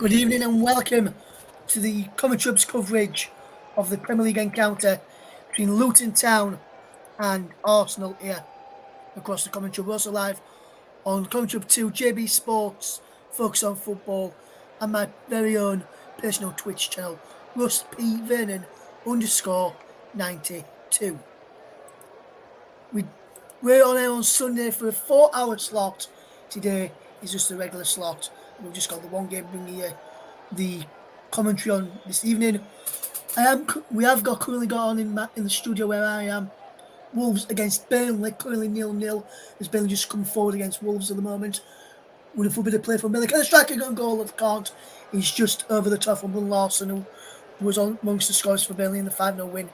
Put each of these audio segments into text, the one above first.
Good evening and welcome to the Commentary coverage of the Premier League encounter between Luton Town and Arsenal here across the Commentary. We're also live on Commentary 2 JB Sports, Focus on Football, and my very own personal Twitch channel, Russ P. Vernon _92. We're on air on Sunday for a 4-hour slot. Today is just a regular slot. We've just got the one game bringing you the commentary on this evening. We have currently got on in the studio where I am. Wolves against Burnley, currently 0-0, as Burnley just come forward against Wolves at the moment. With a full bit of play from Burnley. Can the striker get a goal? If can't, he's just over the top from Will Lawson, who was amongst the scorers for Burnley in the 5-0 win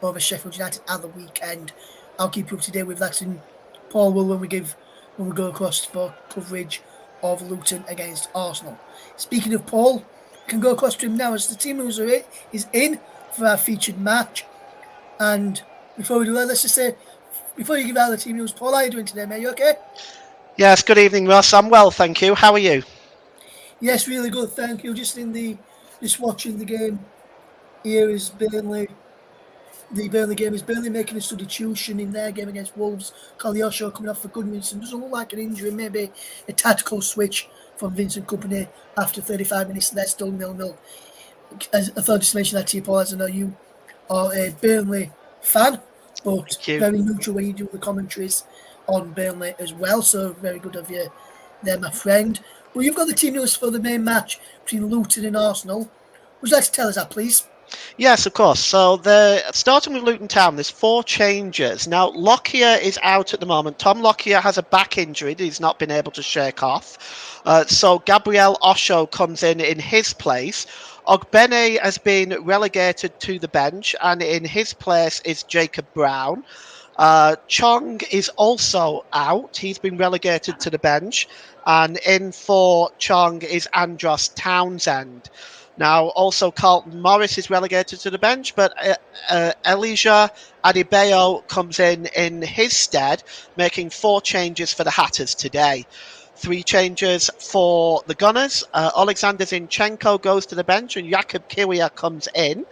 over Sheffield United at the weekend. I'll keep you up to date with that, and Paul will when we go across for coverage of Luton against Arsenal. Speaking of Paul, we can go across to him now as the team loser is in for our featured match. And before we do that, let's just say, before you give out the team news, Paul, how are you doing today, mate? You okay? Yes, good evening, Ross. I'm well, thank you. How are you? Yes, really good, thank you. Just watching the game here is Burnley. The Burnley game is Burnley making a substitution in their game against Wolves. Kolyosho coming off for Goodmanson. Doesn't look like an injury, maybe a tactical switch from Vincent Kompany after 35 minutes. They're still 0-0. I thought I'd just mention that to you, Paul, as I know you are a Burnley fan, but very neutral when you do the commentaries on Burnley as well. So very good of you there, my friend. Well, you've got the team news for the main match between Luton and Arsenal. Would you like to tell us that, please? Yes, of course. So starting with Luton Town, there's 4 changes. Now, Lockyer is out at the moment. Tom Lockyer has a back injury that he's not been able to shake off. So Gabriel Osho comes in his place. Ogbene has been relegated to the bench, and in his place is Jacob Brown. Chong is also out. He's been relegated to the bench. And in for Chong is Andros Townsend. Now, also Carlton Morris is relegated to the bench, but Elijah Adebayo comes in his stead, making 4 changes for the Hatters today. 3 changes for the Gunners. Alexander Zinchenko goes to the bench and Jakub Kiwior comes in.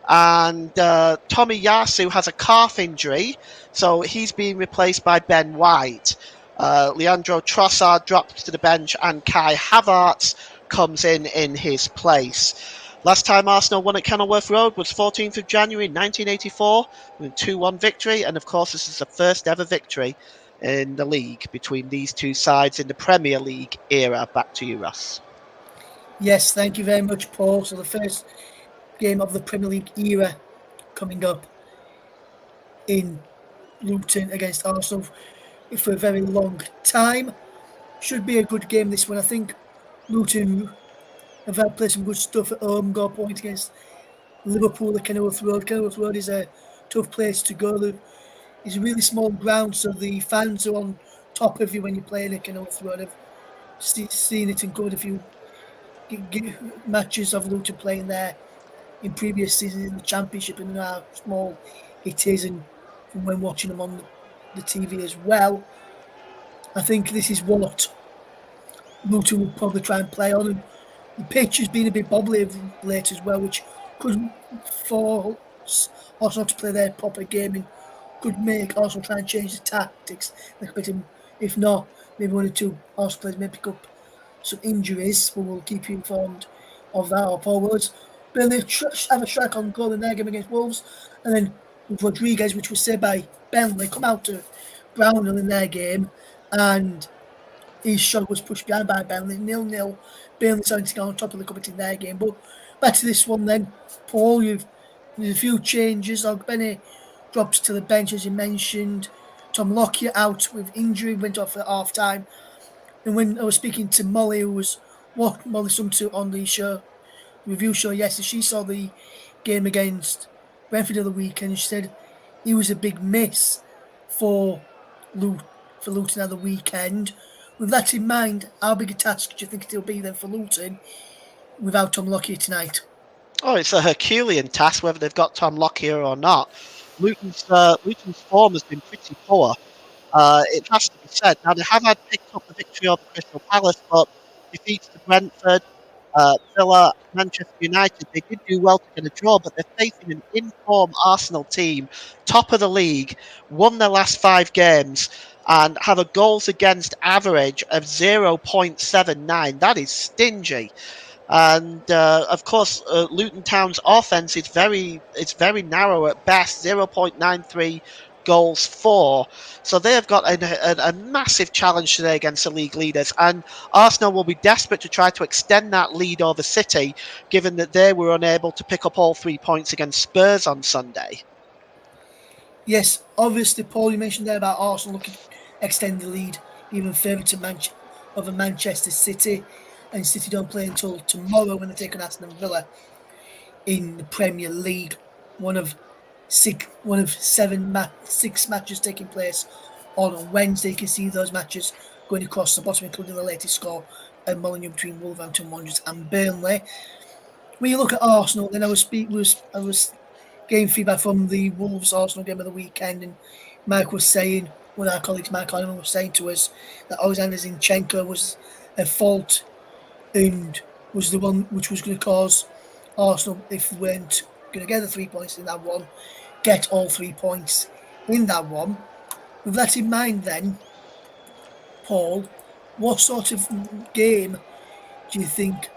And Tommy Yasu has a calf injury, so he's being replaced by Ben White. Leandro Trossard drops to the bench and Kai Havertz comes in his place. Last time Arsenal won at Kenilworth Road was 14th of January 1984 with a 2-1 victory, and of course this is the first ever victory in the league between these two sides in the Premier League era. Back to you, Russ. Yes, thank you very much, Paul. So the first game of the Premier League era coming up in Luton against Arsenal for a very long time. Should be a good game, this one. I think Luton have played some good stuff at home, got a point against Liverpool at Kenilworth Road. Kenilworth Road is a tough place to go. It's a really small ground, so the fans are on top of you when you're playing at Kenilworth Road. I've seen it in quite a few matches of Luton playing there in previous seasons in the Championship, and how small it is, and from when watching them on the TV as well. I think this is what Luton will probably try and play on, and the pitch has been a bit bobbly of late as well, which could force Arsenal to play their proper game and could make Arsenal try and change the tactics a bit. If not, maybe 1 or 2 Arsenal players may pick up some injuries, but we'll keep you informed of that or forwards. Burnley have a strike on goal in their game against Wolves, and then Rodriguez, which was said by Burnley, come out to Brownhill in their game, and his shot was pushed behind by Burnley, 0-0. Burnley starting to go on top of the cupboard in their game. But back to this one then, Paul, there's a few changes. Ogbene drops to the bench, as you mentioned. Tom Lockyer out with injury, went off at half time. And when I was speaking to Molly, who was what Molly summed to on the review show yesterday, she saw the game against Brentford of the weekend. She said he was a big miss for Luton at the weekend. With that in mind, how big a task do you think it'll be then for Luton without Tom Lockyer tonight? Oh, it's a Herculean task whether they've got Tom Lockyer or not. Luton's form has been pretty poor. It has to be said. Now, they have picked up the victory over Crystal Palace, but defeats to Brentford, Villa, Manchester United, they did do well to get a draw, but they're facing an in-form Arsenal team, top of the league, won their last 5 games, and have a goals against average of 0.79. That is stingy. And of course, Luton Town's offense is very narrow at best, 0.93 goals for. So they have got a massive challenge today against the league leaders. And Arsenal will be desperate to try to extend that lead over City, given that they were unable to pick up all 3 points against Spurs on Sunday. Yes, obviously, Paul, you mentioned there about Arsenal looking to extend the lead even further to over Manchester City, and City don't play until tomorrow when they take on Aston Villa in the Premier League. One of six matches taking place on Wednesday. You can see those matches going across the bottom, including the latest score at Molineux between Wolverhampton Wanderers and Burnley. When you look at Arsenal, then I was getting feedback from the Wolves Arsenal game of the weekend, and Mike was saying, one of our colleagues, Mike Oliver, was saying to us that Alexander Zinchenko was at fault and was the one which was going to cause Arsenal, if they weren't going to get the 3 points in that one, get all 3 points in that one. With that in mind, then, Paul, what sort of game do you think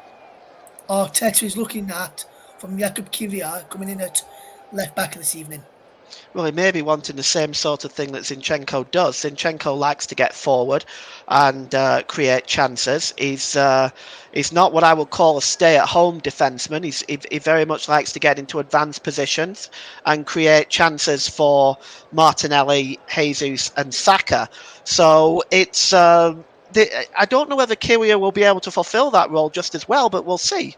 Arteta is looking at from Jakub Kivior coming in at left back this evening? Well, he may be wanting the same sort of thing that Zinchenko does. Zinchenko likes to get forward and create chances. He's not what I would call a stay-at-home defenseman. He very much likes to get into advanced positions and create chances for Martinelli, Jesus, and Saka. So it's I don't know whether Kiwior will be able to fulfil that role just as well, but we'll see.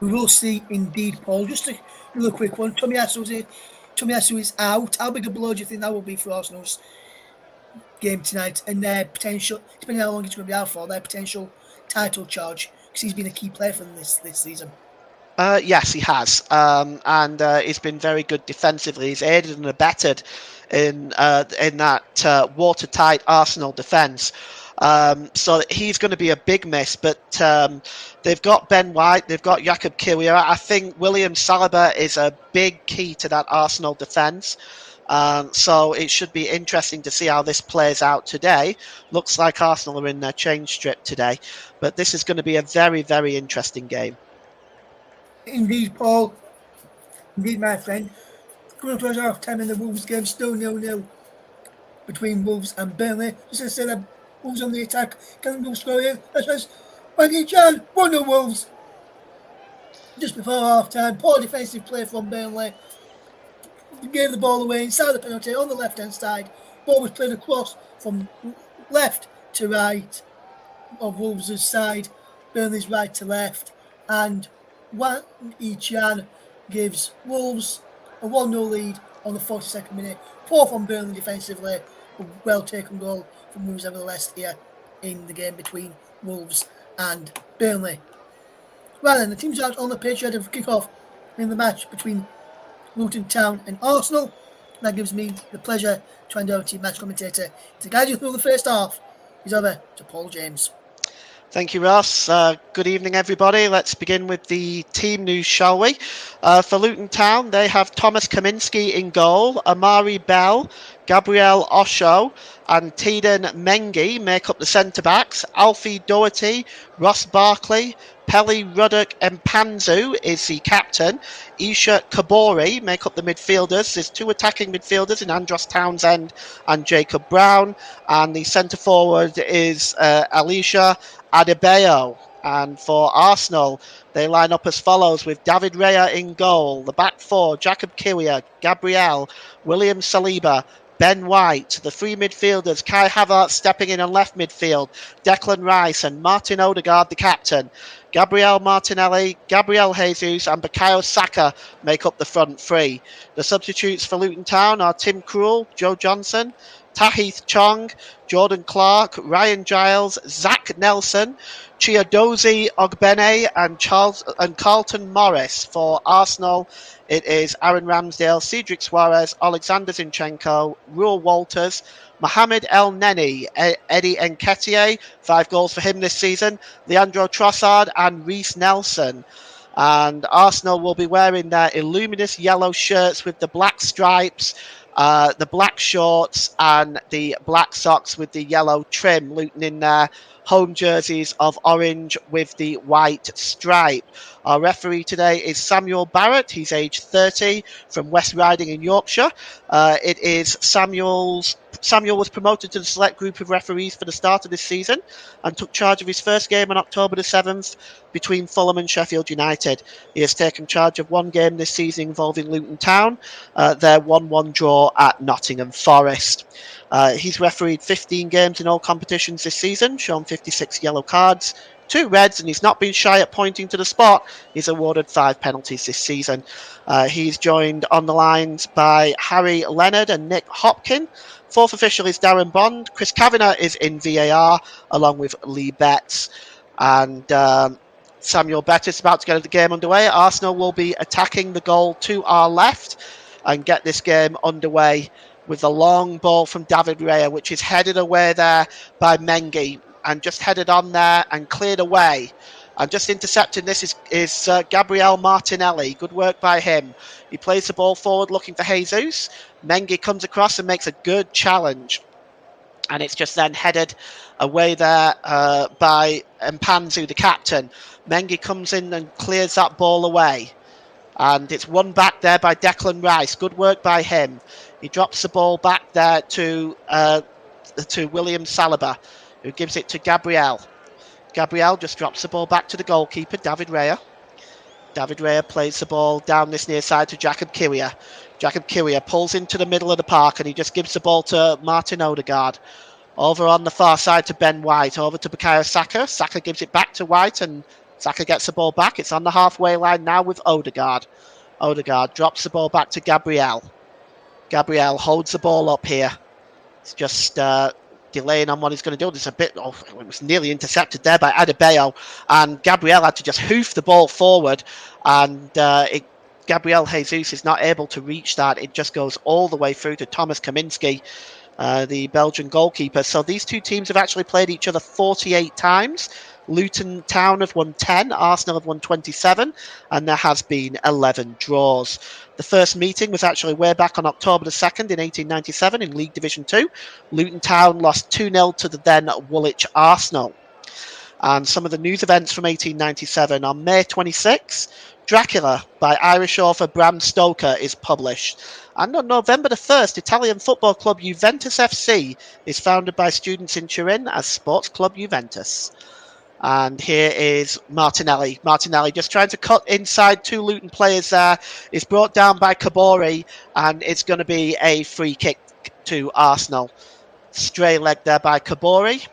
We will see indeed, Paul. Just a real quick one. Tomiyasu is out. How big a blow do you think that will be for Arsenal's game tonight and their potential, depending on how long he's going to be out for, their potential title charge? Because he's been a key player for them this season. Yes, he has, and he's been very good defensively. He's aided and abetted in that watertight Arsenal defence. So he's going to be a big miss. But they've got Ben White, they've got Jakub Kiwior. I think William Saliba is a big key to that Arsenal defence. So it should be interesting to see how this plays out today. Looks like Arsenal are in their change strip today, but this is going to be a very, very interesting game. Indeed, Paul. Indeed, my friend. Coming to us half time in the Wolves game, still 0-0 between Wolves and Burnley. Just to say that Wolves on the attack. Can Wolves score here? That's us. Maggie Chan, 1-0 Wolves. Just before half time, poor defensive play from Burnley. Gave the ball away inside the penalty on the left hand side. Ball was played across from left to right of Wolves' side, Burnley's right to left, and Wang Yi-chan gives Wolves a 1-0 lead on the 42nd minute. Poor from Burnley defensively, a well taken goal from Wolves nevertheless here in the game between Wolves and Burnley. Right then, the teams out on the pitch ready for kick-off in the match between Luton Town and Arsenal. That gives me the pleasure to hand over to match commentator to guide you through the first half. He's over to Paul James. Thank you, Ross. Good evening, everybody. Let's begin with the team news, shall we? For Luton Town, they have Thomas Kaminski in goal, Amari Bell, Gabriel Osho, and Tiden Mengi make up the centre-backs. Alfie Doherty, Ross Barkley, Peli Ruddock and Panzu is the captain. Isha Kabori make up the midfielders. There's two attacking midfielders in Andros Townsend and Jacob Brown. And the centre forward is Alicia Adebayo. And for Arsenal, they line up as follows with David Raya in goal. The back four, Jakub Kiwior, Gabriel, William Saliba, Ben White. The three midfielders, Kai Havertz stepping in on left midfield, Declan Rice and Martin Odegaard, the captain. Gabriel Martinelli, Gabriel Jesus and Bukayo Saka make up the front three. The substitutes for Luton Town are Tim Krul, Joe Johnson, Tahith Chong, Jordan Clark, Ryan Giles, Zach Nelson, Chiadozie Ogbene, and Carlton Morris. For Arsenal, it is Aaron Ramsdale, Cedric Suarez, Alexander Zinchenko, Ruel Walters, Mohamed El Neni, Eddie Nketiah, 5 goals for him this season, Leandro Trossard, and Reece Nelson. And Arsenal will be wearing their illuminous yellow shirts with the black stripes, the black shorts, and the black socks with the yellow trim. Luton in their home jerseys of orange with the white stripe. Our referee today is Samuel Barrett. He's aged 30, from West Riding in Yorkshire. It is Samuel was promoted to the select group of referees for the start of this season and took charge of his first game on October the 7th between Fulham and Sheffield United. He has taken charge of one game this season involving Luton Town, their 1-1 draw at Nottingham Forest. He's refereed 15 games in all competitions this season, shown 56 yellow cards, 2 reds, and he's not been shy at pointing to the spot. He's awarded 5 penalties this season. He's joined on the lines by Harry Leonard and Nick Hopkin. 4th official is Darren Bond. Chris Kavanagh is in VAR, along with Lee Betts. And Samuel Bettis about to get the game underway. Arsenal will be attacking the goal to our left and get this game underway with the long ball from David Raya, which is headed away there by Mengi, and just headed on there and cleared away. And just intercepting this is Gabriel Martinelli. Good work by him. He plays the ball forward looking for Jesus. Mengi comes across and makes a good challenge. And it's just then headed away there by Mpanzu, the captain. Mengi comes in and clears that ball away. And it's won back there by Declan Rice. Good work by him. He drops the ball back there to William Saliba, who gives it to Gabriel. Gabriel just drops the ball back to the goalkeeper, David Raya. David Raya plays the ball down this near side to Jacob Kiwior. Jacob Kiwior pulls into the middle of the park and he just gives the ball to Martin Odegaard. Over on the far side to Ben White, over to Bukayo Saka. Saka gives it back to White and Saka gets the ball back. It's on the halfway line now with Odegaard. Odegaard drops the ball back to Gabriel. Gabriel holds the ball up here. It's just delaying on what he's going to do. There's a bit, it was nearly intercepted there by Adebayo, and Gabriel had to just hoof the ball forward, and Gabriel Jesus is not able to reach that. It just goes all the way through to Thomas Kaminski, the Belgian goalkeeper. So these two teams have actually played each other 48 times. Luton Town have won 10, Arsenal have won 27, and there has been 11 draws. The first meeting was actually way back on October the 2nd in 1897 in League Division 2. Luton Town lost 2-0 to the then Woolwich Arsenal. And some of the news events from 1897: on May 26, Dracula by Irish author Bram Stoker is published. And on November the 1st, Italian football club Juventus FC is founded by students in Turin as Sports Club Juventus. And here is Martinelli. Martinelli just trying to cut inside 2 Luton players there. It's brought down by Kabori, and it's going to be a free kick to Arsenal. Stray leg there by Kabori.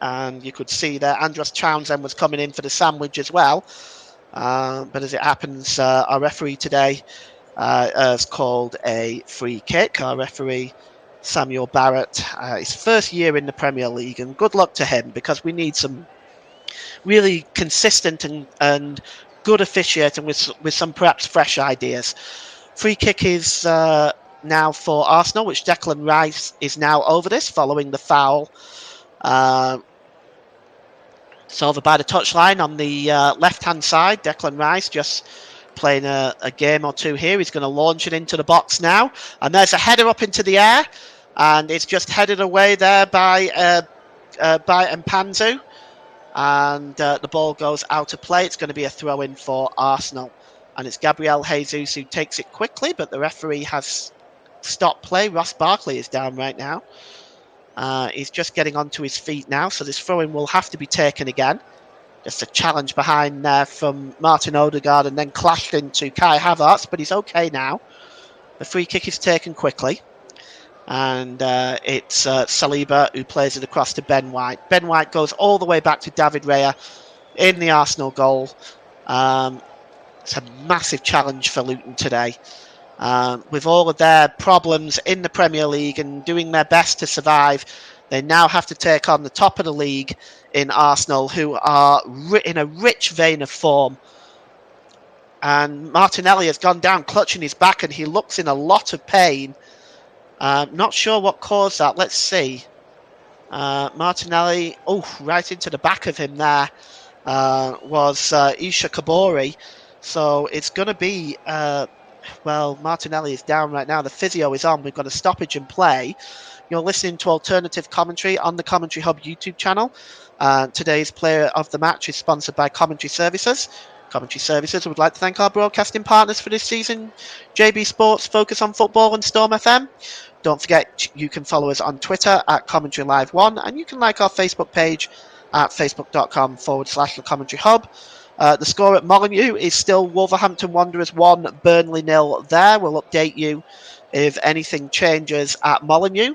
And you could see there Andros Townsend was coming in for the sandwich as well. But as it happens, our referee today has called a free kick. Our referee, Samuel Barrett, his first year in the Premier League. And good luck to him, because we need some really consistent and good officiating with some perhaps fresh ideas. Free kick is now for Arsenal, which Declan Rice is now over this following the foul. It's over by the touchline on the left-hand side. Declan Rice just playing a game or two here. He's going to launch it into the box now. And there's a header up into the air. And it's just headed away there by Mpanzu. And the ball goes out of play. It's going to be a throw-in for Arsenal. And it's Gabriel Jesus who takes it quickly, but the referee has stopped play. Ross Barkley is down right now. He's just getting onto his feet now, so this throw-in will have to be taken again. Just a challenge behind there from Martin Odegaard and then clashed into Kai Havertz, but he's okay now. The free kick is taken quickly. And it's Saliba who plays it across to Ben White. Ben White goes all the way back to David Raya in the Arsenal goal. It's a massive challenge for Luton today. With all of their problems in the Premier League and doing their best to survive, they now have to take on the top of the league in Arsenal, who are in a rich vein of form. And Martinelli has gone down clutching his back, and he looks in a lot of pain. Not sure what caused that. Let's see. Martinelli, right into the back of him there was Isha Kabori. So it's going to be, Martinelli is down right now. The physio is on. We've got a stoppage in play. You're listening to alternative commentary on the Commentary Hub YouTube channel. Today's player of the match is sponsored by Commentary Services. Commentary Services would like to thank our broadcasting partners for this season, JB Sports, Focus on Football and Storm FM. Don't forget, you can follow us on Twitter at Commentary Live 1, and you can like our Facebook page at facebook.com/The Commentary Hub. The score at Molineux is still Wolverhampton Wanderers 1, Burnley 0 there. We'll update you if anything changes at Molineux.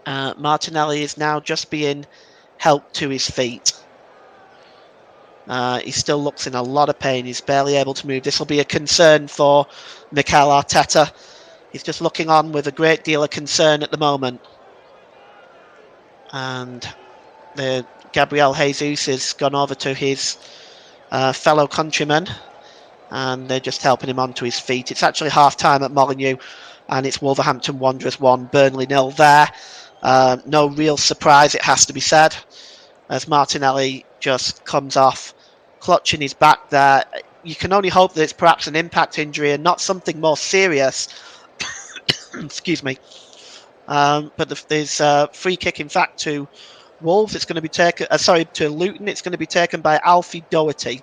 Martinelli is now just being helped to his feet. He still looks in a lot of pain. He's barely able to move. This will be a concern for Mikel Arteta. He's just looking on with a great deal of concern at the moment. And Gabriel Jesus has gone over to his fellow countryman, and they're just helping him onto his feet. It's actually half-time at Molineux, and it's Wolverhampton Wanderers 1, Burnley 0 there. No real surprise, it has to be said, as Martinelli just comes off, clutching his back there. You can only hope that it's perhaps an impact injury and not something more serious. Excuse me. But there's a free kick, in fact, to Wolves. It's going to be taken. To Luton. It's going to be taken by Alfie Doherty.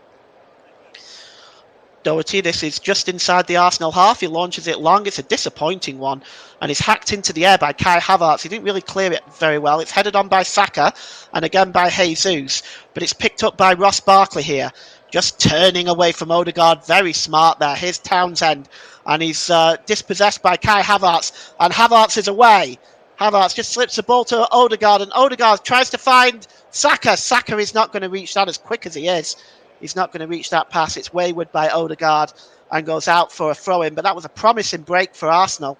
This is just inside the Arsenal half. He launches it long. It's a disappointing one, and it's hacked into the air by Kai Havertz. He didn't really clear it very well. It's headed on by Saka, and again by Jesus, but it's picked up by Ross Barkley here, just turning away from Odegaard. Very smart there. Here's Townsend, and he's dispossessed by Kai Havertz, and Havertz is away. Havertz just slips the ball to Odegaard, and Odegaard tries to find Saka. Saka is not going to reach that as quick as he is. He's not going to reach that pass. It's wayward by Odegaard and goes out for a throw-in. But that was a promising break for Arsenal.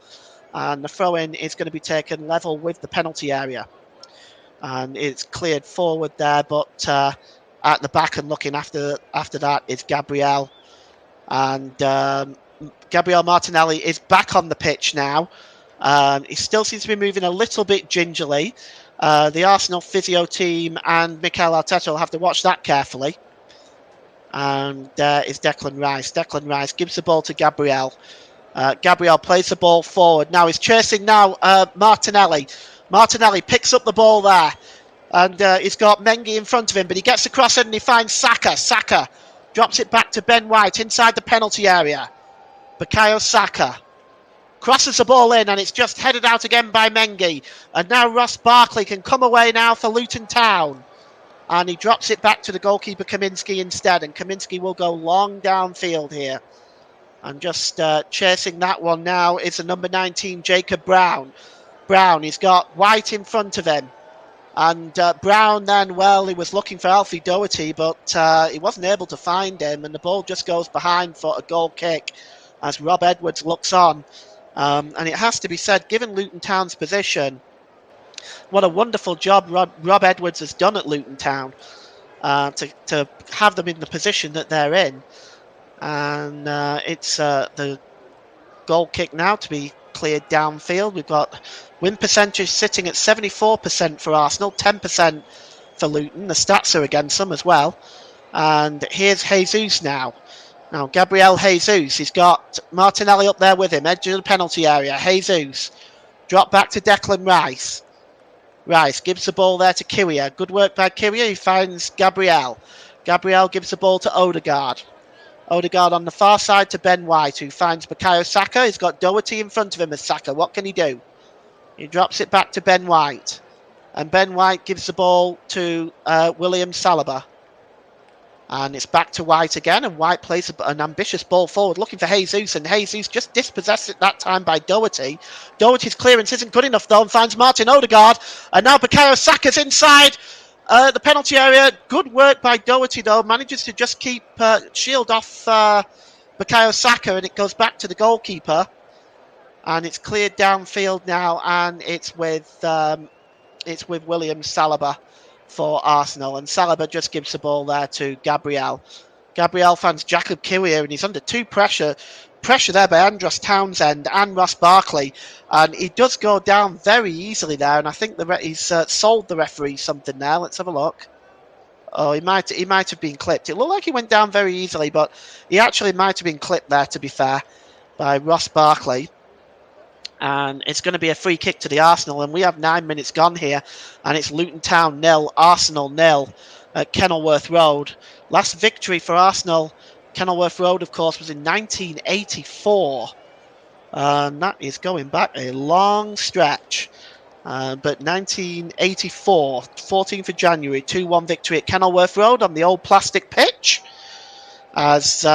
And the throw-in is going to be taken level with the penalty area. And it's cleared forward there. But at the back and looking after that is Gabriel. And Gabriel Martinelli is back on the pitch now. He still seems to be moving a little bit gingerly. The Arsenal physio team and Mikel Arteta will have to watch that carefully. And is Declan Rice. Declan Rice gives the ball to Gabriel. Gabriel plays the ball forward. Now he's chasing Martinelli. Martinelli picks up the ball there. And he's got Mengi in front of him, but he gets across it and he finds Saka. Saka drops it back to Ben White inside the penalty area. Bukayo Saka crosses the ball in, and it's just headed out again by Mengi. And now Ross Barkley can come away now for Luton Town. And he drops it back to the goalkeeper, Kaminski, instead. And Kaminski will go long downfield here. And just chasing that one now is the number 19, Jacob Brown. Brown, he's got White in front of him. And Brown then, he was looking for Alfie Doherty, but he wasn't able to find him. And the ball just goes behind for a goal kick as Rob Edwards looks on. And it has to be said, given Luton Town's position, what a wonderful job Rob Edwards has done at Luton Town to have them in the position that they're in. And it's the goal kick now to be cleared downfield. We've got win percentage sitting at 74% for Arsenal, 10% for Luton. The stats are against them as well. And here's Jesus now. Now, Gabriel Jesus, he's got Martinelli up there with him, edge of the penalty area. Jesus, drop back to Declan Rice. Rice gives the ball there to Kyria. Good work by Kyria. He finds Gabriel. Gabriel gives the ball to Odegaard. Odegaard on the far side to Ben White, who finds Bukayo Saka. He's got Doherty in front of him as Saka. What can he do? He drops it back to Ben White. And Ben White gives the ball to William Saliba. And it's back to White again, and White plays an ambitious ball forward, looking for Jesus, and Jesus just dispossessed it that time by Doherty. Doherty's clearance isn't good enough, though, and finds Martin Odegaard. And now Bukayo Saka's inside the penalty area. Good work by Doherty, though. Manages to just shield off Bukayo Saka, and it goes back to the goalkeeper. And it's cleared downfield now, and it's with William Saliba for Arsenal. And Saliba just gives the ball there to Gabriel. Gabriel finds Jacob Kiwior, and he's under pressure there by Andros Townsend and Ross Barkley. And he does go down very easily there, and I think he's sold the referee something now. Let's have a look. Oh, he might have been clipped. It looked like he went down very easily, but he actually might have been clipped there, to be fair, by Ross Barkley. And it's going to be a free kick to the Arsenal, and we have 9 minutes gone here, and it's Luton Town 0, Arsenal 0 at Kenilworth Road. Last victory for Arsenal, Kenilworth Road, of course, was in 1984, and that is going back a long stretch. But 1984, 14th of January, 2-1 victory at Kenilworth Road on the old plastic pitch, as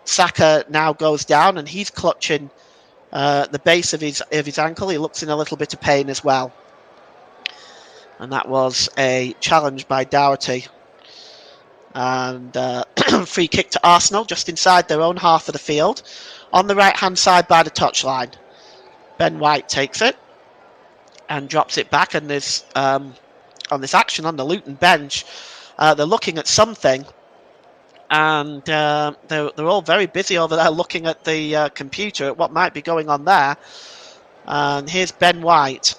Saka now goes down, and he's clutching the base of his ankle. He looks in a little bit of pain as well. And that was a challenge by Doherty. And free kick to Arsenal just inside their own half of the field. On the right-hand side by the touchline. Ben White takes it and drops it back. And there's on this action on the Luton bench, they're looking at something. And they're all very busy over there looking at the computer at what might be going on there. And here's Ben White.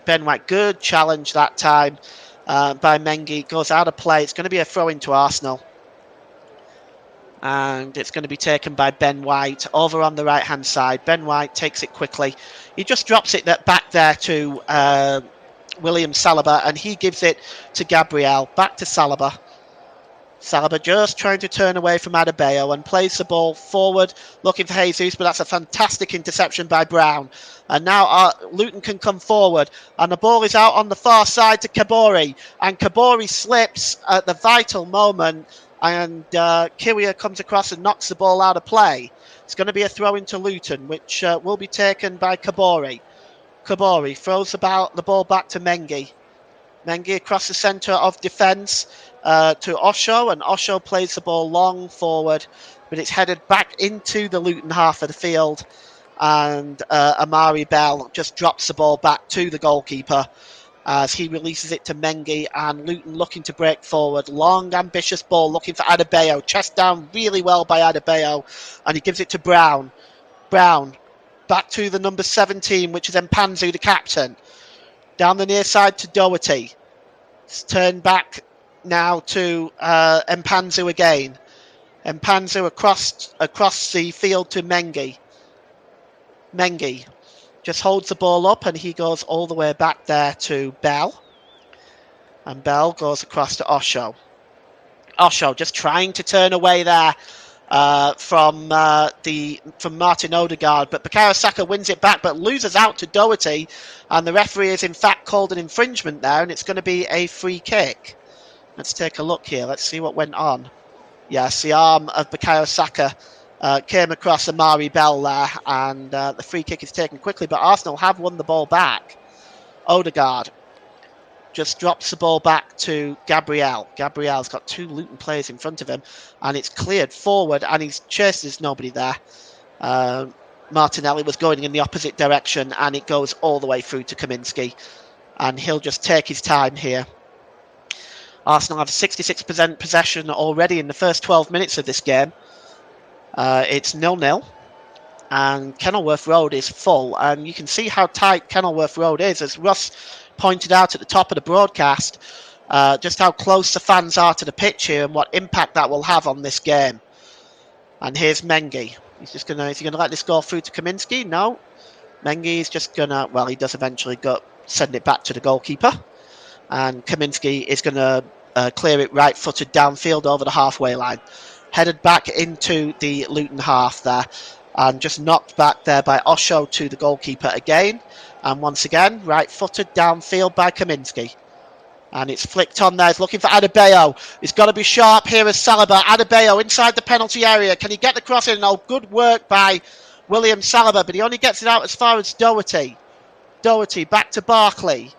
Ben White, good challenge that time by Mengi. Goes out of play. It's going to be a throw into Arsenal. And it's going to be taken by Ben White over on the right-hand side. Ben White takes it quickly. He just drops it back there to William Saliba, and he gives it to Gabriel. Back to Saliba. Saliba just trying to turn away from Adebayo and plays the ball forward, looking for Jesus, but that's a fantastic interception by Brown. And now Luton can come forward, and the ball is out on the far side to Kabori, and Kabori slips at the vital moment, and Kiwior comes across and knocks the ball out of play. It's going to be a throw into Luton, which will be taken by Kabori. Kabori throws the ball back to Mengi. Mengi across the centre of defence to Osho, and Osho plays the ball long forward, but it's headed back into the Luton half of the field, and Amari Bell just drops the ball back to the goalkeeper as he releases it to Mengi, and Luton looking to break forward. Long, ambitious ball looking for Adebayo. Chest down really well by Adebayo, and he gives it to Brown. Brown back to the number 17, which is Mpanzu, the captain. Down the near side to Doherty. It's turned back now to Mpanzu again. Mpanzu across the field to Mengi. Mengi just holds the ball up, and he goes all the way back there to Bell. And Bell goes across to Osho. Osho just trying to turn away there from Martin Odegaard, but Bukayo Saka wins it back, but loses out to Doherty, and the referee has in fact called an infringement there, and it's going to be a free kick. Let's take a look here. Let's see what went on. Yes, the arm of Bukayo Saka came across Amari Bell there, and the free kick is taken quickly, but Arsenal have won the ball back. Odegaard just drops the ball back to Gabriel. Gabriel's got two Luton players in front of him, and it's cleared forward, and he's chased. There's nobody there. Martinelli was going in the opposite direction, and it goes all the way through to Kaminski, and he'll just take his time here. Arsenal have 66% possession already in the first 12 minutes of this game. It's 0-0, and Kenilworth Road is full, and you can see how tight Kenilworth Road is, as Russ pointed out at the top of the broadcast, just how close the fans are to the pitch here and what impact that will have on this game. And here's Mengi. Is he going to let this go through to Kaminski? No. Mengi is just going to, well, he does eventually send it back to the goalkeeper. And Kaminski is going to clear it right-footed downfield over the halfway line. Headed back into the Luton half there. And just knocked back there by Osho to the goalkeeper again. And once again, right-footed downfield by Kaminski. And it's flicked on there. He's looking for Adebayo. He's got to be sharp here as Saliba. Adebayo inside the penalty area. Can he get the cross in? Oh, good work by William Saliba, but he only gets it out as far as Doherty. Doherty back to Barkley.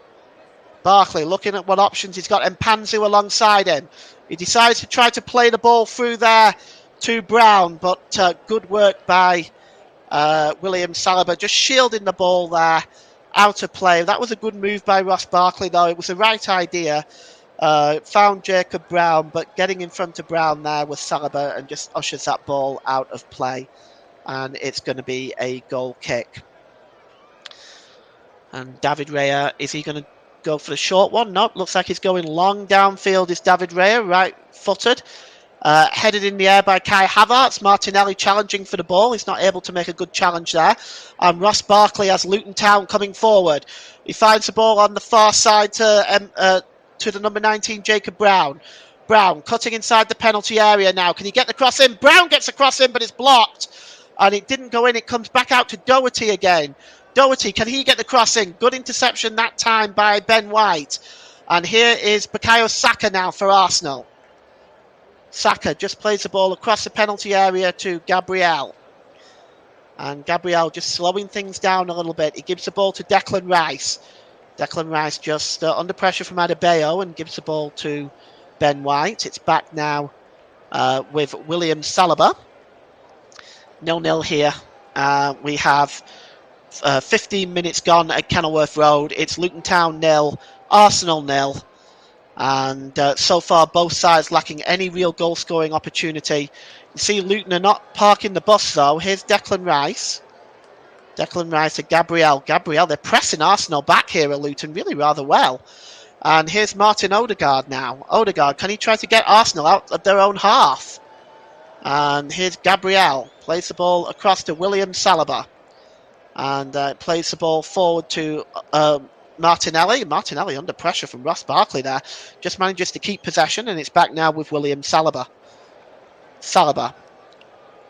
Barkley looking at what options he's got. Mpanzu alongside him. He decides to try to play the ball through there to Brown, but good work by William Saliba, just shielding the ball there, out of play. That was a good move by Ross Barkley, though. It was the right idea. Found Jacob Brown, but getting in front of Brown there was Saliba and just ushers that ball out of play. And it's going to be a goal kick. And David Raya, is he going to go for the short one? No, looks like he's going long downfield. Is David Raya, right-footed. Headed in the air by Kai Havertz. Martinelli challenging for the ball. He's not able to make a good challenge there. And Ross Barkley has Luton Town coming forward. He finds the ball on the far side to the number 19, Jacob Brown. Brown cutting inside the penalty area now. Can he get the cross in? Brown gets the cross in, but it's blocked. And it didn't go in. It comes back out to Doherty again. Doherty, can he get the cross in? Good interception that time by Ben White. And here is Bukayo Saka now for Arsenal. Saka just plays the ball across the penalty area to Gabriel. And Gabriel just slowing things down a little bit. He gives the ball to Declan Rice. Declan Rice just under pressure from Adebayo and gives the ball to Ben White. It's back now with William Saliba. 0-0 here. We have 15 minutes gone at Kenilworth Road. It's Luton Town 0, Arsenal 0. And so far, both sides lacking any real goal-scoring opportunity. You see Luton are not parking the bus, though. Here's Declan Rice. Declan Rice to Gabriel. Gabriel, they're pressing Arsenal back here at Luton really rather well. And here's Martin Odegaard now. Odegaard, can he try to get Arsenal out of their own half? And here's Gabriel. Plays the ball across to William Saliba. And plays the ball forward to Martinelli. Martinelli under pressure from Ross Barkley there. Just manages to keep possession, and it's back now with William Saliba.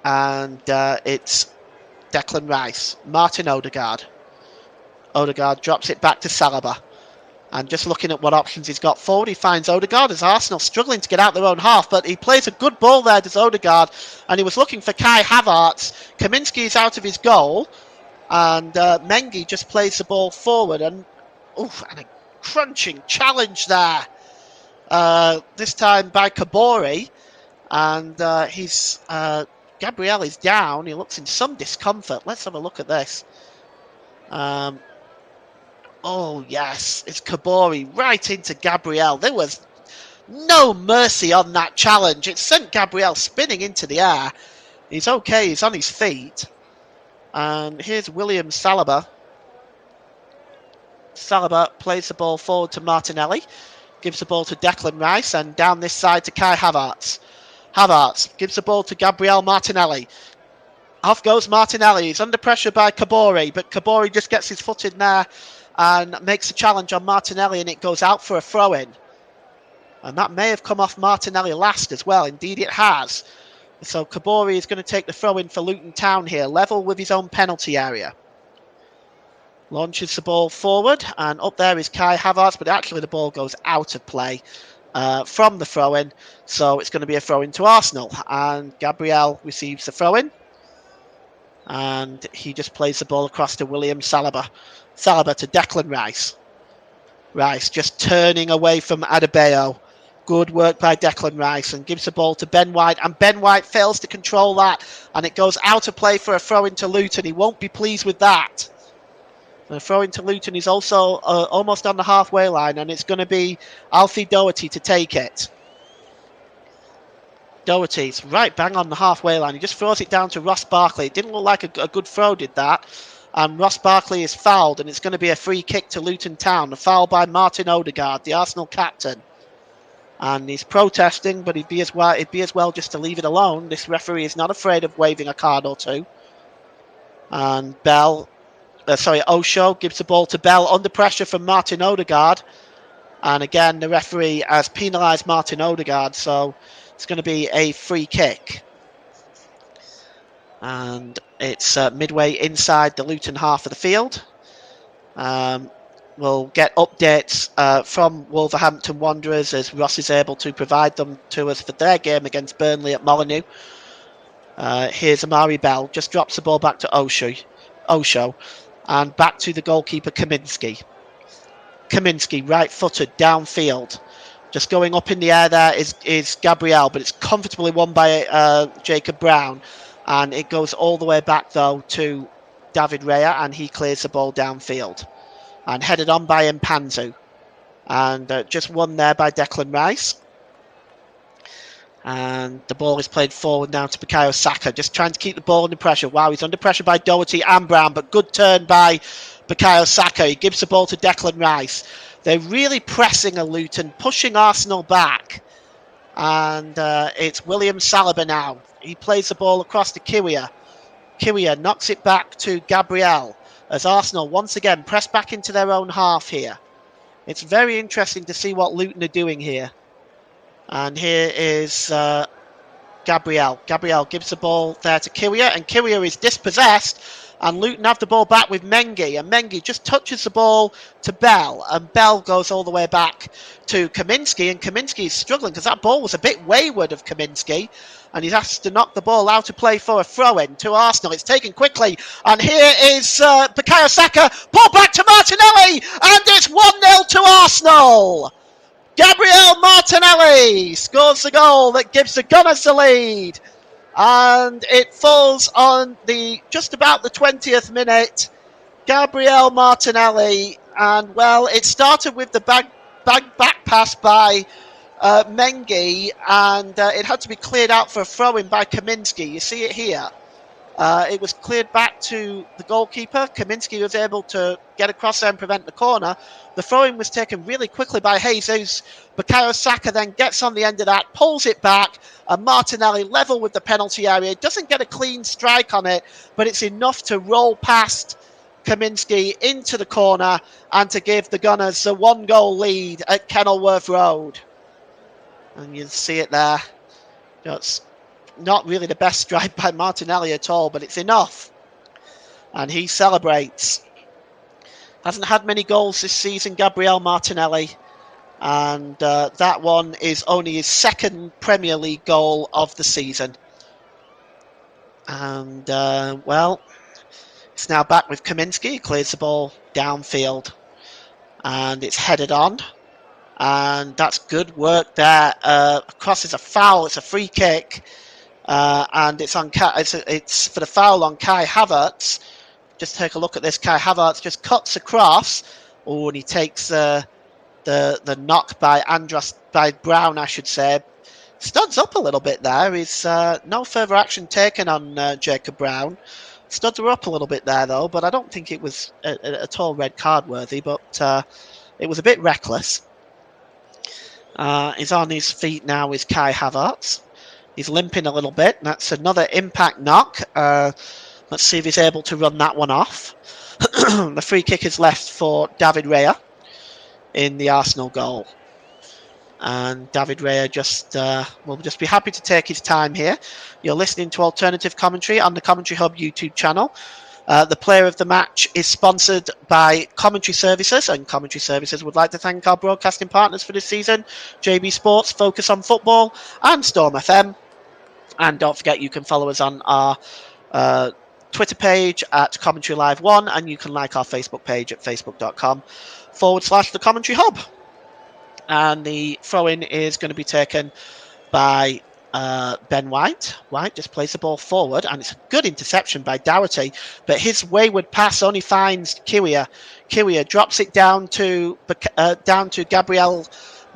And it's Declan Rice. Martin Odegaard. Odegaard drops it back to Saliba. And just looking at what options he's got forward, he finds Odegaard as Arsenal struggling to get out their own half, but he plays a good ball there, does Odegaard, and he was looking for Kai Havertz. Kaminski is out of his goal, and Mengi just plays the ball forward, and a crunching challenge there. This time by Kabori, and Gabriel is down. He looks in some discomfort. Let's have a look at this. Oh, yes, it's Kabori right into Gabriel. There was no mercy on that challenge. It sent Gabriel spinning into the air. He's okay. He's on his feet. And here's William Saliba. Saliba plays the ball forward to Martinelli. Gives the ball to Declan Rice. And down this side to Kai Havertz. Havertz gives the ball to Gabriel Martinelli. Off goes Martinelli. He's under pressure by Kabori. But Kabori just gets his foot in there and makes a challenge on Martinelli, and it goes out for a throw-in. And that may have come off Martinelli last as well. Indeed, it has. So Kabori is going to take the throw-in for Luton Town here, level with his own penalty area. Launches the ball forward, and up there is Kai Havertz, but actually the ball goes out of play from the throw-in. So it's going to be a throw-in to Arsenal, and Gabriel receives the throw-in. And he just plays the ball across to William Saliba. Saliba to Declan Rice. Rice just turning away from Adebayo. Good work by Declan Rice, and gives the ball to Ben White. And Ben White fails to control that. And it goes out of play for a throw into Luton. He won't be pleased with that. The throw into Luton is also almost on the halfway line. And it's going to be Alfie Doherty to take it. Doherty's right bang on the halfway line. He just throws it down to Ross Barkley. It didn't look like a good throw, did that. And Ross Barkley is fouled, and it's going to be a free kick to Luton Town. A foul by Martin Odegaard, the Arsenal captain. And he's protesting, but it'd be as well just to leave it alone. This referee is not afraid of waving a card or two. And Osho gives the ball to Bell under pressure from Martin Odegaard. And again, the referee has penalised Martin Odegaard, so it's going to be a free kick. And it's midway inside the Luton half of the field. We'll get updates from Wolverhampton Wanderers as Ross is able to provide them to us for their game against Burnley at Molineux. Here's Amari Bell, just drops the ball back to Osho, and back to the goalkeeper Kaminski. Kaminski, right-footed, downfield. Just going up in the air there is Gabriel, but it's comfortably won by Jacob Brown. And it goes all the way back, though, to David Raya, and he clears the ball downfield. And headed on by Mpanzu. And just won there by Declan Rice. And the ball is played forward now to Bukayo Saka, just trying to keep the ball under pressure. Wow, he's under pressure by Doherty and Brown, but good turn by Bukayo Saka. He gives the ball to Declan Rice. They're really pressing a Luton, pushing Arsenal back. And it's William Saliba now. He plays the ball across to Kiwior. Kiwior knocks it back to Gabriel as Arsenal once again press back into their own half here. It's very interesting to see what Luton are doing here. And here is Gabriel. Gabriel gives the ball there to Kiwior, and Kiwior is dispossessed. And Luton have the ball back with Mengi, and Mengi just touches the ball to Bell, and Bell goes all the way back to Kaminski, and Kaminski is struggling because that ball was a bit wayward of Kaminski, and he's asked to knock the ball out to play for a throw-in to Arsenal. It's taken quickly, and here is Bukayo Saka, pulled back to Martinelli, and it's 1-0 to Arsenal. Gabriel Martinelli scores the goal that gives the Gunners the lead. And it falls on just about the 20th minute. Gabriel Martinelli. And, well, it started with the back pass by Mengi. And it had to be cleared out for a throw-in by Kaminski. You see it here. It was cleared back to the goalkeeper. Kaminski was able to get across there and prevent the corner. The throw-in was taken really quickly by Jesus. Bukayo Saka then gets on the end of that, pulls it back, and Martinelli level with the penalty area. Doesn't get a clean strike on it, but it's enough to roll past Kaminski into the corner and to give the Gunners the 1-goal lead at Kenilworth Road. And you see it there. It's not really the best strike by Martinelli at all, but it's enough. And he celebrates. Hasn't had many goals this season, Gabriel Martinelli. And that one is only his second Premier League goal of the season. And, well, it's now back with Kaminski. He clears the ball downfield. And it's headed on. And that's good work there. Across is a foul. It's a free kick. And it's on. It's for the foul on Kai Havertz. Just take a look at this. Kai Havertz just cuts across. Oh, and he takes the knock by Brown, I should say. Studs up a little bit there. He's no further action taken on Jacob Brown. Studs are up a little bit there though, but I don't think it was at all red card worthy. But it was a bit reckless. He's on his feet now. Is Kai Havertz. He's limping a little bit. That's another impact knock. Let's see if he's able to run that one off. The free kick is left for David Raya in the Arsenal goal. And David Raya will just be happy to take his time here. You're listening to Alternative Commentary on the Commentary Hub YouTube channel. The player of the match is sponsored by Commentary Services, and Commentary Services would like to thank our broadcasting partners for this season, JB Sports, Focus on Football, and Storm FM. And don't forget, you can follow us on our Twitter page at Commentary Live 1, and you can like our Facebook page at facebook.com/The Commentary Hub. And the throw-in is going to be taken by Ben White. White just plays the ball forward, and it's a good interception by Doherty, but his wayward pass only finds Kiwior. Kiwior drops it down to Gabriel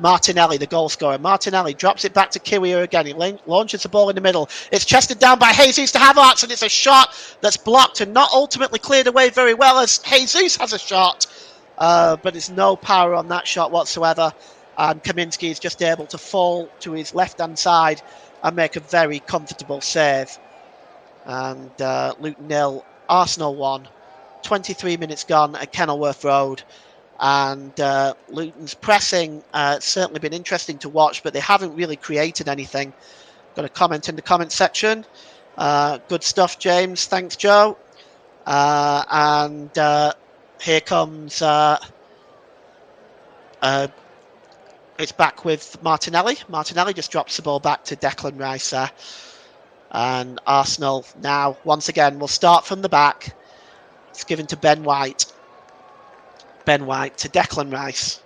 Martinelli, the goal scorer. Martinelli drops it back to Kiwior again. He launches the ball in the middle. It's chested down by Jesus to Havertz, and it's a shot that's blocked and not ultimately cleared away very well, as Jesus has a shot, but it's no power on that shot whatsoever. And Kaminski is just able to fall to his left-hand side and make a very comfortable save. And Luton 0, Arsenal 1. 23 minutes gone at Kenilworth Road. And Luton's pressing certainly been interesting to watch, but they haven't really created anything. Got a comment in the comment section. Good stuff, James. Thanks, Joe. And here comes... it's back with Martinelli. Martinelli just drops the ball back to Declan Rice there. And Arsenal now, once again, will start from the back. It's given to Ben White. Ben White to Declan Rice.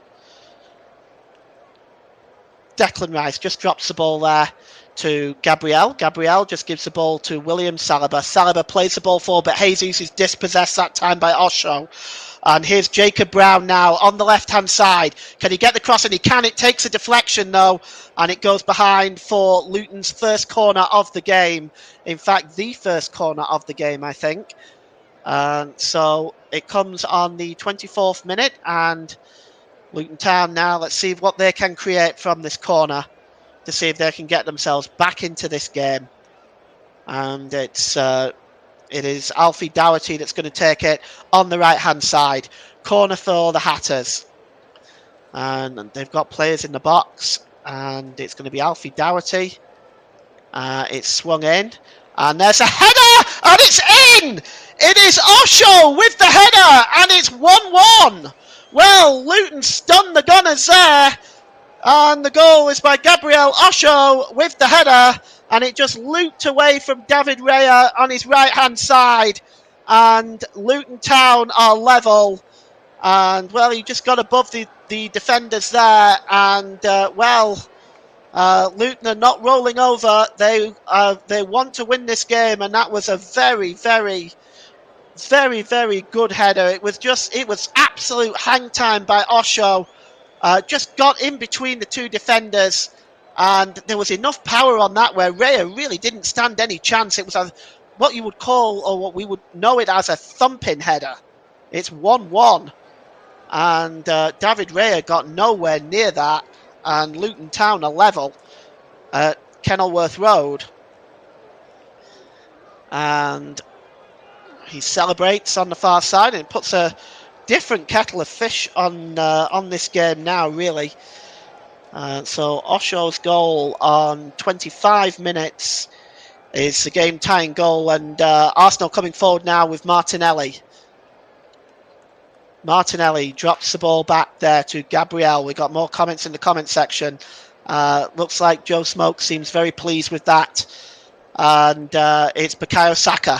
Declan Rice just drops the ball there to Gabriel. Gabriel just gives the ball to William Saliba. Saliba plays the ball forward, but Jesus is dispossessed that time by Osho. And here's Jacob Brown now on the left-hand side. Can he get the cross? And he can. It takes a deflection, though, and it goes behind for Luton's first corner of the game. In fact, the first corner of the game, I think. So it comes on the 24th minute, and Luton Town now, let's see what they can create from this corner to see if they can get themselves back into this game. And it is Alfie Doherty that's going to take it on the right-hand side. Corner for the Hatters. And they've got players in the box. And it's going to be Alfie Doherty. It's swung in. And there's a header! And it's in! It is Osho with the header! And it's 1-1! Well, Luton stunned the Gunners there. And the goal is by Gabriel Osho with the header. And it just looped away from David Raya on his right-hand side. And Luton Town are level. And, well, he just got above the defenders there. And, Luton are not rolling over. They want to win this game. And that was a very, very, very, very good header. It was absolute hang time by Osho. Just got in between the two defenders. And there was enough power on that where Raya really didn't stand any chance. It was what you would call, or what we would know it as, a thumping header. It's 1-1. And David Raya got nowhere near that. And Luton Town are level at Kenilworth Road. And he celebrates on the far side and puts a different kettle of fish on this game now, really. So Osho's goal on 25 minutes is the game-tying goal, and Arsenal coming forward now with Martinelli. Martinelli drops the ball back there to Gabriel. We got more comments in the comment section. Looks like Joe Smoke seems very pleased with that. And it's Bukayo Saka,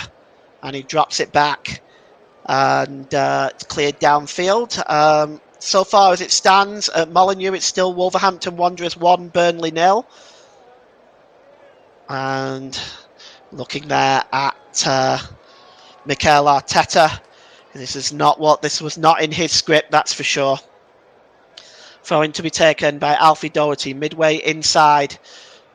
and he drops it back. And it's cleared downfield. So far as it stands at Molineux, it's still Wolverhampton Wanderers 1, Burnley 0. And looking there at Mikel Arteta, this was not in his script, that's for sure. Throwing to be taken by Alfie Doherty, midway inside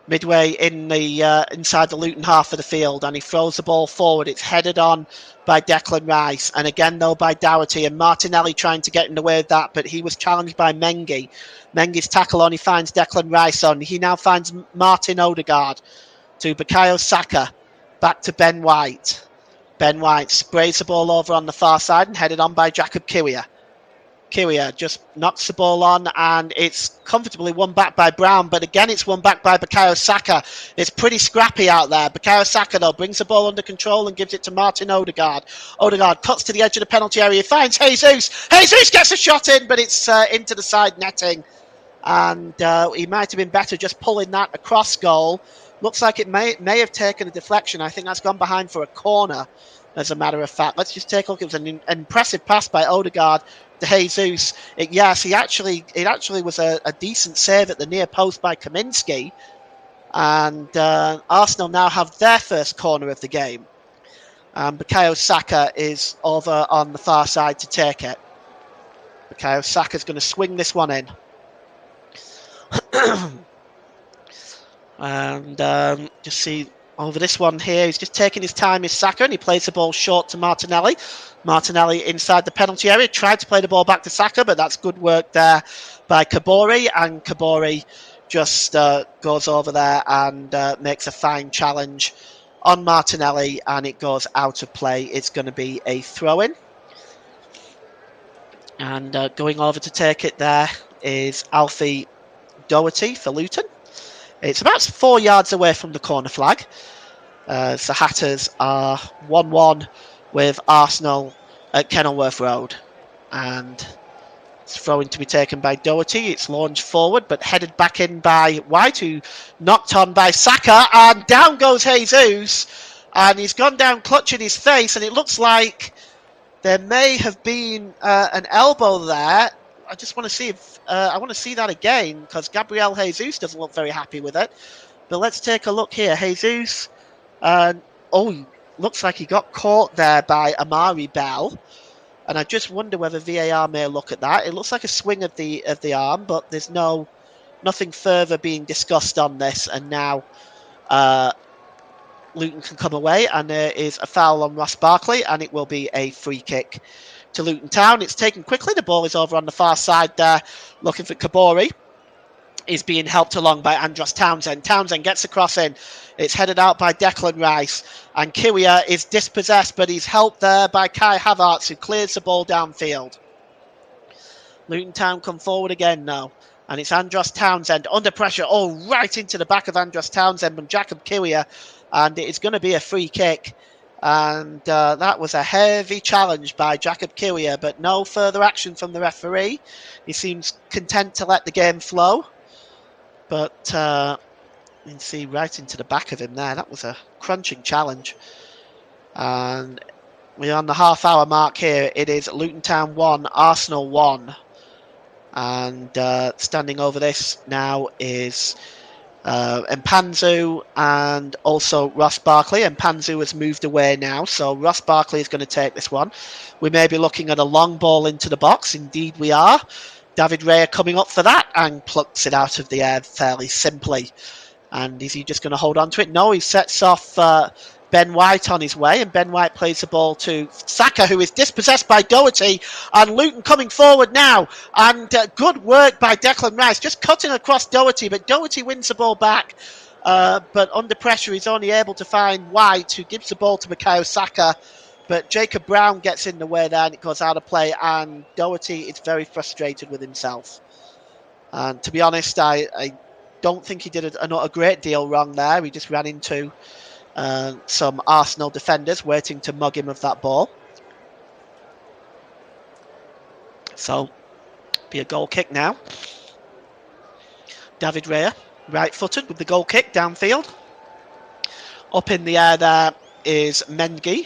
in the inside the Luton half of the field, and he throws the ball forward. It's headed on by Declan Rice, and again though by Doherty, and Martinelli trying to get in the way of that, but he was challenged by Mengi. Mengi's tackle on, he finds Declan Rice on. He now finds Martin Odegaard to Bukayo Saka, back to Ben White. Ben White sprays the ball over on the far side and headed on by Jacob Kiwior. Kiwior just knocks the ball on, and it's comfortably won back by Brown, but again it's won back by Bukayo Saka. It's pretty scrappy out there. Bukayo Saka though brings the ball under control and gives it to Martin Odegaard. Odegaard cuts to the edge of the penalty area. He finds Jesus. Jesus gets a shot in, but it's into the side netting, and he might have been better just pulling that across goal. Looks like it may have taken a deflection. I think that's gone behind for a corner, as a matter of fact. Let's just take a look. It was an impressive pass by Odegaard to Jesus. It actually was a decent save at the near post by Kaminski. And Arsenal now have their first corner of the game. Bukayo Saka is over on the far side to take it. Bukayo Saka's going to swing this one in. And just see over this one here, he's just taking his time, is Saka, and he plays the ball short to Martinelli. Martinelli inside the penalty area, tried to play the ball back to Saka, but that's good work there by Kabori, and Kabori just goes over there and makes a fine challenge on Martinelli, and it goes out of play. It's going to be a throw-in. And going over to take it there is Alfie Doherty for Luton. It's about 4 yards away from the corner flag. The Hatters are 1-1 with Arsenal at Kenilworth Road. And it's throwing to be taken by Doherty. It's launched forward, but headed back in by White, who knocked on by Saka. And down goes Jesus. And he's gone down clutching his face. And it looks like there may have been an elbow there. I just want to see if I want to see that again, because Gabriel Jesus doesn't look very happy with it. But let's take a look here. Jesus, looks like he got caught there by Amari Bell, and I just wonder whether VAR may look at that. It looks like a swing of the arm, but there's nothing further being discussed on this. And now Luton can come away, and there is a foul on Ross Barkley, and it will be a free kick to Luton Town. It's taken quickly. The ball is over on the far side there, looking for Kabori. Is being helped along by Andros Townsend. Townsend gets a cross in. It's headed out by Declan Rice. And Kiwior is dispossessed, but he's helped there by Kai Havertz, who clears the ball downfield. Luton Town come forward again now. And it's Andros Townsend under pressure. Oh, right into the back of Andros Townsend and Jacob Kiwior. And it is going to be a free kick. And that was a heavy challenge by Jacob Kiwior, but no further action from the referee. He seems content to let the game flow. But you can see right into the back of him there. That was a crunching challenge. And we're on the half-hour mark here. It is Luton Town 1, Arsenal 1. And standing over this now is Mpanzu and also Ross Barkley. Mpanzu has moved away now, so Ross Barkley is going to take this one. We may be looking at a long ball into the box. Indeed we are. David Raya coming up for that and plucks it out of the air fairly simply. And is he just going to hold on to it? No, he sets off Ben White on his way, and Ben White plays the ball to Saka, who is dispossessed by Doherty, and Luton coming forward now. And good work by Declan Rice, just cutting across Doherty, but Doherty wins the ball back. But under pressure, he's only able to find White, who gives the ball to Bukayo Saka. But Jacob Brown gets in the way there, and it goes out of play, and Doherty is very frustrated with himself. And to be honest, I don't think he did a great deal wrong there. He just ran into some Arsenal defenders waiting to mug him of that ball. So, be a goal kick now. David Raya, right-footed with the goal kick downfield. Up in the air there is Mengi.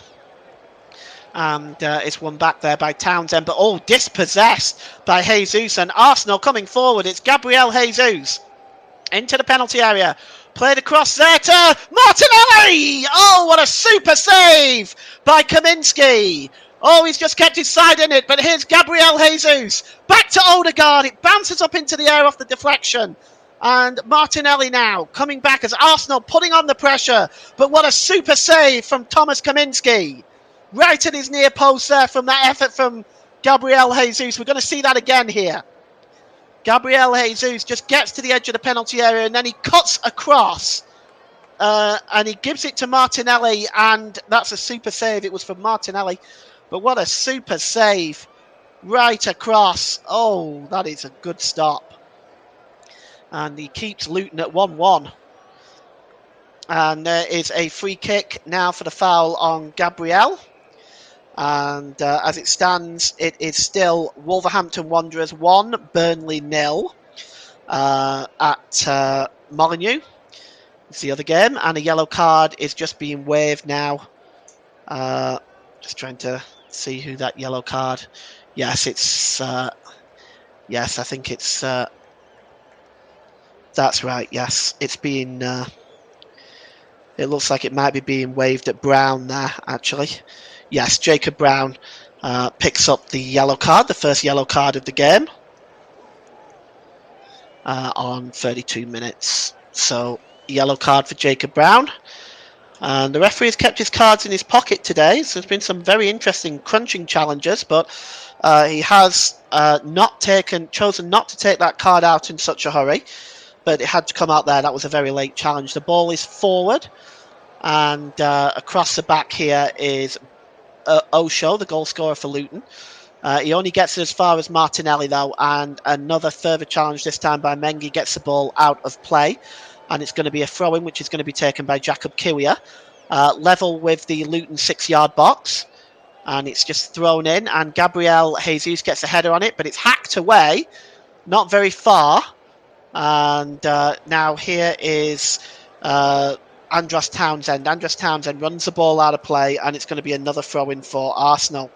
And it's won back there by Townsend, but dispossessed by Jesus. And Arsenal coming forward. It's Gabriel Jesus into the penalty area. Played across there to Martinelli. Oh, what a super save by Kaminski. Oh, he's just kept his side in it. But here's Gabriel Jesus. Back to Odegaard. It bounces up into the air off the deflection. And Martinelli now coming back as Arsenal putting on the pressure. But what a super save from Thomas Kaminski. Right at his near post there from that effort from Gabriel Jesus. We're going to see that again here. Gabriel Jesus just gets to the edge of the penalty area and then he cuts across. And he gives it to Martinelli, and that's a super save. It was from Martinelli. But what a super save. Right across. Oh, that is a good stop. And he keeps Luton at 1-1. And there is a free kick now for the foul on Gabriel. And as it stands, it is still Wolverhampton Wanderers 1, Burnley 0 at Molineux. It's the other game, and a yellow card is just being waved now. Just trying to see who that yellow card. Yes, it's. Yes, I think it's. That's right. Yes, it's being. It looks like it might be being waved at Brown there, actually. Yes, Jacob Brown picks up the yellow card, the first yellow card of the game, on 32 minutes. So, yellow card for Jacob Brown. And the referee has kept his cards in his pocket today. So, there's been some very interesting crunching challenges, but he has chosen not to take that card out in such a hurry. But it had to come out there. That was a very late challenge. The ball is forward. And across the back here is Osho, the goal scorer for Luton. He only gets it as far as Martinelli, though, and another further challenge, this time by Mengi, gets the ball out of play. And it's going to be a throw-in, which is going to be taken by Jacob Kiwior. Level with the Luton 6-yard box. And it's just thrown in, and Gabriel Jesus gets a header on it, but it's hacked away, not very far. And now here is Andros Townsend. Andros Townsend runs the ball out of play, and it's going to be another throw-in for Arsenal.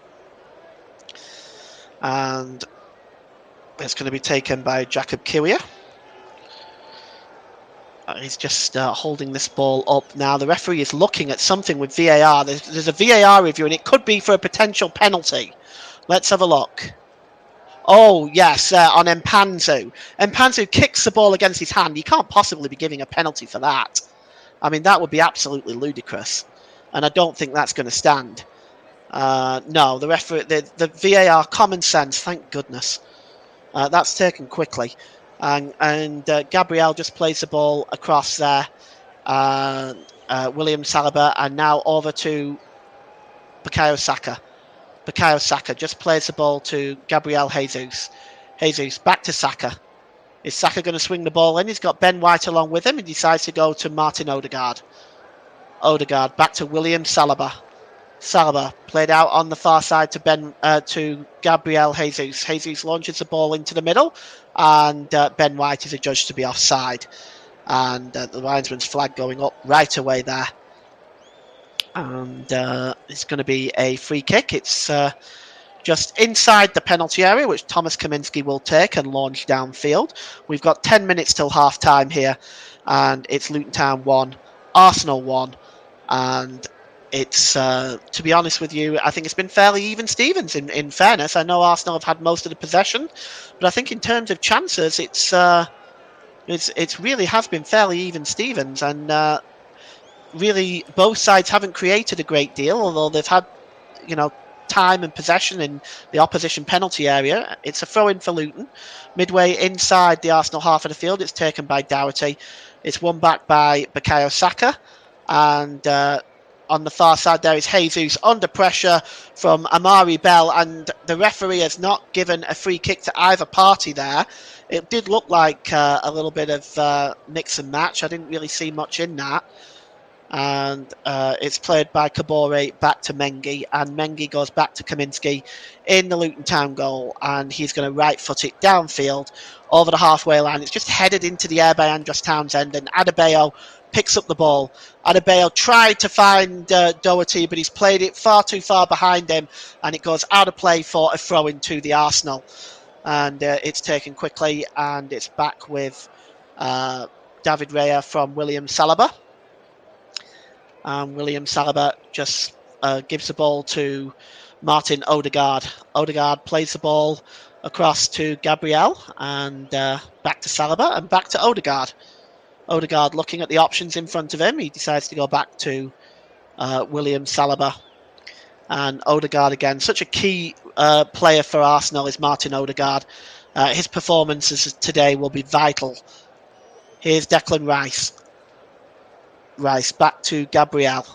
And It's going to be taken by Jacob Kiwior. He's just holding this ball up now. The referee is looking at something with VAR. There's a VAR review, and it could be for a potential penalty. Let's have a look. Oh, yes, on Mpanzu. Mpanzu kicks the ball against his hand. You can't possibly be giving a penalty for that. I mean, that would be absolutely ludicrous. And I don't think that's going to stand. No, the referee, the VAR, common sense, thank goodness. That's taken quickly. And Gabriel just plays the ball across there. William Saliba, and now over to Bukayo Saka. Bukayo Saka just plays the ball to Gabriel Jesus. Jesus back to Saka. Is Saka going to swing the ball in? He's got Ben White along with him. He decides to go to Martin Odegaard. Odegaard back to William Saliba. Saliba played out on the far side to Gabriel Jesus. Jesus launches the ball into the middle, and Ben White is adjudged to be offside. And the linesman's flag going up right away there. And it's going to be a free kick. It's just inside the penalty area, which Thomas Kaminski will take and launch downfield. We've got 10 minutes till half time here, and it's Luton Town 1, Arsenal 1. And it's, to be honest with you, I think it's been fairly even Stevens in fairness. I know Arsenal have had most of the possession, but I think in terms of chances, it's really has been fairly even Stevens. And really, both sides haven't created a great deal, although they've had, time and possession in the opposition penalty area. It's a throw-in for Luton. Midway inside the Arsenal half of the field, it's taken by Doherty. It's won back by Bukayo Saka. And on the far side there is Jesus under pressure from Amari Bell. And the referee has not given a free kick to either party there. It did look like a little bit of mix and match. I didn't really see much in that. And it's played by Kabore back to Mengi, and Mengi goes back to Kaminski in the Luton Town goal, and he's going to right foot it downfield over the halfway line. It's just headed into the air by Andros Townsend, and Adebayo picks up the ball. Adebayo tried to find Doherty, but he's played it far too far behind him, and it goes out of play for a throw into the Arsenal. And it's taken quickly, and it's back with David Raya from William Saliba. William Saliba just gives the ball to Martin Odegaard. Odegaard plays the ball across to Gabriel, and back to Saliba, and back to Odegaard. Odegaard looking at the options in front of him. He decides to go back to William Saliba. And Odegaard again. Such a key player for Arsenal is Martin Odegaard. His performances today will be vital. Here's Declan Rice. Rice back to Gabriel.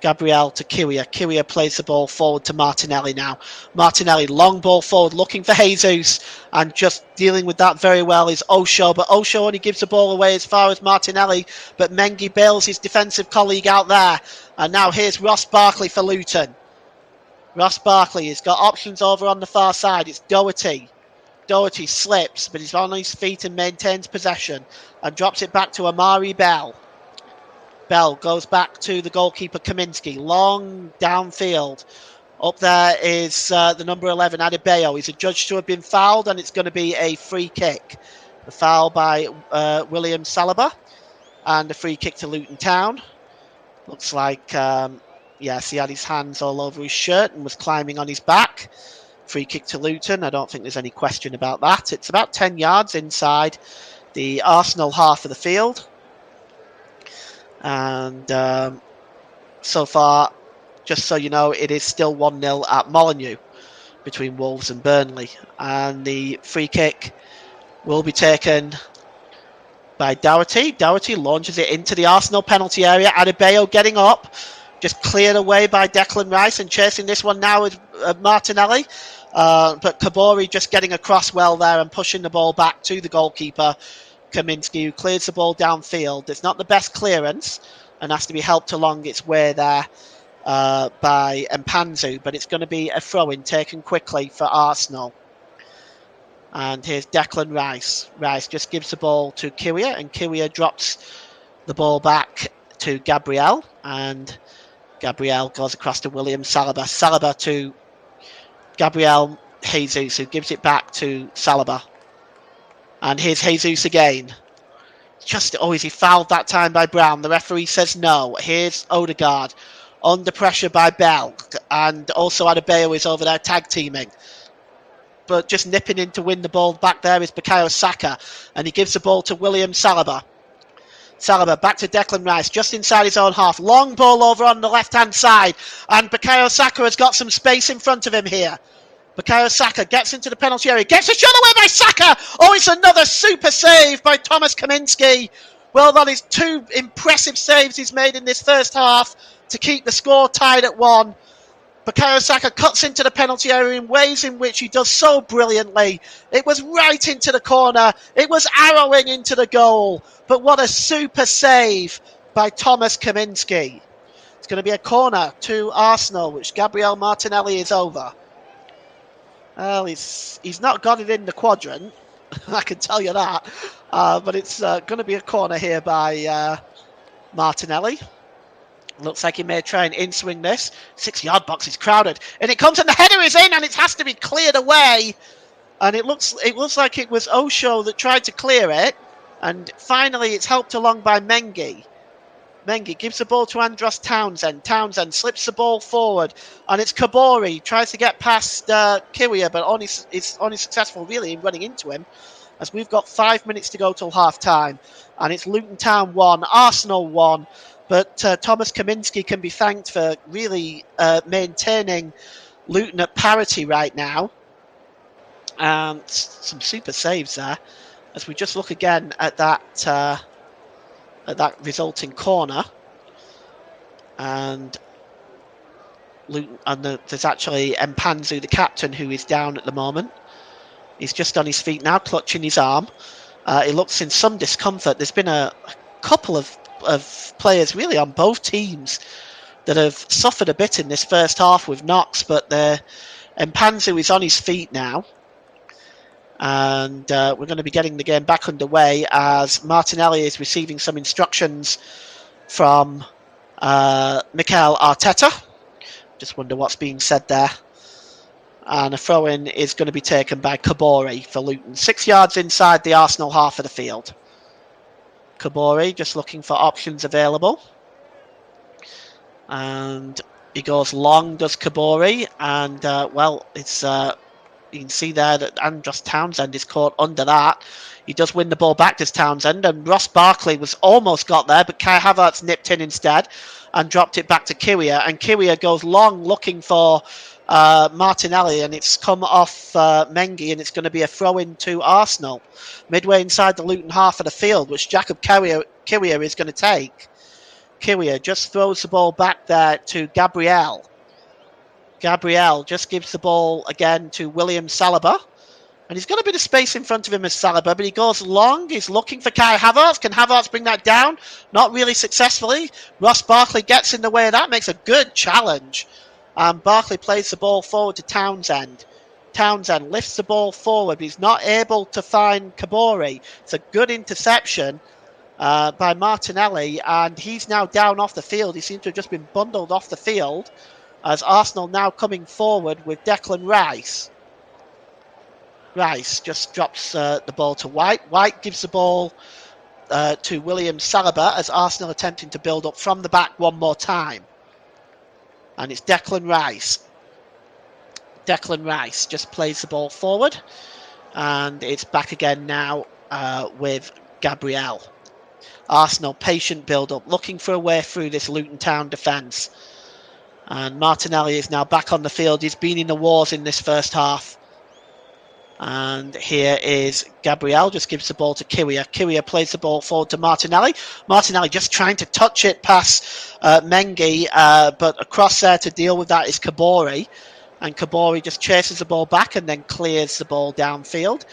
Gabriel to Kiwior. Kiwior plays the ball forward to Martinelli now. Martinelli, long ball forward, looking for Jesus, and just dealing with that very well is Osho, but Osho only gives the ball away as far as Martinelli, but Mengi bails his defensive colleague out there. And now here's Ross Barkley for Luton. Ross Barkley has got options over on the far side. It's Doherty. Doherty slips, but he's on his feet and maintains possession, and drops it back to Amari Bell. Bell goes back to the goalkeeper Kaminski. Long downfield. Up there is the number 11, Adebayo. He's adjudged to have been fouled, and it's going to be a free kick. The foul by William Saliba, and a free kick to Luton Town. Looks like, yes, he had his hands all over his shirt and was climbing on his back. Free kick to Luton. I don't think there's any question about that. It's about 10 yards inside the Arsenal half of the field. And so far, just so you know, it is still 1-0 at Molineux between Wolves and Burnley. And the free kick will be taken by Doherty. Doherty launches it into the Arsenal penalty area. Adebayo getting up, just cleared away by Declan Rice, and chasing this one now with Martinelli. But Kabore just getting across well there and pushing the ball back to the goalkeeper Kaminski, who clears the ball downfield. It's not the best clearance and has to be helped along its way there by Mpanzu, but it's going to be a throw-in taken quickly for Arsenal. And here's Declan Rice. Rice just gives the ball to Kiwior, and Kiwior drops the ball back to Gabriel, and Gabriel goes across to William Saliba. Saliba to Gabriel. Jesus, who gives it back to Saliba. And here's Jesus again. Is he fouled that time by Brown? The referee says no. Here's Odegaard under pressure by Bell, and also Adebayo is over there tag teaming. But just nipping in to win the ball back there is Bukayo Saka, and he gives the ball to William Saliba. Saliba back to Declan Rice, just inside his own half. Long ball over on the left-hand side, and Bukayo Saka has got some space in front of him here. Bukayo Saka gets into the penalty area, gets a shot away by Saka. Oh, it's another super save by Thomas Kaminski. Well, that is 2 impressive saves he's made in this first half to keep the score tied at 1. Bukayo Saka cuts into the penalty area in ways in which he does so brilliantly. It was right into the corner. It was arrowing into the goal. But what a super save by Thomas Kaminski. It's going to be a corner to Arsenal, which Gabriel Martinelli is over. Well, he's not got it in the quadrant, I can tell you that. But it's going to be a corner here by Martinelli. Looks like he may try and in-swing this. 6-yard box is crowded. And it comes and the header is in and it has to be cleared away. And it looks like it was Osho that tried to clear it. And finally it's helped along by Mengi. Mengi gives the ball to Andros Townsend. Townsend slips the ball forward, and it's Kabori. Tries to get past Kiwior, but is only successful really in running into him, as we've got 5 minutes to go till half time. And it's Luton Town 1, Arsenal 1. But Thomas Kaminski can be thanked for really maintaining Luton at parity right now. And some super saves there. As we just look again at that resulting corner, and there's actually Mpanzu, the captain, who is down at the moment. He's just on his feet now, clutching his arm. He looks in some discomfort. There's been a couple of players really on both teams that have suffered a bit in this first half with knocks, but Mpanzu is on his feet now. And we're going to be getting the game back underway as Martinelli is receiving some instructions from Mikel Arteta. Just wonder what's being said there. And a throw-in is going to be taken by Kabori for Luton. 6 yards inside the Arsenal half of the field. Kabori just looking for options available. And he goes long, does Kabori. And, it's... you can see there that Andros Townsend is caught under that. He does win the ball back, does Townsend, and Ross Barkley was almost got there, but Kai Havertz nipped in instead and dropped it back to Kiwior. And Kiwior goes long looking for Martinelli, and it's come off Mengi, and it's going to be a throw-in to Arsenal. Midway inside the Luton half of the field, which Jacob Kiwior is going to take. Kiwior just throws the ball back there to Gabriel. Gabriel just gives the ball again to William Saliba. And he's got a bit of space in front of him as Saliba, but he goes long. He's looking for Kai Havertz. Can Havertz bring that down? Not really successfully. Ross Barkley gets in the way of that, makes a good challenge. Barkley plays the ball forward to Townsend. Townsend lifts the ball forward, but he's not able to find Kabori. It's a good interception by Martinelli, and he's now down off the field. He seems to have just been bundled off the field. As Arsenal now coming forward with Declan Rice. Rice just drops the ball to White. White gives the ball to William Saliba as Arsenal attempting to build up from the back one more time. And it's Declan Rice. Declan Rice just plays the ball forward. And it's back again now with Gabriel. Arsenal patient build up, looking for a way through this Luton Town defence. And Martinelli is now back on the field. He's been in the wars in this first half. And here is Gabriel, just gives the ball to Kiwior. Kiwior plays the ball forward to Martinelli. Martinelli just trying to touch it past Mengi, but across there to deal with that is Kabori. And Kabori just chases the ball back and then clears the ball downfield.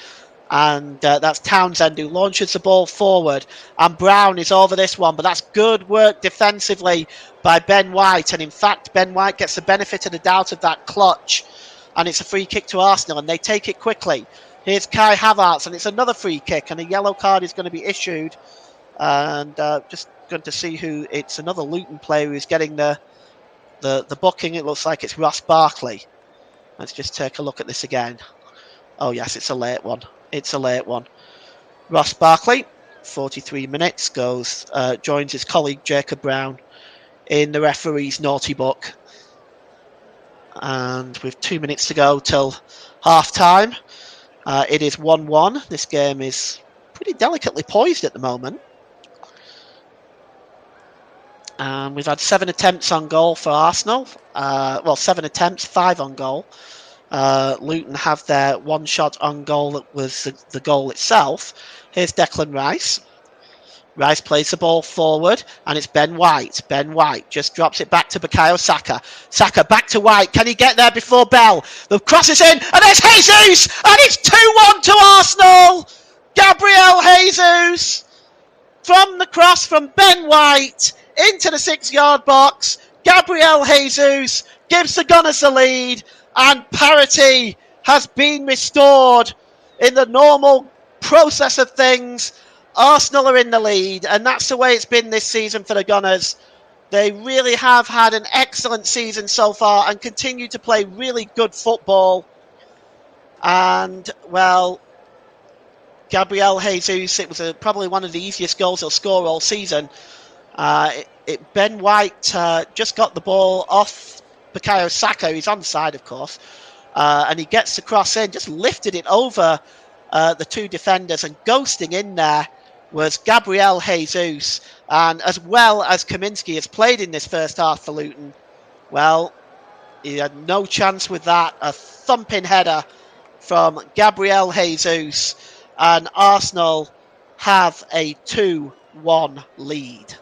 And that's Townsend who launches the ball forward. And Brown is over this one, but that's good work defensively by Ben White. And in fact, Ben White gets the benefit of the doubt of that clutch. And it's a free kick to Arsenal, and they take it quickly. Here's Kai Havertz, and it's another free kick, and a yellow card is going to be issued. And just going to see who it's another Luton player who's getting the booking. It looks like it's Ross Barkley. Let's just take a look at this again. Oh, yes, it's a late one. It's a late one. Ross Barkley, 43 minutes, joins his colleague Jacob Brown in the referee's naughty book. And with 2 minutes to go till half time, it is 1-1. This game is pretty delicately poised at the moment. And we've had 7 attempts on goal for Arsenal. 7 attempts, 5 on goal. Luton have their one shot on goal that was the goal itself. Here's Declan Rice. Rice plays the ball forward, and it's Ben White. Ben White just drops it back to Bukayo Saka. Saka back to White. Can he get there before Bell? The cross is in, and there's Jesus! And it's 2-1 to Arsenal! Gabriel Jesus! From the cross from Ben White into the 6-yard box. Gabriel Jesus gives the Gunners the lead, and parity has been restored in the normal process of things. Arsenal are in the lead, and that's the way it's been this season for the Gunners. They really have had an excellent season so far and continue to play really good football. And, well, Gabriel Jesus, it was probably one of the easiest goals he'll score all season. Ben White just got the ball off Bukayo Saka. He's onside, of course. And he gets the cross in, just lifted it over the two defenders, and ghosting in there was Gabriel Jesus. And as well as Kaminski has played in this first half for Luton, well, he had no chance with that. A thumping header from Gabriel Jesus, and Arsenal have a 2-1 lead.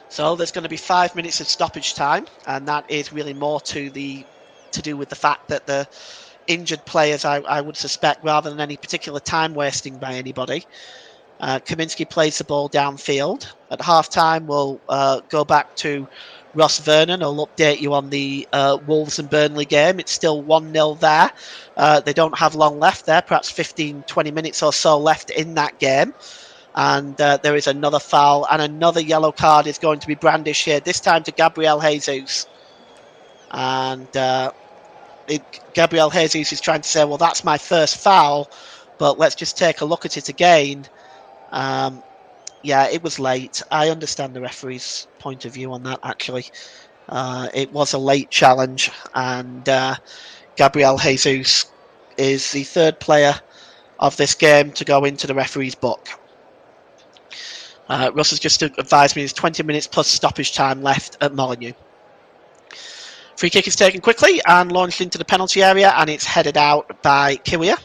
So there's going to be 5 minutes of stoppage time, and that is really more to do with the fact that the injured players, I would suspect, rather than any particular time wasting by anybody. Kaminski plays the ball downfield. At half-time, we'll go back to Ross Vernon. I'll update you on the Wolves and Burnley game. It's still 1-0 there. They don't have long left there, perhaps 15, 20 minutes or so left in that game. And there is another foul, and another yellow card is going to be brandished here, this time to Gabriel Jesus. And Gabriel Jesus is trying to say, well, that's my first foul, but let's just take a look at it again. Yeah, it was late. I understand the referee's point of view on that, actually. It was a late challenge, and Gabriel Jesus is the third player of this game to go into the referee's book. Russ has just advised me there's 20 minutes plus stoppage time left at Molineux. Free kick is taken quickly and launched into the penalty area, and it's headed out by Kiwior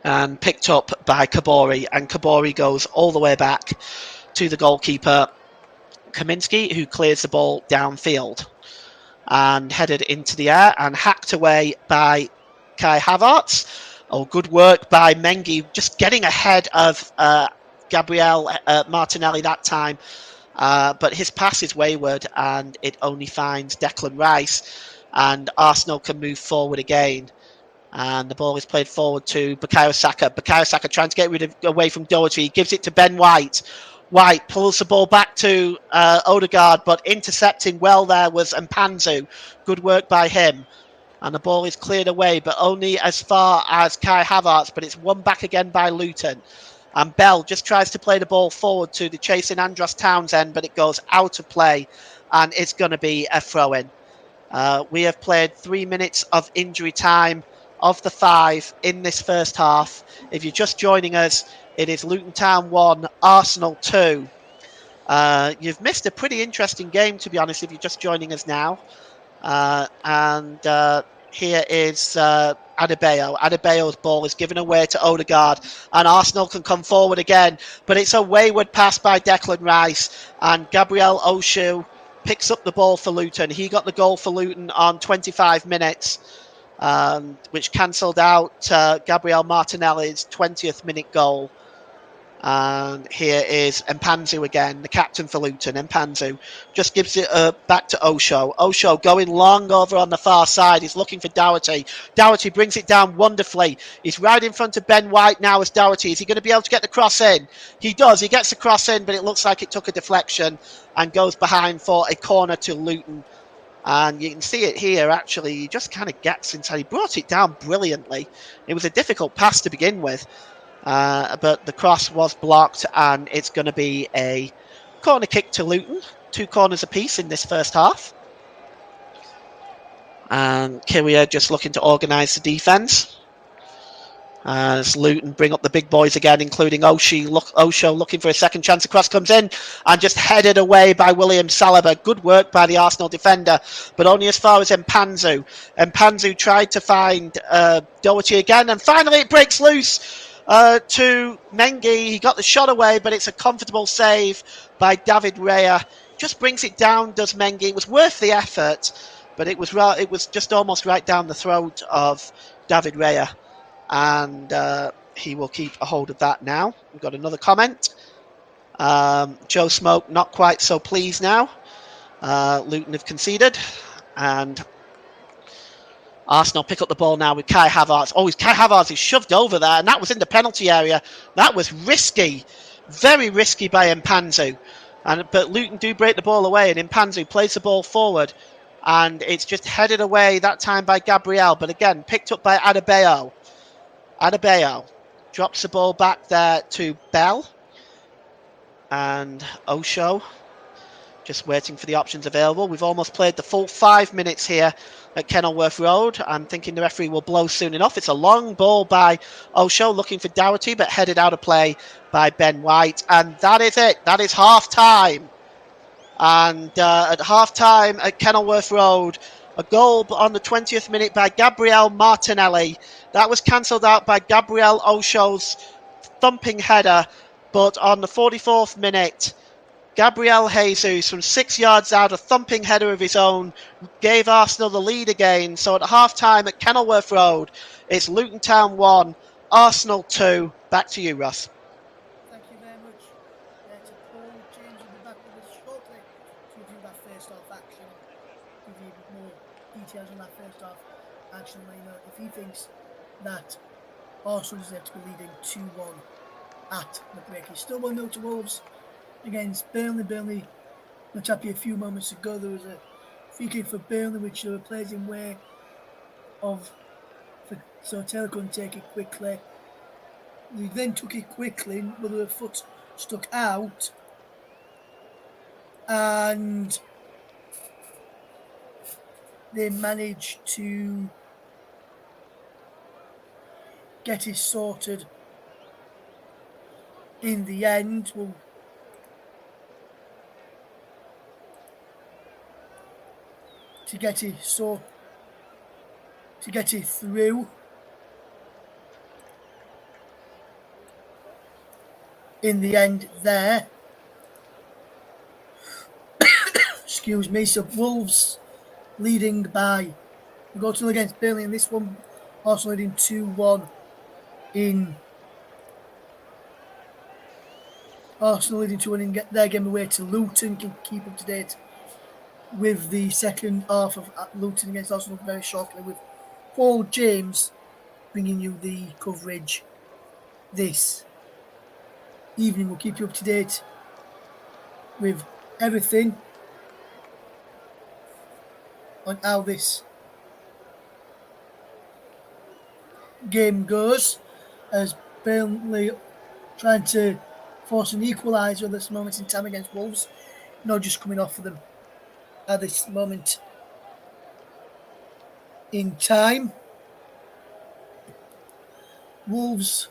and picked up by Kabori, and Kabori goes all the way back to the goalkeeper Kaminski, who clears the ball downfield and headed into the air and hacked away by Kai Havertz. Oh, good work by Mengi, just getting ahead of Gabriel Martinelli that time. But his pass is wayward, and it only finds Declan Rice, and Arsenal can move forward again. And the ball is played forward to Bukayo Saka. Bukayo Saka trying to get away from Doherty. He gives it to Ben White. White pulls the ball back to Odegaard, but intercepting well there was Mpanzu. Good work by him. And the ball is cleared away, but only as far as Kai Havertz, but it's won back again by Luton. And Bell just tries to play the ball forward to the chasing Andros Townsend, but it goes out of play, and it's going to be a throw-in. We have played 3 minutes of injury time of the 5 in this first half. If you're just joining us, it is Luton Town 1, Arsenal 2. You've missed a pretty interesting game, to be honest, if you're just joining us now. Here is Adebayo. Adebayo's ball is given away to Odegaard, and Arsenal can come forward again, but it's a wayward pass by Declan Rice, and Gabriel Oshu picks up the ball for Luton. He got the goal for Luton on 25 minutes, which cancelled out Gabriel Martinelli's 20th minute goal. And here is Mpanzu again, the captain for Luton. Mpanzu just gives it back to Osho. Osho going long over on the far side. He's looking for Doherty. Doherty brings it down wonderfully. He's right in front of Ben White now as Doherty. Is he going to be able to get the cross in? He does. He gets the cross in, but it looks like it took a deflection and goes behind for a corner to Luton. And you can see it here, actually. He just kind of gets inside. He brought it down brilliantly. It was a difficult pass to begin with, but the cross was blocked, and it's going to be a corner kick to Luton. 2 corners apiece in this first half. And Kyria just looking to organise the defence. As Luton bring up the big boys again, including Osho looking for a second chance. The cross comes in and just headed away by William Saliba. Good work by the Arsenal defender, but only as far as Mpanzu. Mpanzu tried to find Doherty again, and finally it breaks loose to Mengi. He got the shot away, but it's a comfortable save by David Raya. Just brings it down, does Mengi. It was worth the effort, but it was just almost right down the throat of David Raya. And he will keep a hold of that now. We've got another comment. Joe Smoke not quite so pleased now. Luton have conceded, and Arsenal pick up the ball now with Kai Havertz. Kai Havertz is shoved over there, and that was in the penalty area. That was risky, very risky by Mpanzu. But Luton do break the ball away, and Mpanzu plays the ball forward, and it's just headed away that time by Gabriel, but again picked up by Adebayo. Adebayo drops the ball back there to Bell, and Osho just waiting for the options available. We've almost played the full 5 minutes here at Kenilworth Road. I'm thinking the referee will blow soon enough. It's a long ball by Osho looking for Doherty, but headed out of play by Ben White. And that is it. That is half time. And at half time at Kenilworth Road, a goal on the 20th minute by Gabriel Martinelli. That was cancelled out by Gabriel Osho's thumping header. But on the 44th minute, Gabriel Jesus from 6 yards out, a thumping header of his own, gave Arsenal the lead again. So at half-time at Kenilworth Road, it's Luton Town 1, Arsenal 2. Back to you, Russ. Thank you very much to Paul. James will be back with us shortly to review that first half action. Give you more details on that first half action. If he thinks that Arsenal is there to be leading 2-1 at the break. He's still 1-0 to Wolves against Burnley. Burnley, not happy a few moments ago. There was a free kick for Burnley, which plays in way of, so Taylor couldn't take it quickly. He then took it quickly, but the foot stuck out, and they managed to get it sorted in the end. To get it through in the end there. Excuse me. So Wolves leading by, we go to against Burnley in this one. Arsenal leading 2-1 in. Arsenal leading 2-1 in their game away to Luton. Can keep up to date with the second half of Luton against Arsenal very shortly, with Paul James bringing you the coverage this evening. We'll keep you up to date with everything on how this game goes, as Burnley trying to force an equaliser at this moment in time against Wolves. Not just coming off of them at this moment in time. Wolves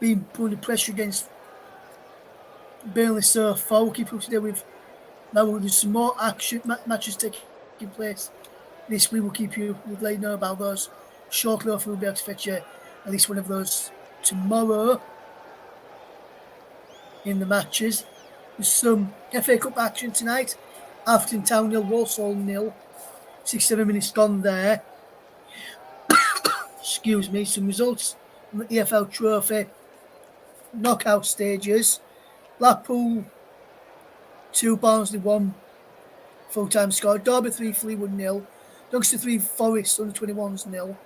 been putting pressure against Burnley so far. We'll keep you up to date with now. There's some more action matches taking place this week. We'll keep you, we'll let you know about those shortly. Hopefully we'll be able to fetch you at least one of those tomorrow in the matches. There's some FA Cup action tonight. Luton Town 0, Walsall 0. 6-7 minutes gone there. Excuse me. Some results from the EFL Trophy knockout stages. Blackpool 2, Barnsley 1. Full-time score. Derby 3, Fleetwood 0. Doncaster 3, Forest under 21s 0.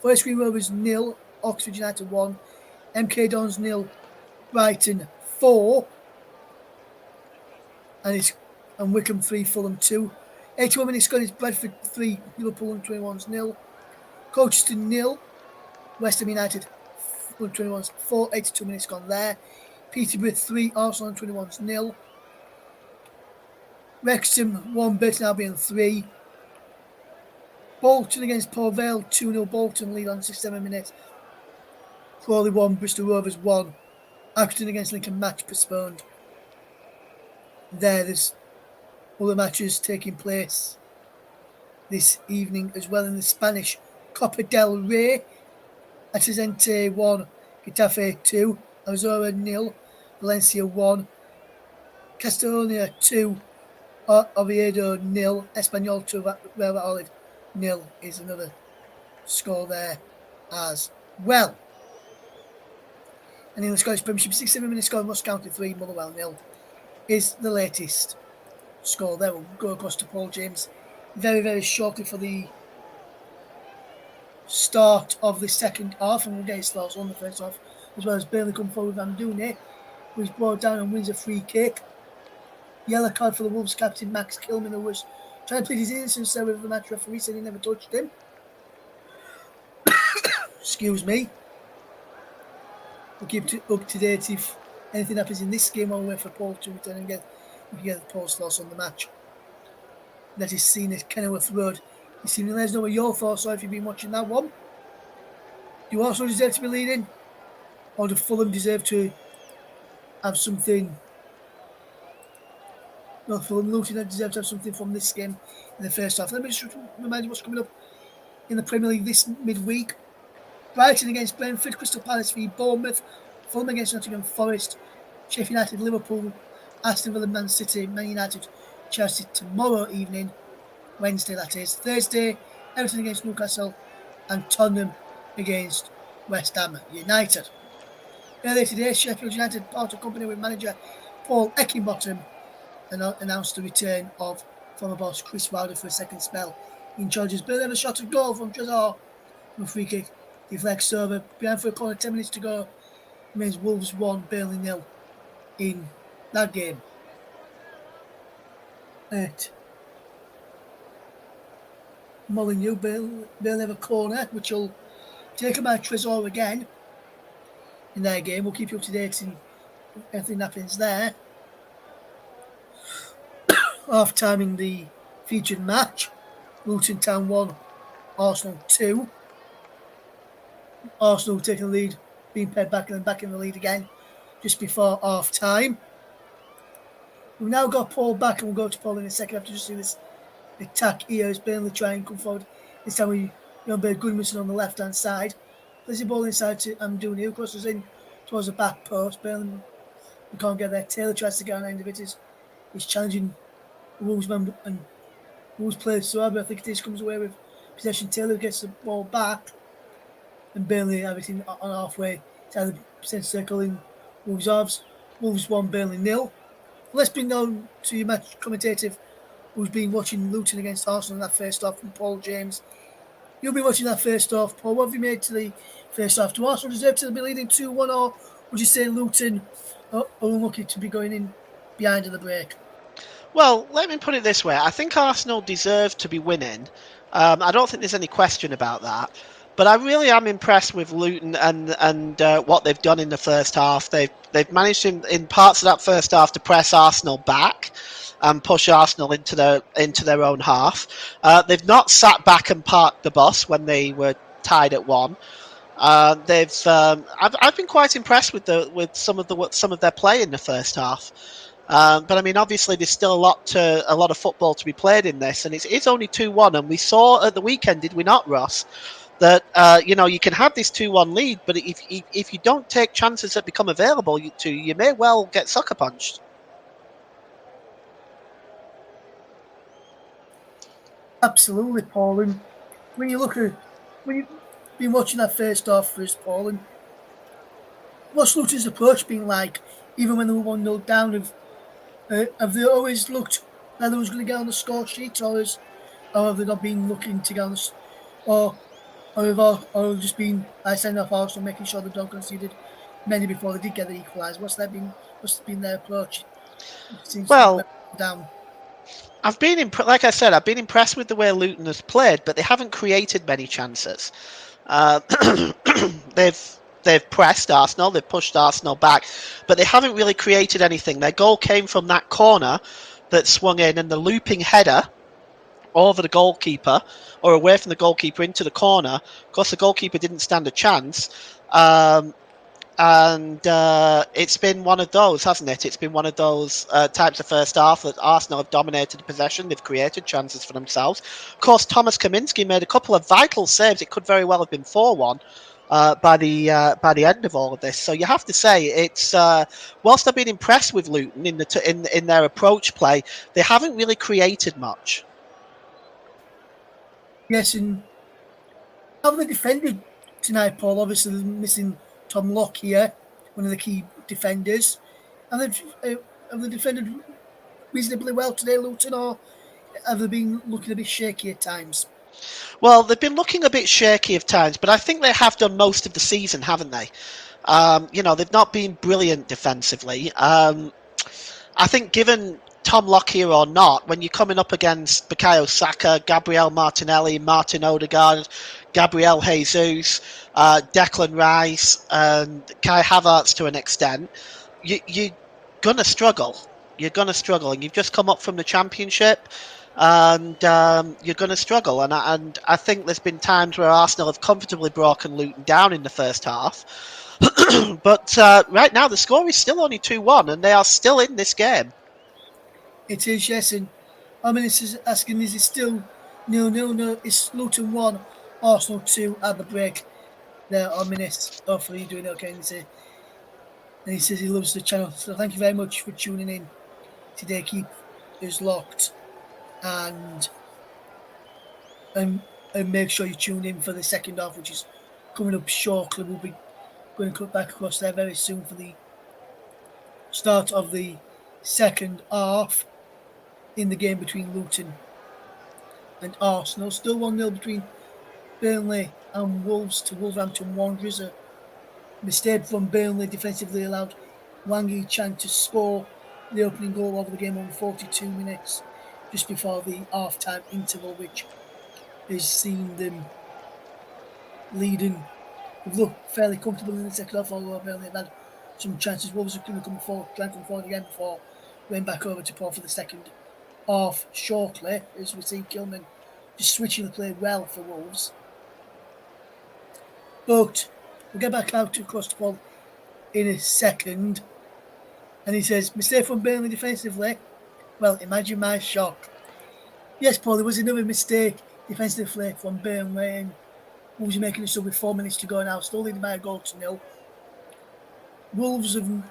Forest Green Rovers 0, Oxford United 1. MK Dons 0, Brighton 4. And Wickham 3, Fulham 2. 81 minutes gone is Bradford 3, Liverpool 21s 0. Colchester 0, West Ham United 21s 4, 82 minutes gone there. Peterborough 3, Arsenal 21s 0. Wrexham 1, Burton Albion 3. Bolton against Port Vale 2-0. Bolton lead on 67 minutes. Crawley 1, Bristol Rovers 1. Accrington against Lincoln match postponed. There's other matches taking place this evening as well in the Spanish Copa del Rey. Atlante 1, Getafe 2, Azora 0, Valencia 1, Catalonia 2, Oviedo 0, Espanyol 2, Real Valladolid 0 is another score there as well. And in the Scottish Premiership, 67 minutes score, Ross County 3, Motherwell 0 is the latest score there. We'll go across to Paul James very, very shortly for the start of the second half, and we'll get his thoughts on the first half, as well as Burnley come forward with Amdouni, who's brought down and wins a free kick. Yellow card for the Wolves captain Max Kilman, who was trying to plead his innocence there with the match referee, said he never touched him. Excuse me. We'll keep up to date if anything happens in this game. I'll wait for Paul to return and get Paul's thoughts on the match that is seen at Kenilworth Road. You seem to let us know what your thoughts are if you've been watching that one. Do Arsenal deserve to be leading? Or do Fulham deserve to have something? No, Fulham Luton deserve to have something from this game in the first half. Let me just remind you what's coming up in the Premier League this midweek. Brighton against Brentford, Crystal Palace v Bournemouth, Fulham against Nottingham Forest, Sheffield United, Liverpool, Aston Villa, Man City, Man United, Chelsea tomorrow evening, Wednesday that is. Thursday, Everton against Newcastle, and Tottenham against West Ham United. Earlier today, Sheffield United parted company with manager Paul Eckingbottom and announced the return of former boss Chris Wilder for a second spell in charge. Burnley have a shot at goal from Trezor from a free kick. Deflects over behind for a corner, 10 minutes to go. Remains Wolves 1, Burnley 0 in that game. At Molineux, Burnley have a corner, which will take him by Trezor again in their game. We'll keep you up to date in everything that happens there. Half time in the featured match. Luton Town 1, Arsenal 2. Arsenal taking the lead, being paid back and then back in the lead again just before half time. We've now got Paul back, and we'll go to Paul in a second after just see this attack here as Burnley try and come forward. This time we Bernard Goodmanson on the left hand side. Plays the ball inside to Amdouni, who crosses in towards the back post. Burnley we can't get there. Taylor tries to get on the end of it. He's challenging the Wolvesman and Wolves player Suabe, I think it is, comes away with possession. Taylor gets the ball back, and Burnley have it on halfway to the centre circle in Wolves' halves. Wolves 1, Burnley 0. Let's be known to your match commentator who's been watching Luton against Arsenal in that first half, from Paul James. You'll be watching that first half, Paul. What have you made to the first half? Do Arsenal deserve to be leading 2-1, or would you say Luton are unlucky to be going in behind in the break? Well, let me put it this way. I think Arsenal deserve to be winning. I don't think there's any question about that. But I really am impressed with Luton and what they've done in the first half. They've managed in parts of that first half to press Arsenal back and push Arsenal into their own half. They've not sat back and parked the bus when they were tied at 1. I've been quite impressed with some of their play in the first half. But I mean, obviously, there's still a lot of football to be played in this, and it's only 2-1. And we saw at the weekend, did we not, Ross, that you can have this 2-1 lead, but if you don't take chances that become available you may well get sucker punched. Absolutely, Paul. And when you've been watching that first half first, Paul, and what's Luton's approach been like, even when they were 1-0 down? Have they always looked like they was going to get on the score sheet, or have they not been looking to get on the, or have just been sending off Arsenal, making sure they don't conceded many before they did get the equaliser? What's been their approach? It seems well, down. Like I said, I've been impressed with the way Luton has played, but they haven't created many chances. Uh, they've pressed Arsenal, they've pushed Arsenal back, but they haven't really created anything. Their goal came from that corner that swung in, and the looping header over the goalkeeper or away from the goalkeeper into the corner. Of course, the goalkeeper didn't stand a chance. And it's been one of those, hasn't it? It's been one of those types of first half that Arsenal have dominated the possession. They've created chances for themselves. Of course, Thomas Kaminski made a couple of vital saves. It could very well have been 4-1 by the end of all of this. So you have to say it's whilst I've been impressed with Luton in their approach play, they haven't really created much. Yes, and how have they defended tonight, Paul? Obviously, they're missing Tom Lockyer, one of the key defenders. Have they defended reasonably well today, Luton, or have they been looking a bit shaky at times? Well, they've been looking a bit shaky of times, but I think they have done most of the season, haven't they? They've not been brilliant defensively. I think given Tom Lockyer or not, when you're coming up against Bukayo Saka, Gabriel Martinelli, Martin Odegaard, Gabriel Jesus, Declan Rice, and Kai Havertz to an extent, you're going to struggle. You're going to struggle. And you've just come up from the Championship, and you're going to struggle. And I think there's been times where Arsenal have comfortably broken Luton down in the first half. But right now, the score is still only 2-1, and they are still in this game. It is, yes, and I mean, it's asking, is it still nil nil? No, it's Luton 1, Arsenal 2 at the break. There are minutes. Hopefully, you're doing okay. And he says he loves the channel. So, thank you very much for tuning in today. Keep us locked and and, and make sure you tune in for the second half, which is coming up shortly. We'll be going to cut back across there very soon for the start of the second half in the game between Luton and Arsenal. Still 1-0 between Burnley and Wolves to Wolverhampton Wanderers. A mistake from Burnley defensively allowed Wang Yi-chan to score the opening goal of the game on 42 minutes just before the half-time interval, which has seen them leading. They've looked fairly comfortable in the second half, although Burnley have had some chances. Wolves are going to come forward, try and come forward again before going back over to Paul for the second half shortly, as we see Kilman just switching the play well for Wolves. But we'll get back out to across the ball in a second. And he says, mistake from Burnley defensively. Well, imagine my shock. Yes, Paul, there was another mistake defensively from Burnley, and Wolves are making it so with 4 minutes to go now, still leading by a goal to nil. Wolves have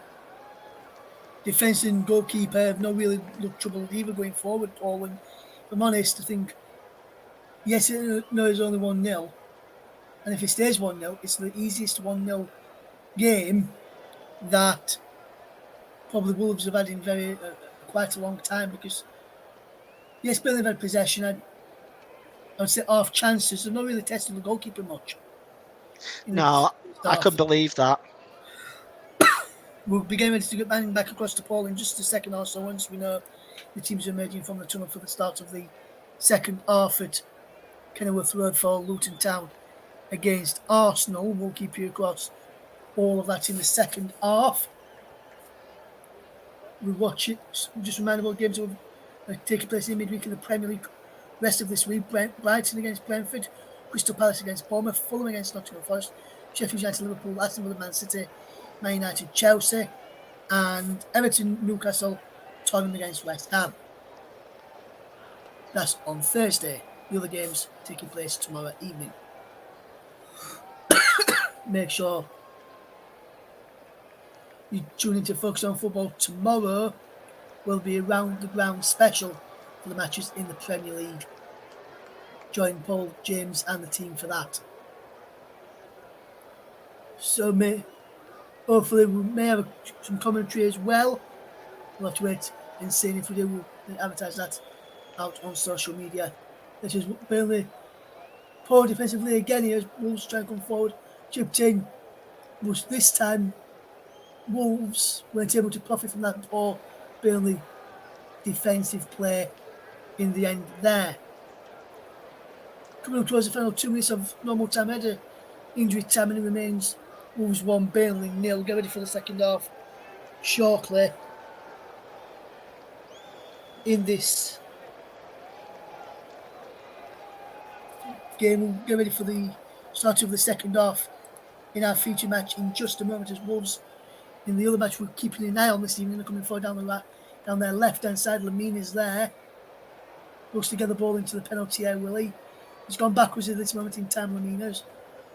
defence and goalkeeper have not really looked trouble either going forward, Paul. And if I'm honest, I think, yes, no, it's only 1-0. And if it stays 1-0, it's the easiest 1-0 game that probably Wolves have had in quite a long time, because, yes, Burnley have had possession. I would say half chances. They've not really tested the goalkeeper much. No, I couldn't believe that. We'll be getting ready to get back across the ball in just a second or so once we know the teams are emerging from the tunnel for the start of the second half at Kenilworth Road for Luton Town against Arsenal. We'll keep you across all of that in the second half. We watch it. Just remind about games that will take place in midweek in the Premier League. Rest of this week: Brighton against Brentford, Crystal Palace against Bournemouth, Fulham against Nottingham Forest, Sheffield United, Liverpool, Aston Villa, Man City, Man United, Chelsea, and Everton, Newcastle, Tottenham against West Ham. That's on Thursday. The other games taking place tomorrow evening. Make sure you tune into Focus on Football. Tomorrow will be a round the ground special for the matches in the Premier League. Join Paul, James and the team for that. So hopefully we may have some commentary as well. We'll have to wait and see if we do. We'll advertise that out on social media. This is Burnley poor defensively again here as Wolves try and come forward. Chipped in. But this time Wolves weren't able to profit from that poor Burnley defensive play. in the end there. Coming up towards the final 2 minutes of normal time, header injury time, and it remains Wolves 1, Burnley 0. Get ready for the second half shortly in this game. We'll get ready for the start of the second half in our feature match in just a moment, as Wolves in the other match we're keeping an eye on this evening. They're coming forward down their left hand side. Lamina's there. Looks to get the ball into the penalty area, Willie. He's gone backwards at this moment in time, Lamina's.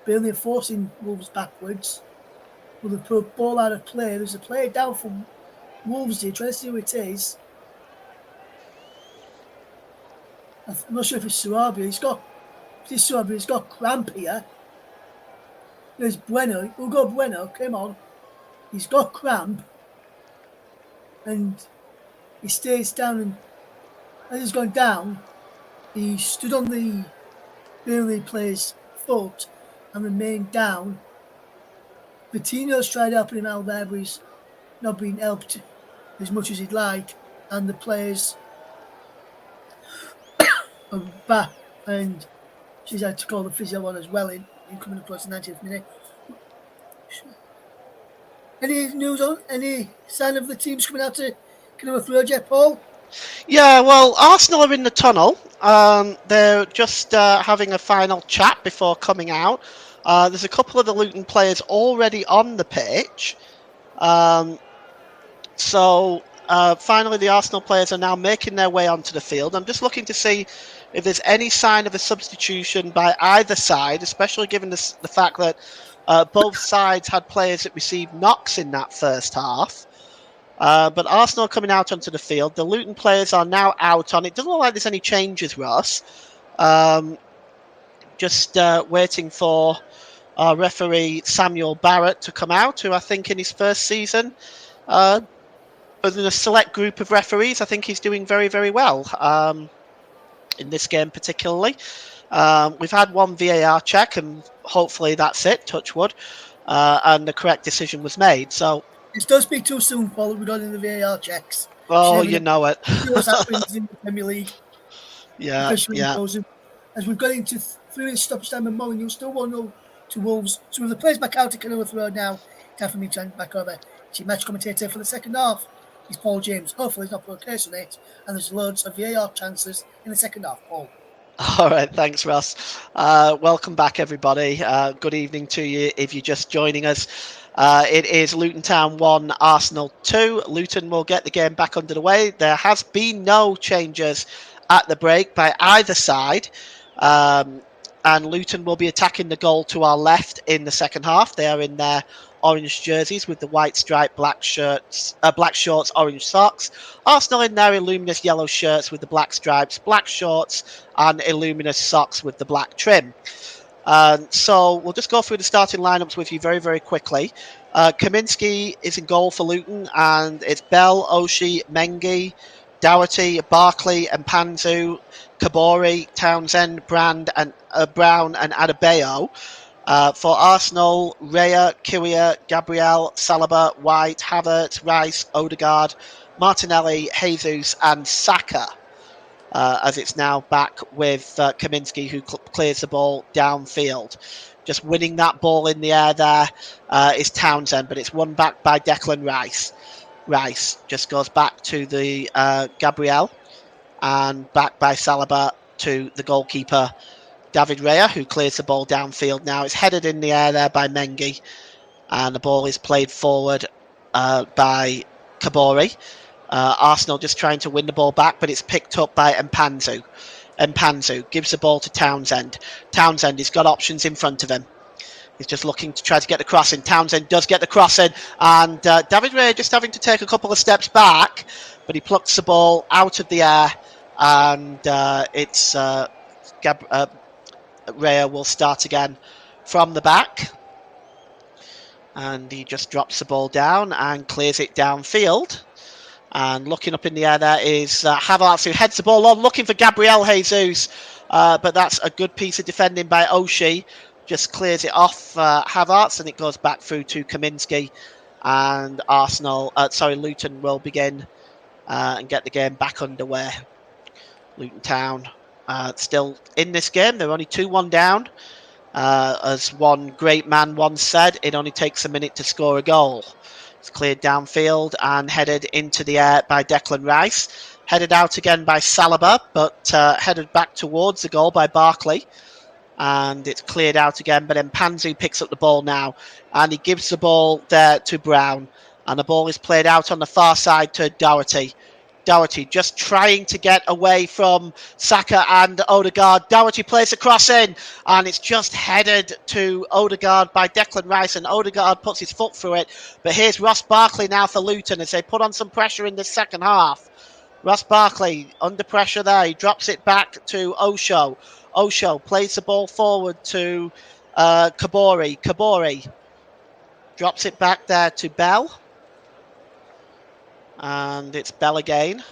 Burnley are forcing Wolves backwards. Will they put ball out of play? There's a player down from Wolves here, trying to see who it is. I'm not sure if it's Suabi. He's got cramp here. There's Bueno. Hugo Bueno, come on. He's got cramp. And he stays down, and as he's gone down, he stood on the Burnley player's foot and remained down. Coutinho's tried helping him out there, but he's not being helped as much as he'd like. And the players are back, and she's had to call the physio on as well in coming across the 90th minute. Any news on any sign of the teams coming out to Kenilworth Road yet, Paul? Yeah, well, Arsenal are in the tunnel. They're just having a final chat before coming out. There's a couple of the Luton players already on the pitch. So finally, the Arsenal players are now making their way onto the field. I'm just looking to see if there's any sign of a substitution by either side, especially given the fact that both sides had players that received knocks in that first half. But Arsenal are coming out onto the field. The Luton players are now out on it. Doesn't look like there's any changes, Ross. Just waiting for our referee Samuel Barrett to come out, who I think in his first season, within a select group of referees, I think he's doing very, very well in this game particularly. We've had one VAR check, and hopefully that's it, touch wood, and the correct decision was made. So it does speak too soon, Paul, regarding the VAR checks. Oh, you know it. What's happens in the Premier League. Yeah, yeah. As we've got into 3 minutes stoppage time and Mullen, you'll still 1-0 to Wolves. So with the players back out to Kenilworth Road now, time for me to hand back over to match commentator for the second half. Is Paul James. Hopefully he's not put a case on it, and there's loads of VAR chances in the second half, Paul. All right, thanks, Ross. Welcome back, everybody. Good evening to you if you're just joining us. It is Luton Town 1, Arsenal 2. Luton will get the game back under the way. There has been no changes at the break by either side. And Luton will be attacking the goal to our left in the second half. They are in their orange jerseys with the white stripe, black shorts, orange socks. Arsenal in their illuminous yellow shirts with the black stripes, black shorts, and illuminous socks with the black trim. So we'll just go through the starting lineups with you very, very quickly. Kaminski is in goal for Luton, and it's Bell, Oshie, Mengi, Doherty, Barkley, and Panzu, Kabori, Townsend, Brown, and Adebayo. For Arsenal, Raya, Kiwior, Gabriel, Saliba, White, Havertz, Rice, Odegaard, Martinelli, Jesus, and Saka. As it's now back with Kaminski, who clears the ball downfield. Just winning that ball in the air there is Townsend, but it's won back by Declan Rice. Rice just goes back to the Gabriel, and back by Saliba to the goalkeeper, David Raya, who clears the ball downfield now. It's headed in the air there by Mengi, and the ball is played forward by Kabori. Arsenal just trying to win the ball back, but it's picked up by Mpanzu. Mpanzu gives the ball to Townsend. Townsend has got options in front of him. He's just looking to try to get the cross in. Townsend does get the cross in, and David Raya just having to take a couple of steps back, but he plucks the ball out of the air, and it's Raya will start again from the back, and he just drops the ball down and clears it downfield. And looking up in the air there is Havertz, who heads the ball on, looking for Gabriel Jesus, but that's a good piece of defending by Oshie. Just clears it off Havertz, and it goes back through to Kaminski, and Luton will begin and get the game back underway. Luton Town still in this game. They're only 2-1 down. As one great man once said, it only takes a minute to score a goal. It's cleared downfield and headed into the air by Declan Rice. Headed out again by Saliba, but headed back towards the goal by Barkley. And it's cleared out again, but then Panzu picks up the ball now, and he gives the ball there to Brown. And the ball is played out on the far side to Doherty. Doherty just trying to get away from Saka and Odegaard. Doherty plays a cross in, and it's just headed to Odegaard by Declan Rice, and Odegaard puts his foot through it. But here's Ross Barkley now for Luton as they put on some pressure in the second half. Ross Barkley under pressure there. He drops it back to Osho. Osho plays the ball forward to Kabori. Kabori drops it back there to Bell. And it's Bell again.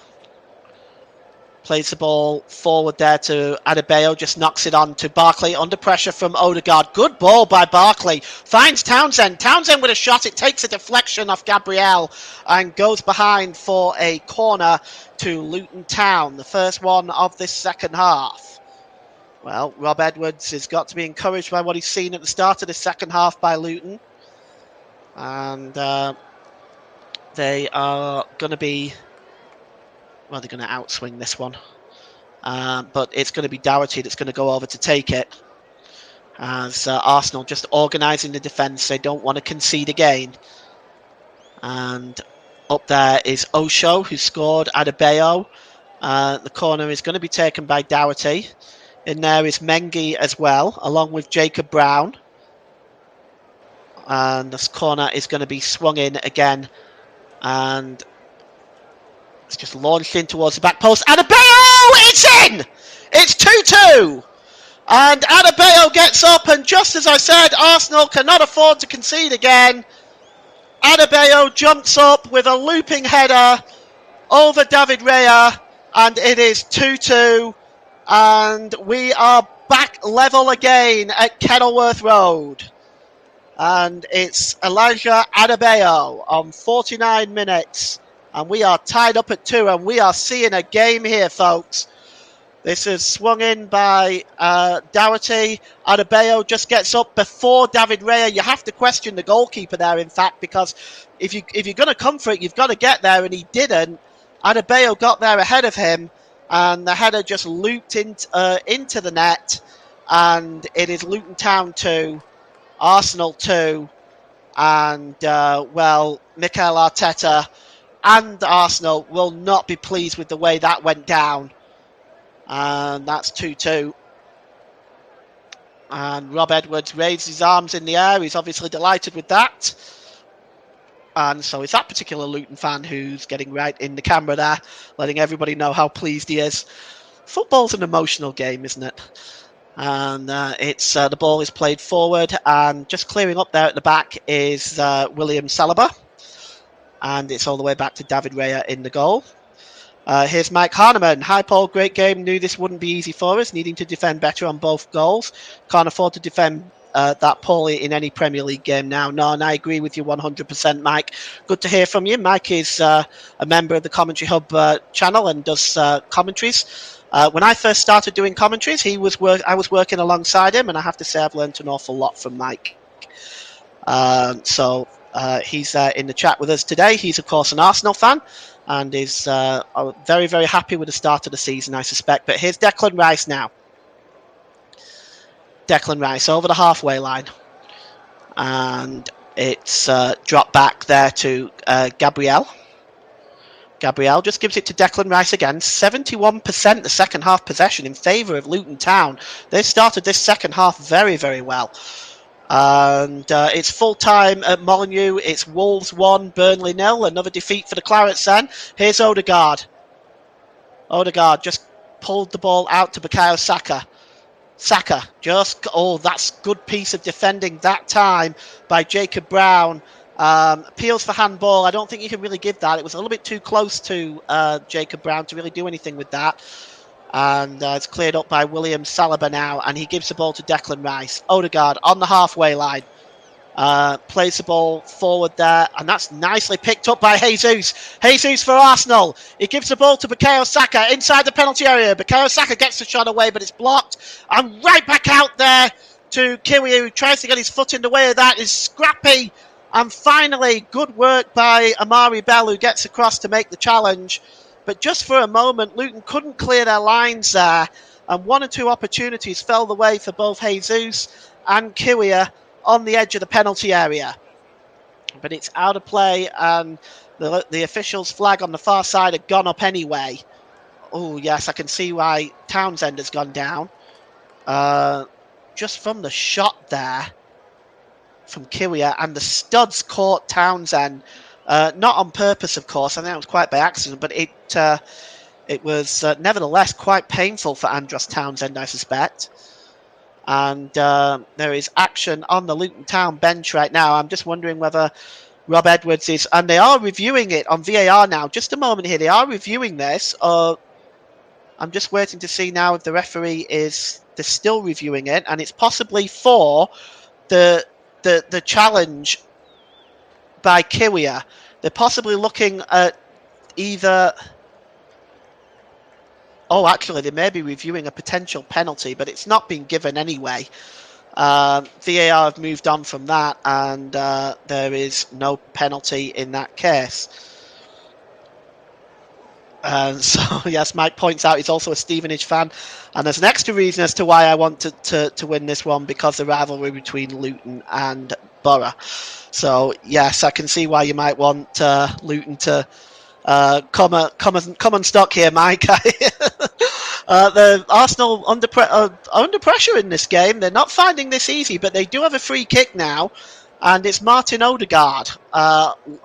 Plays the ball forward there to Adebayo. Just knocks it on to Barkley. Under pressure from Odegaard. Good ball by Barkley. Finds Townsend. Townsend with a shot. It takes a deflection off Gabriel and goes behind for a corner to Luton Town. The first one of this second half. Well, Rob Edwards has got to be encouraged by what he's seen at the start of the second half by Luton. And they are going to be, well, they're going to outswing this one. But it's going to be Doherty that's going to go over to take it. As Arsenal just organising the defence. They don't want to concede again. And up there is Osho, who scored. Adebayo. The corner is going to be taken by Doherty. In there is Mengi as well, along with Jacob Brown. And this corner is going to be swung in again. And it's just launched in towards the back post. Adebayo! It's in! It's 2-2! And Adebayo gets up, and just as I said, Arsenal cannot afford to concede again. Adebayo jumps up with a looping header over David Raya, and it is 2-2. And we are back level again at Kenilworth Road. And it's Elijah Adebayo on 49 minutes. And we are tied up at 2, and we are seeing a game here, folks. This is swung in by Doherty. Adebayo just gets up before David Raya. You have to question the goalkeeper there, in fact, because if you're going to come for it, you've got to get there, and he didn't. Adebayo got there ahead of him, and the header just looped into the net, and it is Luton Town 2, Arsenal 2, and, well, Mikel Arteta and Arsenal will not be pleased with the way that went down. And that's 2-2. And Rob Edwards raised his arms in the air. He's obviously delighted with that. And so it's that particular Luton fan who's getting right in the camera there, letting everybody know how pleased he is. Football's an emotional game, isn't it? And it's the ball is played forward, and just clearing up there at the back is William Saliba. And it's all the way back to David Raya in the goal. Here's Mike Harneman. Hi, Paul. Great game. Knew this wouldn't be easy for us, needing to defend better on both goals. Can't afford to defend that poorly in any Premier League game now. No, and I agree with you 100%, Mike. Good to hear from you. Mike is a member of the Commentary Hub channel and does commentaries. When I first started doing commentaries, I was working alongside him, and I have to say I've learned an awful lot from Mike. So he's in the chat with us today. He's, of course, an Arsenal fan and is very, very happy with the start of the season, I suspect. But here's Declan Rice now. Declan Rice over the halfway line. And it's dropped back there to Gabriel. Gabriel just gives it to Declan Rice again. 71% the second half possession in favour of Luton Town. They started this second half very, very well. And it's full time at Molineux. It's Wolves 1, Burnley 0. Another defeat for the Clarets then. Here's Odegaard. Odegaard just pulled the ball out to Bukayo Saka. Saka just, that's good piece of defending that time by Jacob Brown. Appeals for handball. I don't think you can really give that. It was a little bit too close to Jacob Brown to really do anything with that. And it's cleared up by William Saliba now, and he gives the ball to Declan Rice. Odegaard on the halfway line. Plays the ball forward there, and that's nicely picked up by Jesus. Jesus for Arsenal. He gives the ball to Bukayo Saka inside the penalty area. Bukayo Saka gets the shot away, but it's blocked. And right back out there to Kiwi, who tries to get his foot in the way of that. Is scrappy. And finally, good work by Amari Bell, who gets across to make the challenge. But just for a moment, Luton couldn't clear their lines there. And one or two opportunities fell the way for both Jesus and Kiwior on the edge of the penalty area. But it's out of play, and the officials' flag on the far side had gone up anyway. Oh, yes, I can see why Townsend has gone down. Just from the shot there from Kiwior, and the studs caught Townsend. Not on purpose, of course. I think it was quite by accident, but it was nevertheless quite painful for Andros Townsend, I suspect. And there is action on the Luton Town bench right now. I'm just wondering whether Rob Edwards is... And they are reviewing it on VAR now. Just a moment here. They are reviewing this. I'm just waiting to see now if the referee is... They're still reviewing it. And it's possibly for the challenge by Kiwior. They're possibly looking at either... Oh, actually, they may be reviewing a potential penalty, but it's not been given anyway. VAR have moved on from that, and there is no penalty in that case. So, yes, Mike points out he's also a Stevenage fan, and there's an extra reason as to why I want to win this one, because the rivalry between Luton and Borough. So, yes, I can see why you might want Luton to... come unstuck here, Mike. The Arsenal under pressure in this game. They're not finding this easy, but they do have a free kick now, and it's Martin Odegaard,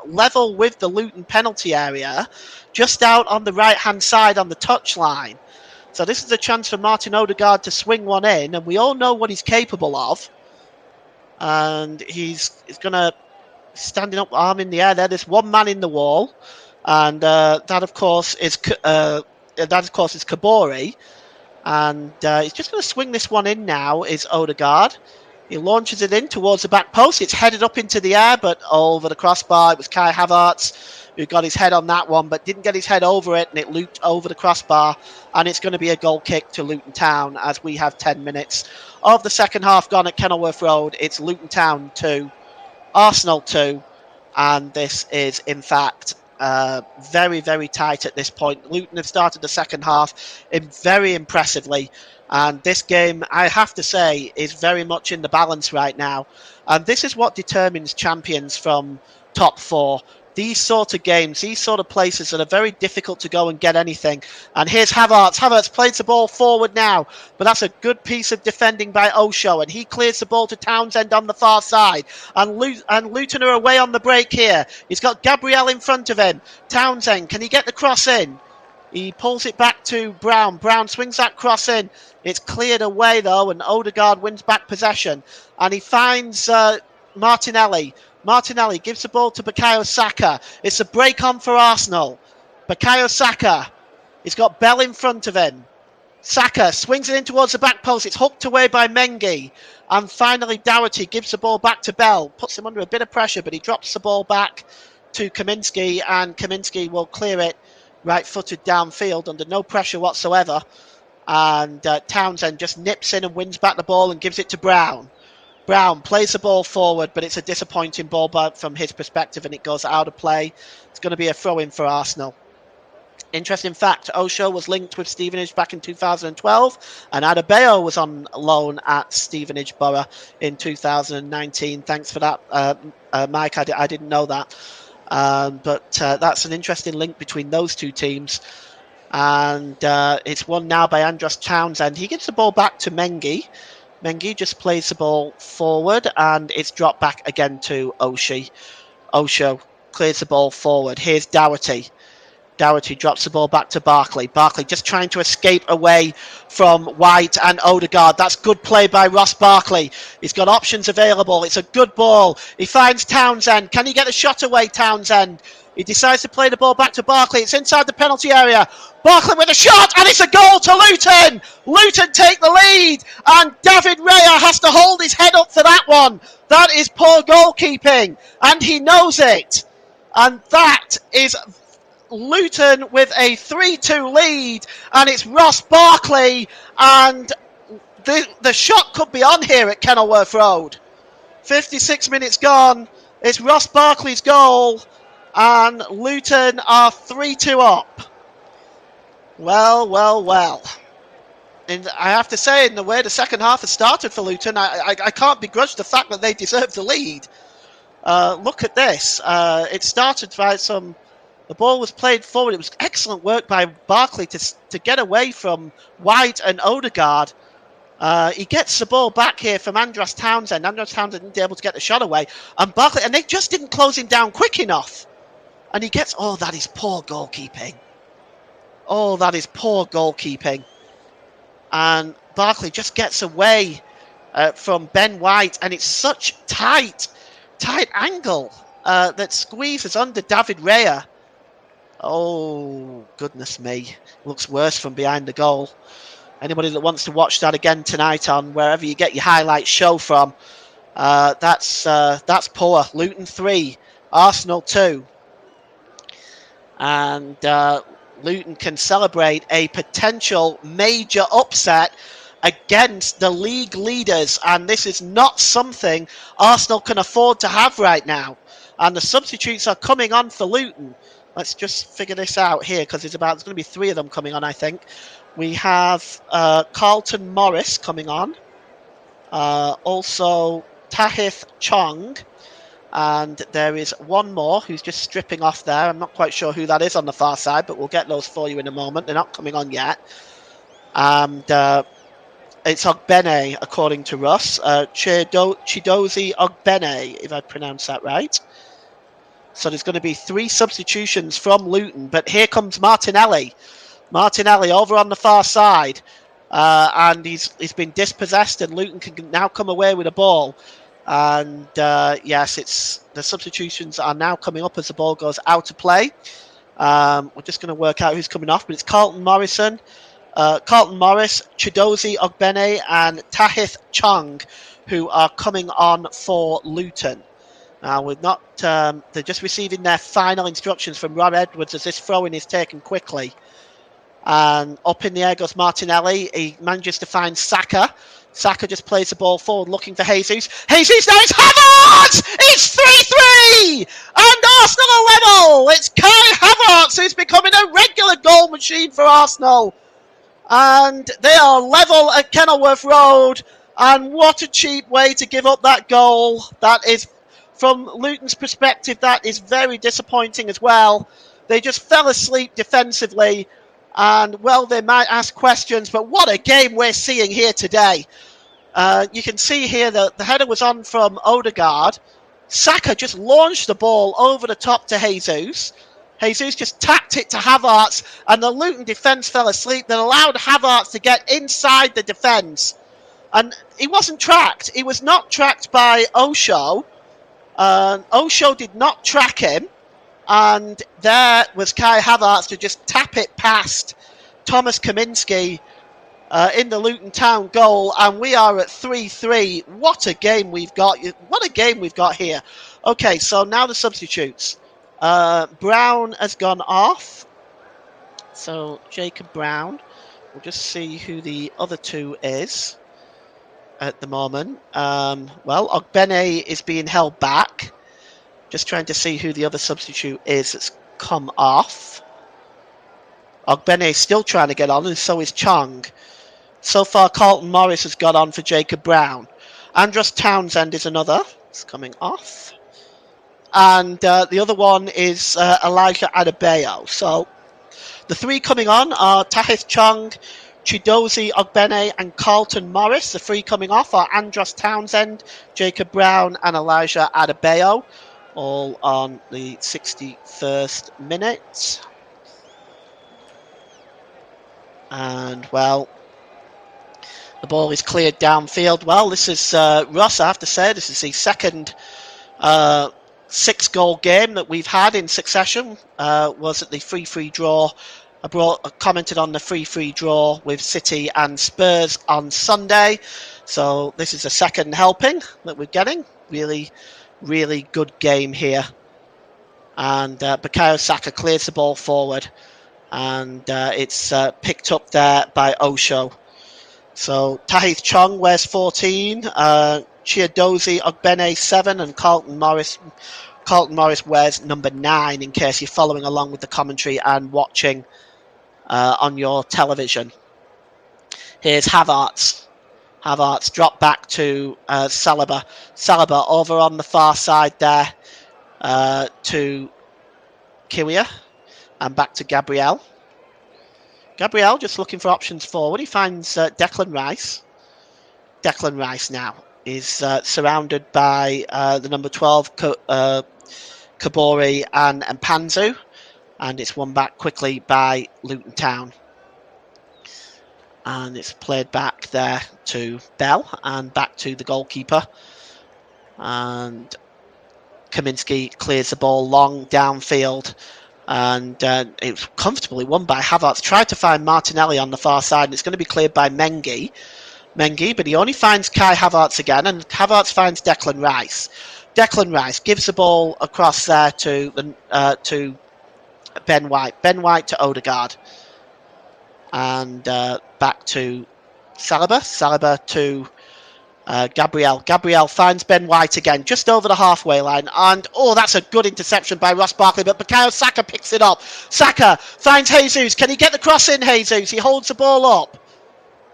level with the Luton penalty area, just out on the right-hand side on the touchline. So this is a chance for Martin Odegaard to swing one in, and we all know what he's capable of. And he's going to standing up, arm in the air there. There's one man in the wall. And that, of course, is Kabori, and he's just going to swing this one in now. Is Odegaard? He launches it in towards the back post. It's headed up into the air, but over the crossbar. It was Kai Havertz who got his head on that one, but didn't get his head over it, and it looped over the crossbar. And it's going to be a goal kick to Luton Town as we have 10 minutes of the second half gone at Kenilworth Road. It's Luton Town 2, Arsenal 2, and this is, in fact, very, very tight at this point. Luton have started the second half very impressively, and this game, I have to say, is very much in the balance right now. And this is what determines champions from top four. These sort of games, these sort of places that are very difficult to go and get anything. And here's Havertz. Havertz plays the ball forward now, but that's a good piece of defending by Osho, and he clears the ball to Townsend on the far side. And Luton are away on the break here. He's got Gabriel in front of him. Townsend, can he get the cross in? He pulls it back to Brown. Brown swings that cross in. It's cleared away, though, and Odegaard wins back possession. And he finds Martinelli. Martinelli gives the ball to Bukayo Saka. It's a break on for Arsenal. Bukayo Saka. He's got Bell in front of him. Saka swings it in towards the back post. It's hooked away by Mengi. And finally, Doherty gives the ball back to Bell. Puts him under a bit of pressure, but he drops the ball back to Kaminski. And Kaminski will clear it right-footed downfield under no pressure whatsoever. And Townsend just nips in and wins back the ball and gives it to Brown. Brown plays the ball forward, but it's a disappointing ball from his perspective, and it goes out of play. It's going to be a throw-in for Arsenal. Interesting fact, Osho was linked with Stevenage back in 2012, and Adebayo was on loan at Stevenage Borough in 2019. Thanks for that, Mike. I didn't know that. But that's an interesting link between those two teams. And it's won now by Andros Townsend. He gives the ball back to Mengi. Mengi just plays the ball forward, and it's dropped back again to Osho. Osho clears the ball forward. Here's Doherty. Doherty drops the ball back to Barkley. Barkley just trying to escape away from White and Odegaard. That's good play by Ross Barkley. He's got options available. It's a good ball. He finds Townsend. Can he get a shot away, Townsend? He decides to play the ball back to Barkley. It's inside the penalty area. Barkley with a shot, and it's a goal to Luton. Luton take the lead, and David Raya has to hold his head up for that one. That is poor goalkeeping, and he knows it. And that is Luton with a 3-2 lead, and it's Ross Barkley, and the shot could be on here at Kenilworth Road. 56 minutes gone. It's Ross Barkley's goal, and Luton are 3-2 up. Well. And I have to say, in the way the second half has started for Luton, I can't begrudge the fact that they deserve the lead. Look at this. It started by the ball was played forward. It was excellent work by Barkley to get away from White and Odegaard. He gets the ball back here from Andros Townsend. Andros Townsend didn't be able to get the shot away. And Barkley, and they just didn't close him down quick enough. And he gets, that is poor goalkeeping. That is poor goalkeeping. And Barkley just gets away from Ben White. And it's such tight angle that squeezes under David Raya. Oh, goodness me. Looks worse from behind the goal. Anybody that wants to watch that again tonight on wherever you get your highlights show from, that's poor. Luton 3, Arsenal 2. And Luton can celebrate a potential major upset against the league leaders. And this is not something Arsenal can afford to have right now. And the substitutes are coming on for Luton. Let's just figure this out here, because there's going to be 3 of them coming on, I think. We have Carlton Morris coming on. Also, Tahith Chong. And there is one more who's just stripping off there. I'm not quite sure who that is on the far side, but we'll get those for you in a moment. They're not coming on yet. And it's Ogbene, according to Russ. Chidozie Ogbene, if I pronounce that right. So there's going to be 3 substitutions from Luton. But here comes Martinelli. Martinelli over on the far side. And he's been dispossessed, and Luton can now come away with a ball. And yes, it's the substitutions are now coming up as the ball goes out of play. We're just going to work out who's coming off, but it's Carlton Morris, Chidozie Ogbene, and Tahith Chong, who are coming on for Luton. Now we're not. They're just receiving their final instructions from Rob Edwards as this throw-in is taken quickly. And up in the air goes Martinelli. He manages to find Saka. Saka just plays the ball forward looking for Jesus. Jesus, now it's Havertz! It's 3-3! And Arsenal are level! It's Kai Havertz who's becoming a regular goal machine for Arsenal. And they are level at Kenilworth Road. And what a cheap way to give up that goal. That is, from Luton's perspective, that is very disappointing as well. They just fell asleep defensively. And, well, they might ask questions, but what a game we're seeing here today. You can see here that the header was on from Odegaard. Saka just launched the ball over the top to Jesus. Jesus just tapped it to Havertz, and the Luton defence fell asleep. That allowed Havertz to get inside the defence. And he wasn't tracked. He was not tracked by Osho. Osho did not track him. And there was Kai Havertz to just tap it past Thomas Kaminski in the Luton Town goal. And we are at 3-3. What a game we've got. What a game we've got here. Okay, so now the substitutes. Brown has gone off. So Jacob Brown. We'll just see who the other 2 is at the moment. Well, Ogbene is being held back. Just trying to see who the other substitute is that's come off. Ogbene is still trying to get on, and so is Chong. So far, Carlton Morris has got on for Jacob Brown. Andros Townsend is another. It's coming off. And the other one is Elijah Adebayo. So the 3 coming on are Tahith Chong, Chidozie Ogbene, and Carlton Morris. The 3 coming off are Andros Townsend, Jacob Brown, and Elijah Adebayo. All on the 61st minute. And, well, the ball is cleared downfield. Well, this is Ross, I have to say, this is the second 6-goal game that we've had in succession. Was at the 3-3 draw. I commented on the 3-3 draw with City and Spurs on Sunday. So this is a second helping that we're getting. Really, really good game here. And Bukayo Saka clears the ball forward. And it's picked up there by Osho. So Tahith Chong wears 14, Chiadozie Ogbene 7, and Carlton Morris wears number 9, in case you're following along with the commentary and watching on your television. Here's Havertz. Havertz dropped back to Saliba. Saliba over on the far side there to Kiwior, and back to Gabriel. Gabriel just looking for options forward. He finds Declan Rice. Declan Rice now is surrounded by the number 12, Kabori and Mpanzu. And it's won back quickly by Luton Town. And it's played back there to Bell and back to the goalkeeper. And Kaminsky clears the ball long downfield. And it was comfortably won by Havertz. Tried to find Martinelli on the far side, and it's going to be cleared by Mengi, but he only finds Kai Havertz again, and Havertz finds Declan Rice. Declan Rice gives the ball across there to Ben White. Ben White to Odegaard. And back to Saliba. Saliba to Gabriel. Gabriel finds Ben White again, just over the halfway line. And, that's a good interception by Ross Barkley, but Bukayo Saka picks it up. Saka finds Jesus. Can he get the cross in, Jesus? He holds the ball up.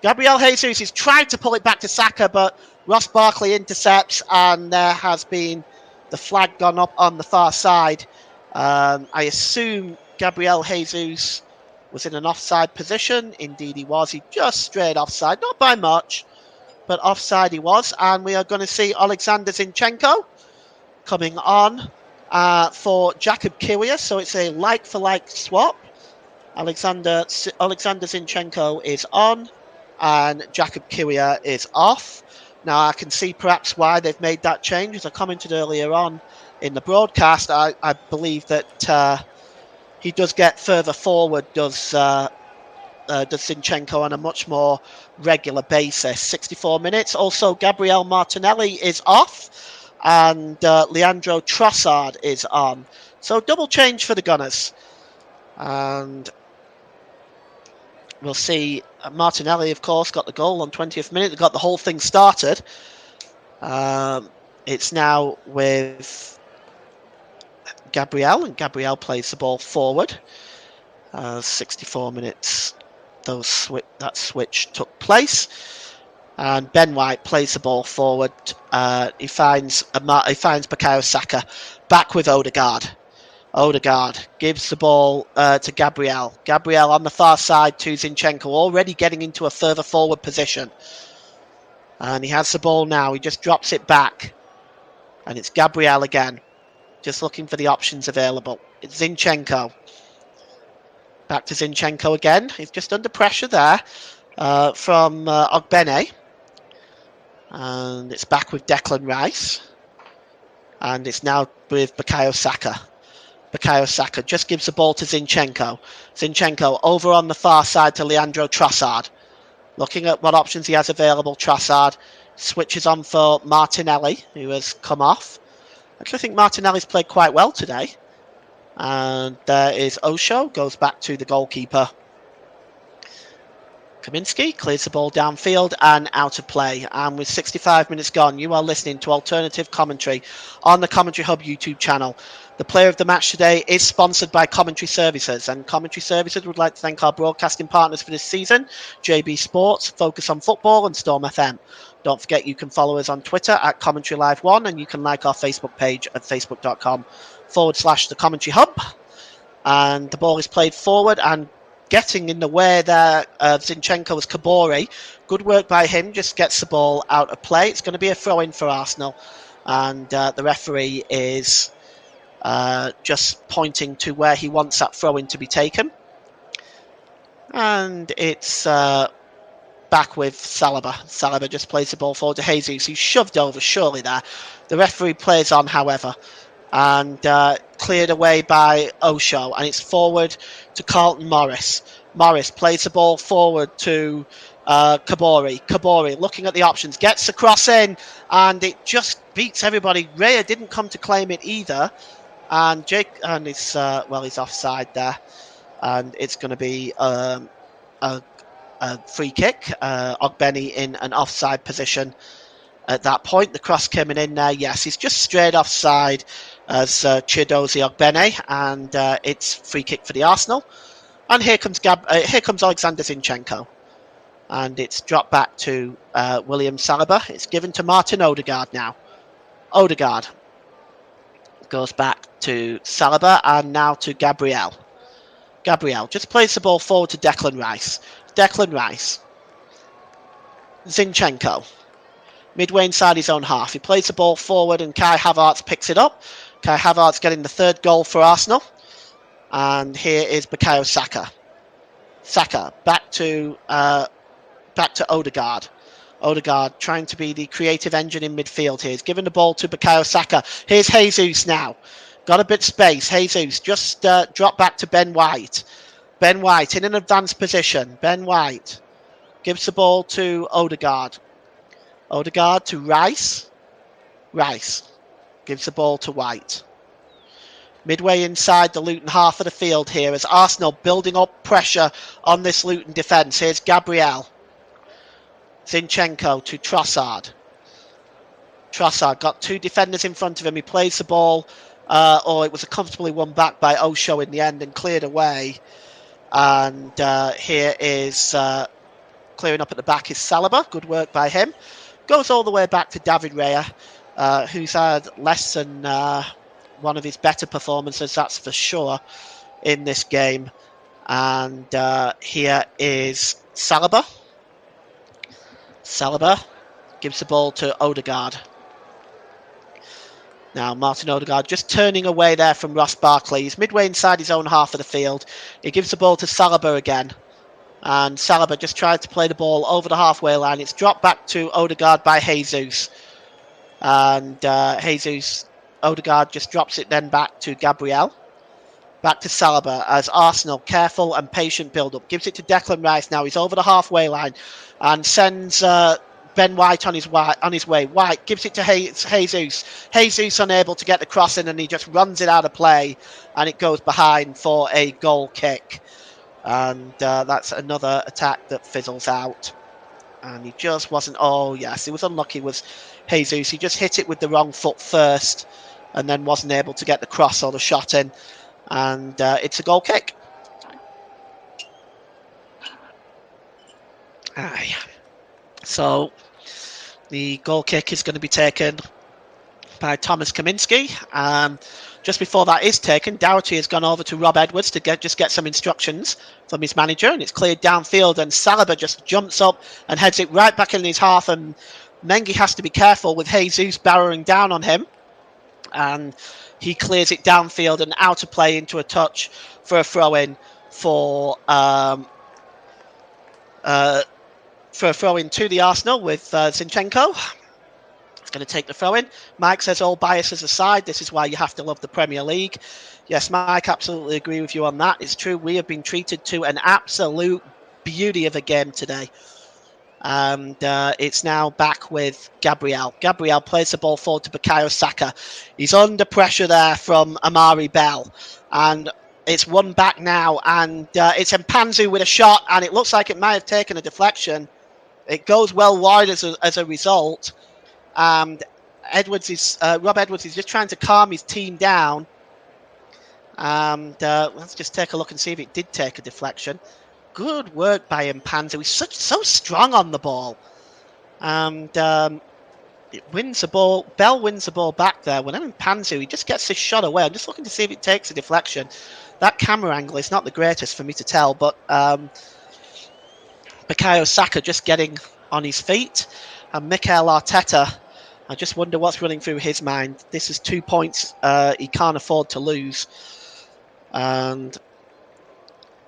Gabriel Jesus is trying to pull it back to Saka, but Ross Barkley intercepts, and there has been the flag gone up on the far side. I assume Gabriel Jesus was in an offside position. Indeed he was. He just strayed offside, not by much, but offside he was. And we are going to see Alexander Zinchenko coming on for Jakub Kiwior. So it's a like-for-like swap. Alexander Zinchenko is on, and Jakub Kiwior is off. Now I can see perhaps why they've made that change. As I commented earlier on in the broadcast, I believe that he does get further forward, does Zinchenko, on a much more regular basis. 64 minutes. Also, Gabriel Martinelli is off, and Leandro Trossard is on. So double change for the Gunners. And we'll see. Martinelli, of course, got the goal on 20th minute. They got the whole thing started. It's now with Gabriel, and Gabriel plays the ball forward. 64 minutes, that switch took place. And Ben White plays the ball forward. He finds Bukayo Saka back with Odegaard. Odegaard gives the ball to Gabriel. Gabriel on the far side to Zinchenko, already getting into a further forward position. And he has the ball now. He just drops it back. And it's Gabriel again, just looking for the options available. It's Zinchenko. Back to Zinchenko again. He's just under pressure there from Ogbene. And it's back with Declan Rice. And it's now with Bukayo Saka. Bukayo Saka just gives the ball to Zinchenko. Zinchenko over on the far side to Leandro Trossard. Looking at what options he has available, Trossard switches on for Martinelli, who has come off. I actually think Martinelli's played quite well today. And there is Osho, goes back to the goalkeeper. Kaminsky clears the ball downfield and out of play. And with 65 minutes gone, you are listening to alternative commentary on the Commentary Hub YouTube channel. The player of the match today is sponsored by Commentary Services, and Commentary Services would like to thank our broadcasting partners for this season, JB Sports, Focus on Football, and Storm FM. Don't forget you can follow us on Twitter at Commentary Live 1, and you can like our Facebook page at facebook.com/The Commentary Hub. And the ball is played forward, and getting in the way there of Zinchenko's Kabori. Good work by him, just gets the ball out of play. It's going to be a throw-in for Arsenal, and the referee is just pointing to where he wants that throw-in to be taken. And it's back with Saliba. Saliba just plays the ball forward to Jesus, who's shoved over surely there. The referee plays on, however, and cleared away by Osho, and it's forward to Carlton Morris. Morris plays the ball forward to Kabori. Kabori looking at the options, gets the cross in, and it just beats everybody. Raya didn't come to claim it either, and he's offside there, and it's going to be a free kick. Ogbeni in an offside position at that point. The cross coming in there, yes, he's just straight offside as Chidozie Ogbene, and it's free kick for the Arsenal. And here comes Alexander Zinchenko, and it's dropped back to William Saliba. It's given to Martin Odegaard now. Odegaard goes back to Saliba, and now to Gabriel. Gabriel just plays the ball forward to Declan Rice. Declan Rice. Zinchenko. Midway inside his own half. He plays the ball forward and Kai Havertz picks it up. Kai Havertz getting the third goal for Arsenal. And here is Bukayo Saka. Saka back to Odegaard. Odegaard trying to be the creative engine in midfield here. He's given the ball to Bukayo Saka. Here's Jesus now. Got a bit of space. Jesus just dropped back to Ben White. Ben White in an advanced position. Ben White gives the ball to Odegaard. Odegaard to Rice. Rice gives the ball to White. Midway inside the Luton half of the field here as Arsenal building up pressure on this Luton defence. Here's Gabriel. Zinchenko to Trossard. Trossard got two defenders in front of him. He plays the ball, it was a comfortably won back by Osho in the end and cleared away. And here is clearing up at the back is Saliba. Good work by him. Goes all the way back to David Raya, who's had less than one of his better performances, that's for sure, in this game. And here is Saliba. Saliba gives the ball to Odegaard. Now Martin Odegaard just turning away there from Ross Barkley. He's midway inside his own half of the field. He gives the ball to Saliba again. And Saliba just tried to play the ball over the halfway line. It's dropped back to Odegaard by Jesus. And Odegaard just drops it then back to Gabriel. Back to Saliba as Arsenal, careful and patient build-up. Gives it to Declan Rice now. He's over the halfway line and sends Ben White on his way. White gives it to Jesus. Jesus unable to get the cross in and he just runs it out of play and it goes behind for a goal kick. And that's another attack that fizzles out. And he just wasn't... Oh, yes, he was unlucky with Jesus. He just hit it with the wrong foot first and then wasn't able to get the cross or the shot in. And it's a goal kick. So the goal kick is going to be taken by Thomas Kaminski. Just before that is taken, Doherty has gone over to Rob Edwards to get some instructions from his manager, and it's cleared downfield, and Saliba just jumps up and heads it right back in his half, and Mengi has to be careful with Jesus barrowing down on him, and he clears it downfield and out of play into a touch for a throw-in for a throw-in to the Arsenal with Zinchenko. It's going to take the throw-in. Mike says all biases aside, this is why you have to love the Premier League. Yes, Mike, absolutely agree with you on that. It's true, we have been treated to an absolute beauty of a game today. And it's now back with Gabriel. Gabriel plays the ball forward to Bukayo Saka. He's under pressure there from Amari Bell. And it's one back now. And it's Mpanzu with a shot. And it looks like it might have taken a deflection. It goes well wide as a result. And Rob Edwards is just trying to calm his team down. And let's just take a look and see if it did take a deflection. Good work by Mpanzu. He's so strong on the ball. And it wins the ball. Bell wins the ball back there. Whenever Mpanzu, he just gets this shot away. I'm just looking to see if it takes a deflection. That camera angle is not the greatest for me to tell, but Bukayo Saka just getting on his feet. And Mikel Arteta, I just wonder what's running through his mind. This is 2 points he can't afford to lose. And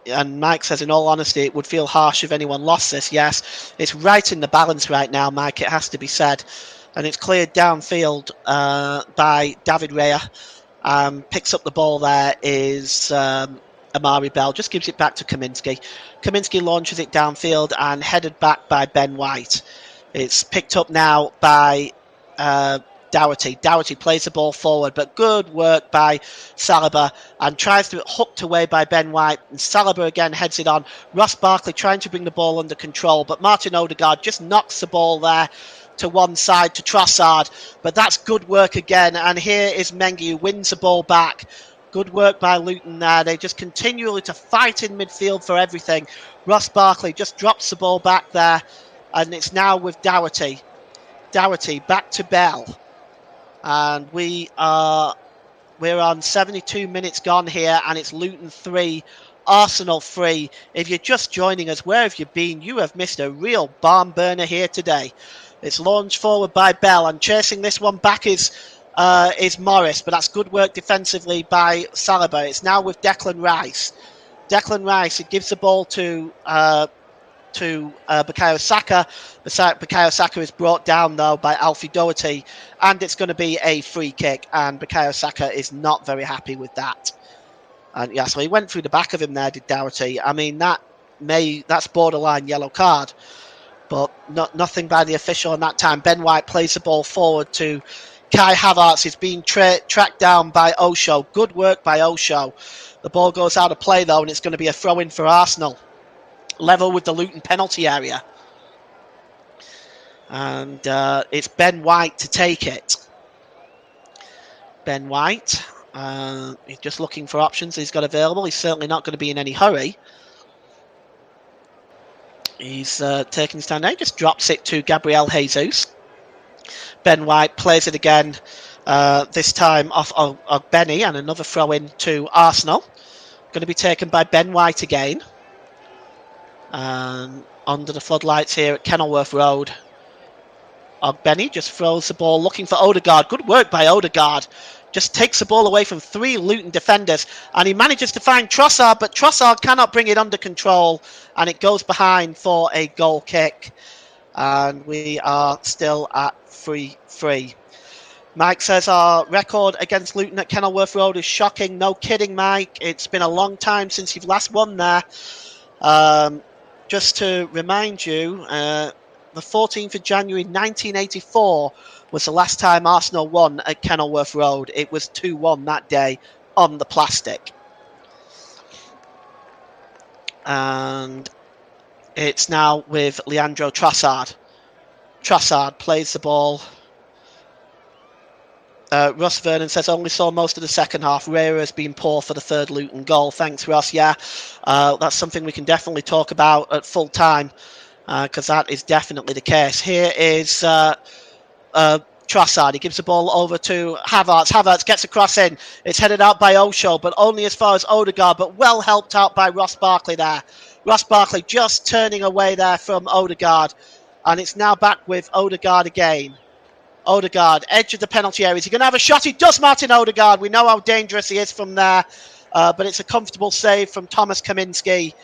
and Mike says, in all honesty, it would feel harsh if anyone lost this. Yes, it's right in the balance right now, Mike, it has to be said. And it's cleared downfield by David Raya. Picks up the ball there is Amari Bell, just gives it back to Kaminsky. Kaminsky launches it downfield and headed back by Ben White. It's picked up now by Doherty. Doherty plays the ball forward, but good work by Saliba and tries to be hooked away by Ben White. And Saliba again heads it on. Ross Barkley trying to bring the ball under control, but Martin Odegaard just knocks the ball there to one side to Trossard. But that's good work again. And here is Mengi who wins the ball back. Good work by Luton there. They just continually to fight in midfield for everything. Ross Barkley just drops the ball back there. And it's now with Doherty. Doherty back to Bell. And we're on 72 minutes gone here, and it's Luton 3, Arsenal 3. If you're just joining us, where have you been? You have missed a real barn burner here today. It's launched forward by Bell, and chasing this one back is Morris, but that's good work defensively by Saliba. It's now with Declan Rice. Declan Rice, it gives the ball to Bukayo Saka. Bukayo Saka is brought down though by Alfie Doherty, and it's going to be a free kick, and Bukayo Saka is not very happy with that. And yeah, so he went through the back of him there, did Doherty. I mean, that's borderline yellow card, but nothing by the official in that time. Ben White plays the ball forward to Kai Havertz. He's being tracked down by Osho. Good work by Osho. The ball goes out of play though, and it's going to be a throw-in for Arsenal. Level with the Luton penalty area. And it's Ben White to take it. Ben White, he's just looking for options he's got available. He's certainly not going to be in any hurry. He's taking his time now. He just drops it to Gabriel Jesus. Ben White plays it again, this time off of Benny, and another throw in to Arsenal. Going to be taken by Ben White again. Under the floodlights here at Kenilworth Road. Benny just throws the ball looking for Odegaard. Good work by Odegaard. Just takes the ball away from 3 Luton defenders, and he manages to find Trossard, but Trossard cannot bring it under control, and it goes behind for a goal kick. And we are still at 3-3. Mike says our record against Luton at Kenilworth Road is shocking. No kidding, Mike. It's been a long time since you've last won there. Just to remind you, the 14th of January 1984 was the last time Arsenal won at Kenilworth Road. It was 2-1 that day on the plastic. And it's now with Leandro Trossard. Trossard plays the ball. Russ Vernon says, only saw most of the second half. Raya has been poor for the third Luton goal. Thanks, Ross. Yeah, that's something we can definitely talk about at full time, because that is definitely the case. Here is Trossard. He gives the ball over to Havertz. Havertz gets a cross in. It's headed out by Osho, but only as far as Odegaard, but well helped out by Ross Barkley there. Ross Barkley just turning away there from Odegaard, and it's now back with Odegaard again. Odegaard, edge of the penalty area. Is he going to have a shot? He does, Martin Odegaard. We know how dangerous he is from there. But it's a comfortable save from Thomas Kaminsky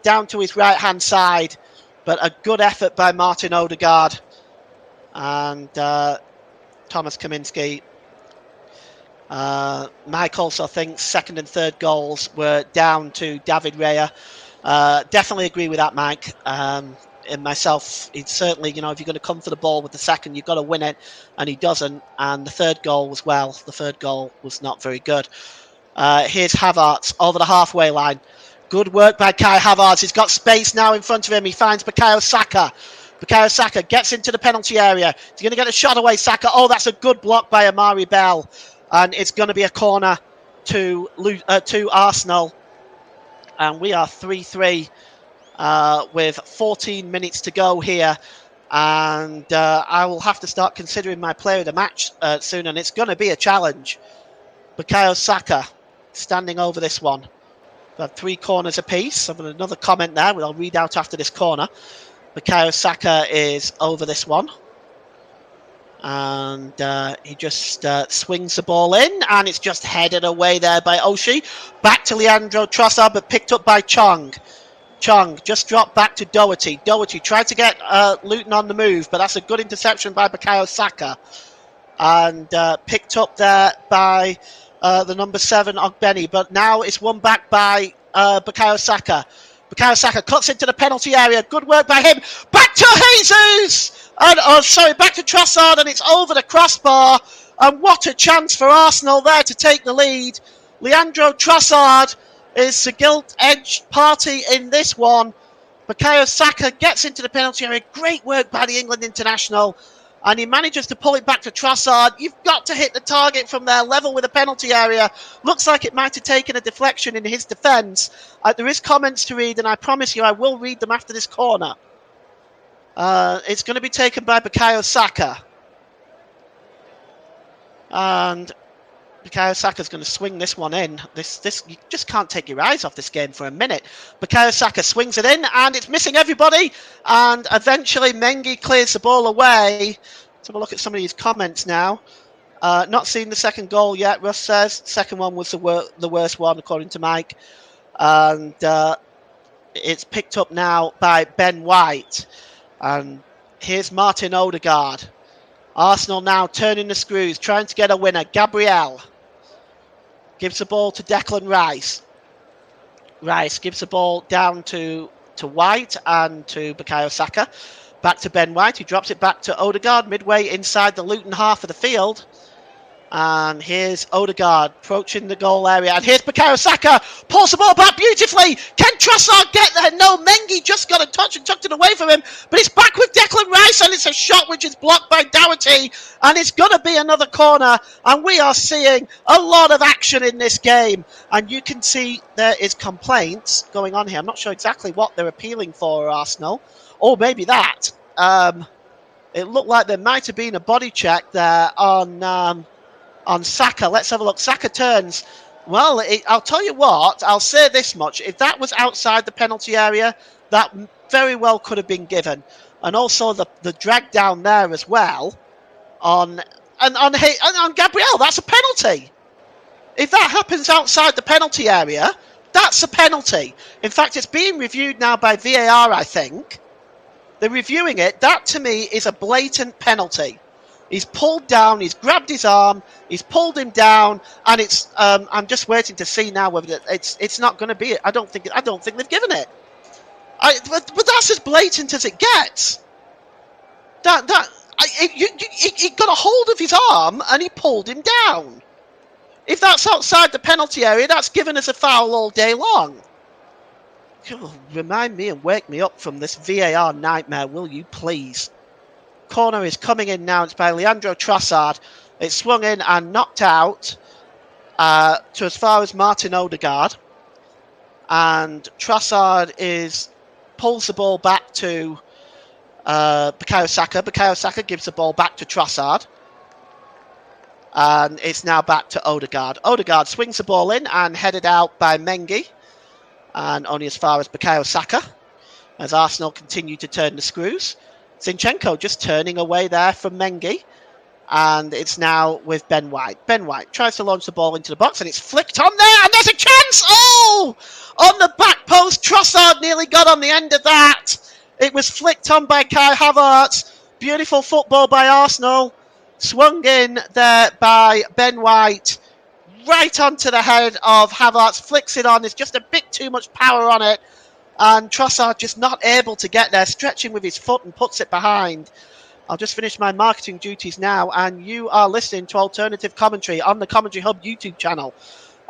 down to his right-hand side. But a good effort by Martin Odegaard. And Thomas Kaminsky. Mike also thinks second and third goals were down to David Raya. Definitely agree with that, Mike. And myself, it's certainly, if you're going to come for the ball with the second, you've got to win it, and he doesn't. And the third goal was the third goal was not very good. Here's Havertz over the halfway line. Good work by Kai Havertz. He's got space now in front of him. He finds Bukayo Saka. Bukayo Saka gets into the penalty area. He's going to get a shot away, Saka. Oh, that's a good block by Amari Bell. And it's going to be a corner to Arsenal. And we are 3-3. With 14 minutes to go here, and I will have to start considering my player of the match soon, and it's going to be a challenge. Bukayo Saka standing over this one. We've had 3 corners apiece. I've got another comment there, which I'll read out after this corner. Bukayo Saka is over this one. And he just swings the ball in, and it's just headed away there by Oshie. Back to Leandro Trossard, but picked up by Chong. Chong just dropped back to Doherty. Doherty tried to get Luton on the move, but that's a good interception by Bukayo Saka. And picked up there by the number 7, Ogbeni. But now it's won back by Bukayo Saka. Bukayo Saka cuts into the penalty area. Good work by him. Back to Jesus! And, back to Trossard, and it's over the crossbar. And what a chance for Arsenal there to take the lead. Leandro Trossard is the gilt-edged party in this one. Bukayo Saka gets into the penalty area. Great work by the England international. And he manages to pull it back to Trossard. You've got to hit the target from there, level with the penalty area. Looks like it might have taken a deflection in his defence. There is comments to read, and I promise you I will read them after this corner. It's going to be taken by Bukayo Saka. And Bukayo Saka's going to swing this one in. This you just can't take your eyes off this game for a minute. Bukayo Saka swings it in, and it's missing everybody. And eventually Mengi clears the ball away. Let's have a look at some of these comments now. Not seen the second goal yet, Russ says. Second one was the worst one, according to Mike. And it's picked up now by Ben White. And here's Martin Odegaard. Arsenal now turning the screws, trying to get a winner. Gabriel gives the ball to Declan Rice. Rice gives the ball down to White and to Bukayo Saka. Back to Ben White, who drops it back to Odegaard midway inside the Luton half of the field. And here's Odegaard approaching the goal area. And here's Bukayo Saka. Pulls the ball back beautifully. Can Trossard get there? No, Mengi just got a touch and tucked it away from him. But it's back with Declan Rice. And it's a shot which is blocked by Doherty. And it's going to be another corner. And we are seeing a lot of action in this game. And you can see there is complaints going on here. I'm not sure exactly what they're appealing for, Arsenal. Or maybe that. It looked like there might have been a body check there on Saka. Let's have a look. Saka turns. Well, I'll tell you what. I'll say this much. If that was outside the penalty area, that very well could have been given. And also the drag down there as well on Gabriel. That's a penalty. If that happens outside the penalty area, that's a penalty. In fact, it's being reviewed now by VAR, I think. They're reviewing it. That, to me, is a blatant penalty. He's pulled down. He's grabbed his arm. He's pulled him down, and it's. I'm just waiting to see now whether it's not going to be it. I don't think they've given it. But that's as blatant as it gets. He got a hold of his arm and he pulled him down. If that's outside the penalty area, that's given as a foul all day long. Remind me and wake me up from this VAR nightmare, will you please? Corner is coming in now. It's by Leandro Trossard. It's swung in and knocked out to as far as Martin Odegaard. And Trossard pulls the ball back to Bukayo Saka. Bukayo Saka gives the ball back to Trossard. And it's now back to Odegaard. Odegaard swings the ball in and headed out by Mengi. And only as far as Bukayo Saka. As Arsenal continue to turn the screws. Zinchenko just turning away there from Mengi. And it's now with Ben White. Ben White tries to launch the ball into the box and it's flicked on there. And there's a chance! Oh! On the back post. Trossard nearly got on the end of that. It was flicked on by Kai Havertz. Beautiful football by Arsenal. Swung in there by Ben White. Right onto the head of Havertz. Flicks it on. There's just a bit too much power on it. And Trossard just not able to get there, stretching with his foot and puts it behind. I'll just finish my marketing duties now, and you are listening to Alternative Commentary on the Commentary Hub YouTube channel.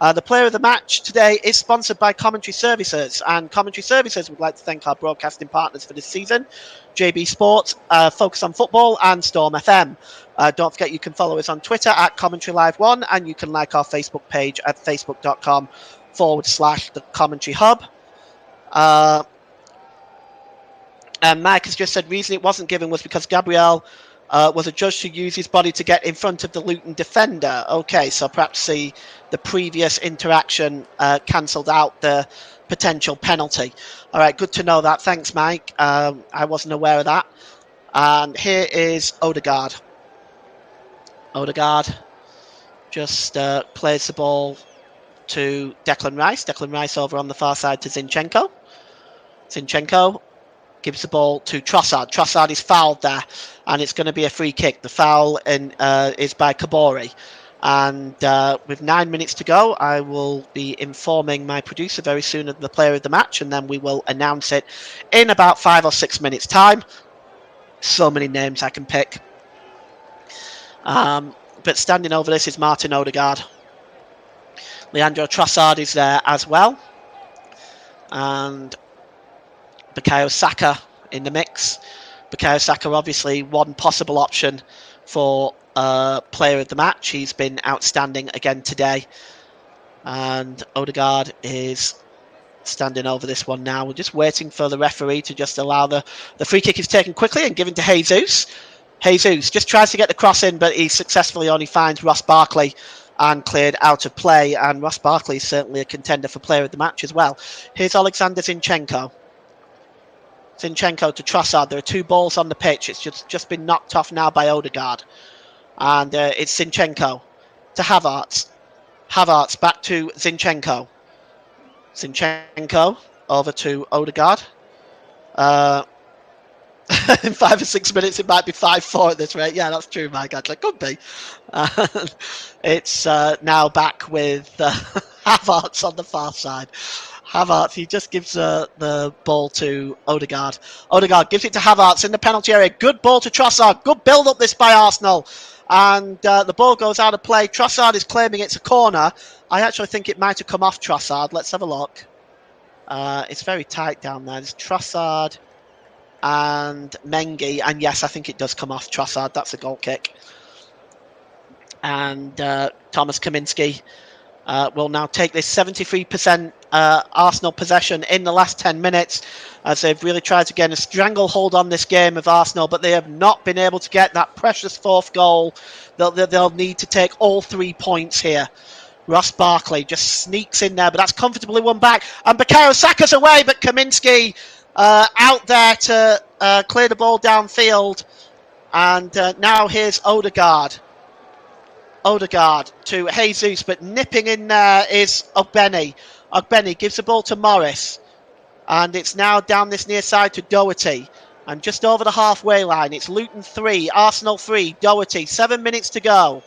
The player of the match today is sponsored by Commentary Services, and Commentary Services would like to thank our broadcasting partners for this season, JB Sports, Focus on Football, and Storm FM. Don't forget you can follow us on Twitter at Commentary Live 1, and you can like our Facebook page at facebook.com/The Commentary Hub. And Mike has just said reason it wasn't given was because Gabriel was adjudged to use his body to get in front of the Luton defender. Okay, so perhaps the previous interaction cancelled out the potential penalty. All right, good to know that. Thanks, Mike. I wasn't aware of that. And here is Odegaard. Odegaard just plays the ball to Declan Rice. Declan Rice over on the far side to Zinchenko. Zinchenko gives the ball to Trossard. Trossard is fouled there, and it's going to be a free kick. The foul is by Kabori. And with 9 minutes to go, I will be informing my producer very soon of the player of the match, and then we will announce it in about 5 or 6 minutes' time. So many names I can pick. But standing over this is Martin Odegaard. Leandro Trossard is there as well. And Bukayo Saka in the mix. Bukayo Saka obviously one possible option for player of the match. He's been outstanding again today. And Odegaard is standing over this one now. We're just waiting for the referee to just allow the free kick is taken quickly and given to Jesus. Jesus just tries to get the cross in, but he successfully only finds Ross Barkley and cleared out of play. And Ross Barkley is certainly a contender for player of the match as well. Here's Alexander Zinchenko. Zinchenko to Trossard. There are 2 balls on the pitch. It's just been knocked off now by Odegaard. And it's Zinchenko to Havertz. Havertz back to Zinchenko. Zinchenko over to Odegaard. In 5 or 6 minutes, it might be 5-4 at this rate. Yeah, that's true, Mike. Actually, could be. It's now back with Havertz on the far side. Havertz, he just gives the ball to Odegaard. Odegaard gives it to Havertz in the penalty area. Good ball to Trossard. Good build-up this by Arsenal. And the ball goes out of play. Trossard is claiming it's a corner. I actually think it might have come off Trossard. Let's have a look. It's very tight down there. There's Trossard and Mengi. And yes, I think it does come off Trossard. That's a goal kick. And Thomas Kaminski will now take this 73% Arsenal possession in the last 10 minutes as they've really tried to get a stranglehold on this game of Arsenal, but they have not been able to get that precious 4th goal. They'll need to take all 3 points here. Ross Barkley just sneaks in there, but that's comfortably won back. And Bukayo Saka's away, but Kaminski out there to clear the ball downfield. And now here's Odegaard. Odegaard to Jesus, but nipping in there is Ogbeni. Ogbeni gives the ball to Morris. And it's now down this near side to Doherty. And just over the halfway line, it's Luton 3, Arsenal 3, Doherty. 7 minutes to go.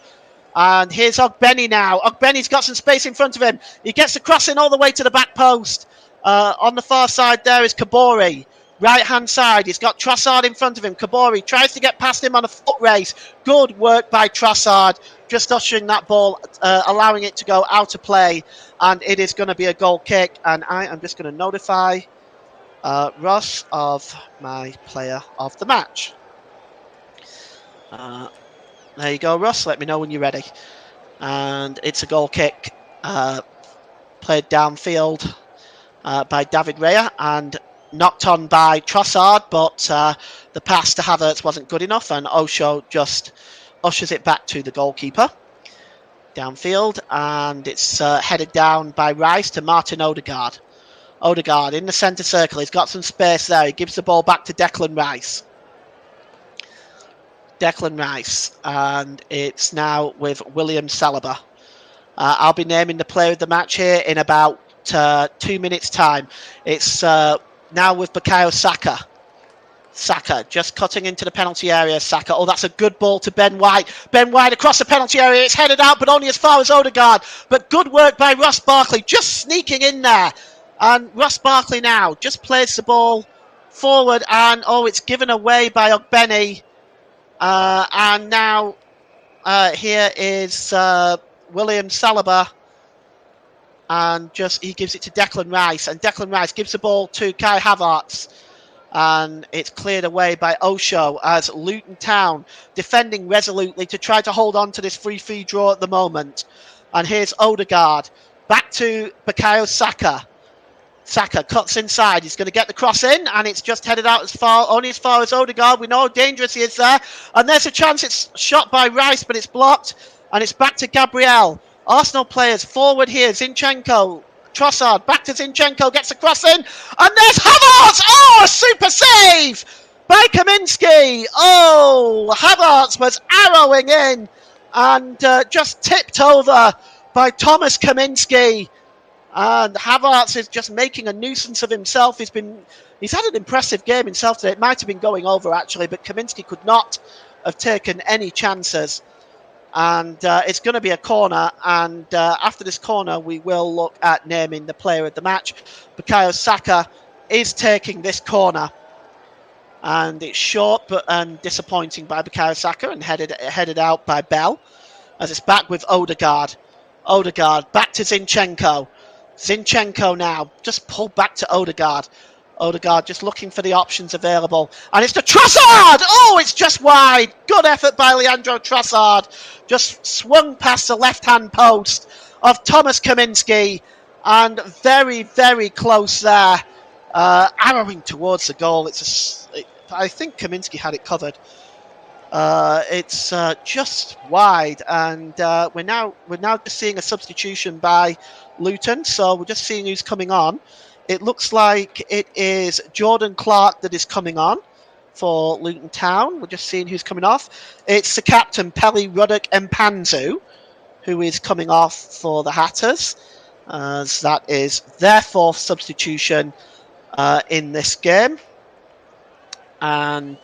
And here's Ogbeni now. Ogbeni's got some space in front of him. He gets the crossing all the way to the back post. On the far side there is Kabori. Right-hand side, he's got Trossard in front of him. Kabori tries to get past him on a foot race. Good work by Trossard. Just ushering that ball, allowing it to go out of play. And it is going to be a goal kick. And I am just going to notify Ross of my player of the match. There you go, Ross. Let me know when you're ready. And it's a goal kick played downfield by David Raya and knocked on by Trossard, but the pass to Havertz wasn't good enough, and Osho just ushers it back to the goalkeeper downfield, and it's headed down by Rice to Martin Odegaard. Odegaard in the centre circle. He's got some space there. He gives the ball back to Declan Rice. Declan Rice, and it's now with William Saliba. I'll be naming the player of the match here in about 2 minutes' time. It's now with Bukayo Saka. Saka just cutting into the penalty area. Saka. Oh, that's a good ball to Ben White. Ben White across the penalty area. It's headed out, but only as far as Odegaard. But good work by Ross Barkley, just sneaking in there. And Ross Barkley now just plays the ball forward, and it's given away by Ogbeni. And now here is William Saliba. And he gives it to Declan Rice. And Declan Rice gives the ball to Kai Havertz. And it's cleared away by Osho as Luton Town defending resolutely to try to hold on to this 3-3 draw at the moment. And here's Odegaard. Back to Bukayo Saka. Saka cuts inside. He's going to get the cross in, and it's just headed out only as far as Odegaard. We know how dangerous he is there. And there's a chance. It's shot by Rice, but it's blocked. And it's back to Gabriel. Arsenal players forward here. Zinchenko, Trossard, back to Zinchenko, gets the cross in. And there's Havertz! Oh, a super save by Kaminski. Oh, Havertz was arrowing in. and just tipped over by Thomas Kaminski. And Havertz is just making a nuisance of himself. He's had an impressive game himself today. It might have been going over actually, but Kaminski could not have taken any chances. And it's going to be a corner. And after this corner, we will look at naming the player of the match. Bukayo Saka is taking this corner. And it's short and disappointing by Bukayo Saka and headed out by Bell. As it's back with Odegaard. Odegaard back to Zinchenko. Zinchenko now just pulled back to Odegaard. Odegaard just looking for the options available. And it's to Trossard! Oh, it's just wide. Good effort by Leandro Trossard. Just swung past the left-hand post of Thomas Kaminski. And very, very close there. Arrowing towards the goal. I think Kaminski had it covered. It's just wide, and we're now just seeing a substitution by Luton. So we're just seeing who's coming on. It looks like it is Jordan Clark that is coming on for Luton Town. We're just seeing who's coming off. It's the captain, Peli Ruddock Mpanzu, who is coming off for the Hatters. As that is their fourth substitution in this game. And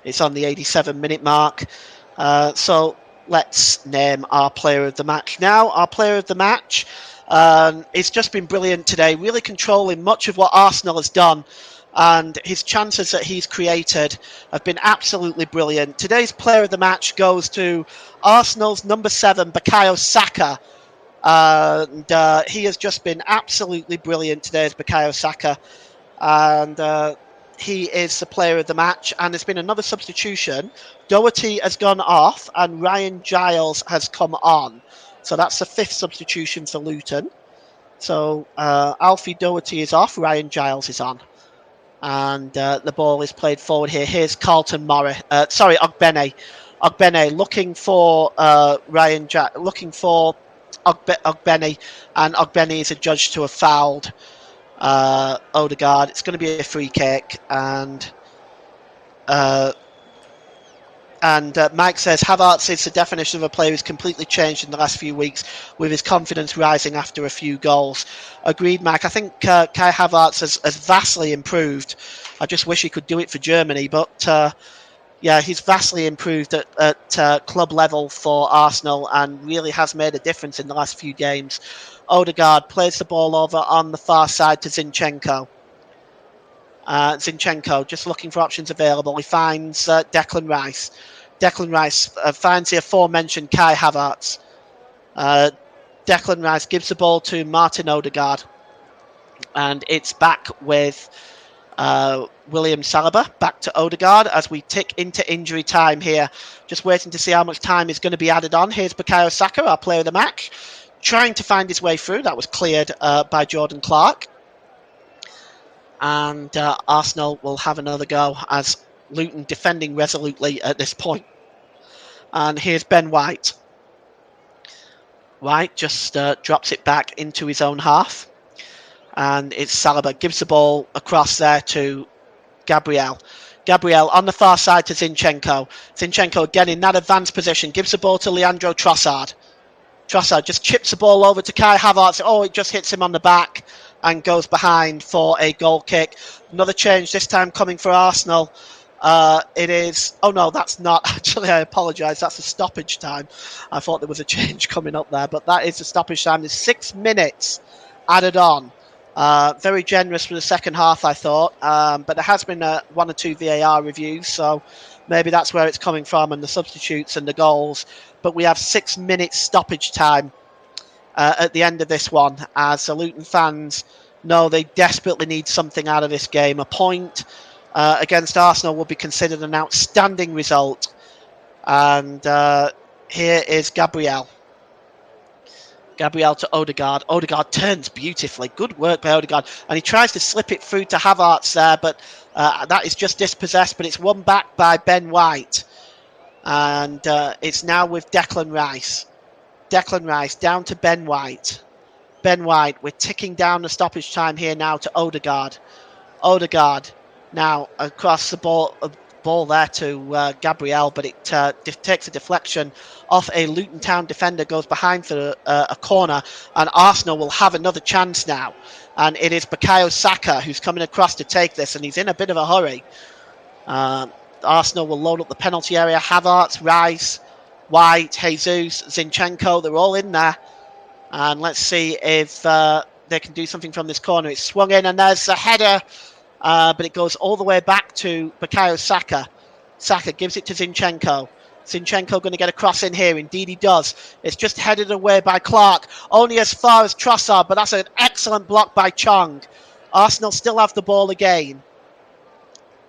it's on the 87-minute mark. So let's name our player of the match now. Our player of the match, it's just been brilliant today, really controlling much of what Arsenal has done. And his chances that he's created have been absolutely brilliant. Today's player of the match goes to Arsenal's number 7, Bukayo Saka. And he has just been absolutely brilliant today as Bukayo Saka. And he is the player of the match. And there's been another substitution. Doherty has gone off and Ryan Giles has come on. So that's the 5th substitution for Luton. So Alfie Doherty is off, Ryan Giles is on. And the ball is played forward here. Here's Carlton Morris. Ogbene. Ogbene looking for looking for Ogbene, and Ogbene is adjudged to have fouled Odegaard. It's going to be a free kick, and Mike says Havertz is the definition of a player who's completely changed in the last few weeks, with his confidence rising after a few goals. Agreed, Mike. I think Kai Havertz has vastly improved. I just wish he could do it for Germany, but yeah, he's vastly improved at club level for Arsenal and really has made a difference in the last few games. Odegaard plays the ball over on the far side to Zinchenko. Zinchenko just looking for options available. He finds Declan Rice. Declan Rice finds the aforementioned Kai Havertz. Declan Rice gives the ball to Martin Odegaard. And it's back with William Saliba, back to Odegaard as we tick into injury time here. Just waiting to see how much time is going to be added on. Here's Bukayo Saka, our player of the match, trying to find his way through. That was cleared by Jordan Clark. And Arsenal will have another go as Luton defending resolutely at this point. And here's Ben White. White just drops it back into his own half. And it's Saliba, gives the ball across there to Gabriel. Gabriel on the far side to Zinchenko. Zinchenko again in that advanced position, gives the ball to Leandro Trossard. Trossard just chips the ball over to Kai Havertz. Oh, it just hits him on the back and goes behind for a goal kick. Another change, this time coming for Arsenal. It is... Oh, no, that's not. Actually, I apologise. That's a stoppage time. I thought there was a change coming up there, but that is the stoppage time. There's 6 minutes added on. Very generous for the second half, I thought. But there has been 1 or 2 VAR reviews, so maybe that's where it's coming from, and the substitutes and the goals. But we have 6 minutes stoppage time at the end of this one, as the Luton fans know they desperately need something out of this game. A point against Arsenal will be considered an outstanding result. And here is Gabriel. Gabriel to Odegaard. Odegaard turns beautifully. Good work by Odegaard. And he tries to slip it through to Havertz there, but that is just dispossessed. But it's won back by Ben White. And it's now with Declan Rice. Declan Rice down to Ben White. Ben White, we're ticking down the stoppage time here now to Odegaard. Odegaard now across the ball, ball there to Gabriel, but it takes a deflection off a Luton Town defender, goes behind for a corner, and Arsenal will have another chance now. And it is Bukayo Saka who's coming across to take this, and he's in a bit of a hurry. Arsenal will load up the penalty area. Havertz, Rice, White, Jesus, Zinchenko, they're all in there. And let's see if they can do something from this corner. It's swung in, and there's a header, but it goes all the way back to Bukayo Saka. Saka gives it to Zinchenko. Zinchenko going to get a cross in here. Indeed he does. It's just headed away by Clark. Only as far as Trossard, but that's an excellent block by Chong. Arsenal still have the ball again.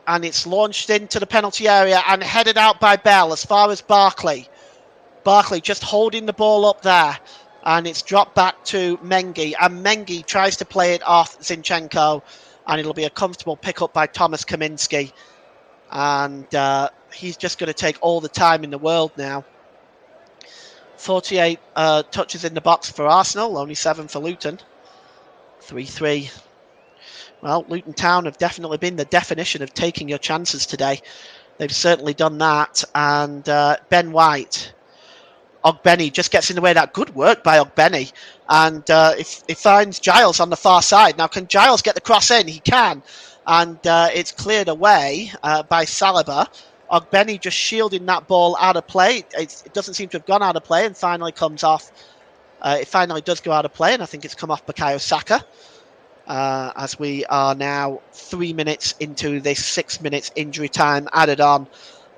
And it's launched into the penalty area and headed out by Bell as far as Barkley. Barkley just holding the ball up there. And it's dropped back to Mengi. And Mengi tries to play it off Zinchenko. And it'll be a comfortable pick-up by Thomas Kaminski. And he's just going to take all the time in the world now. 48 touches in the box for Arsenal, only 7 for Luton. 3-3. Well, Luton Town have definitely been the definition of taking your chances today. They've certainly done that. And Ben White, Ogbeni just gets in the way of that. Good work by Ogbeni. And it finds Giles on the far side. Now, can Giles get the cross in? He can. And it's cleared away by Saliba. Ogbeni just shielding that ball out of play. It doesn't seem to have gone out of play and finally comes off. It finally does go out of play, and I think it's come off Bukayo Saka. As we are now 3 minutes into this 6 minutes injury time added on.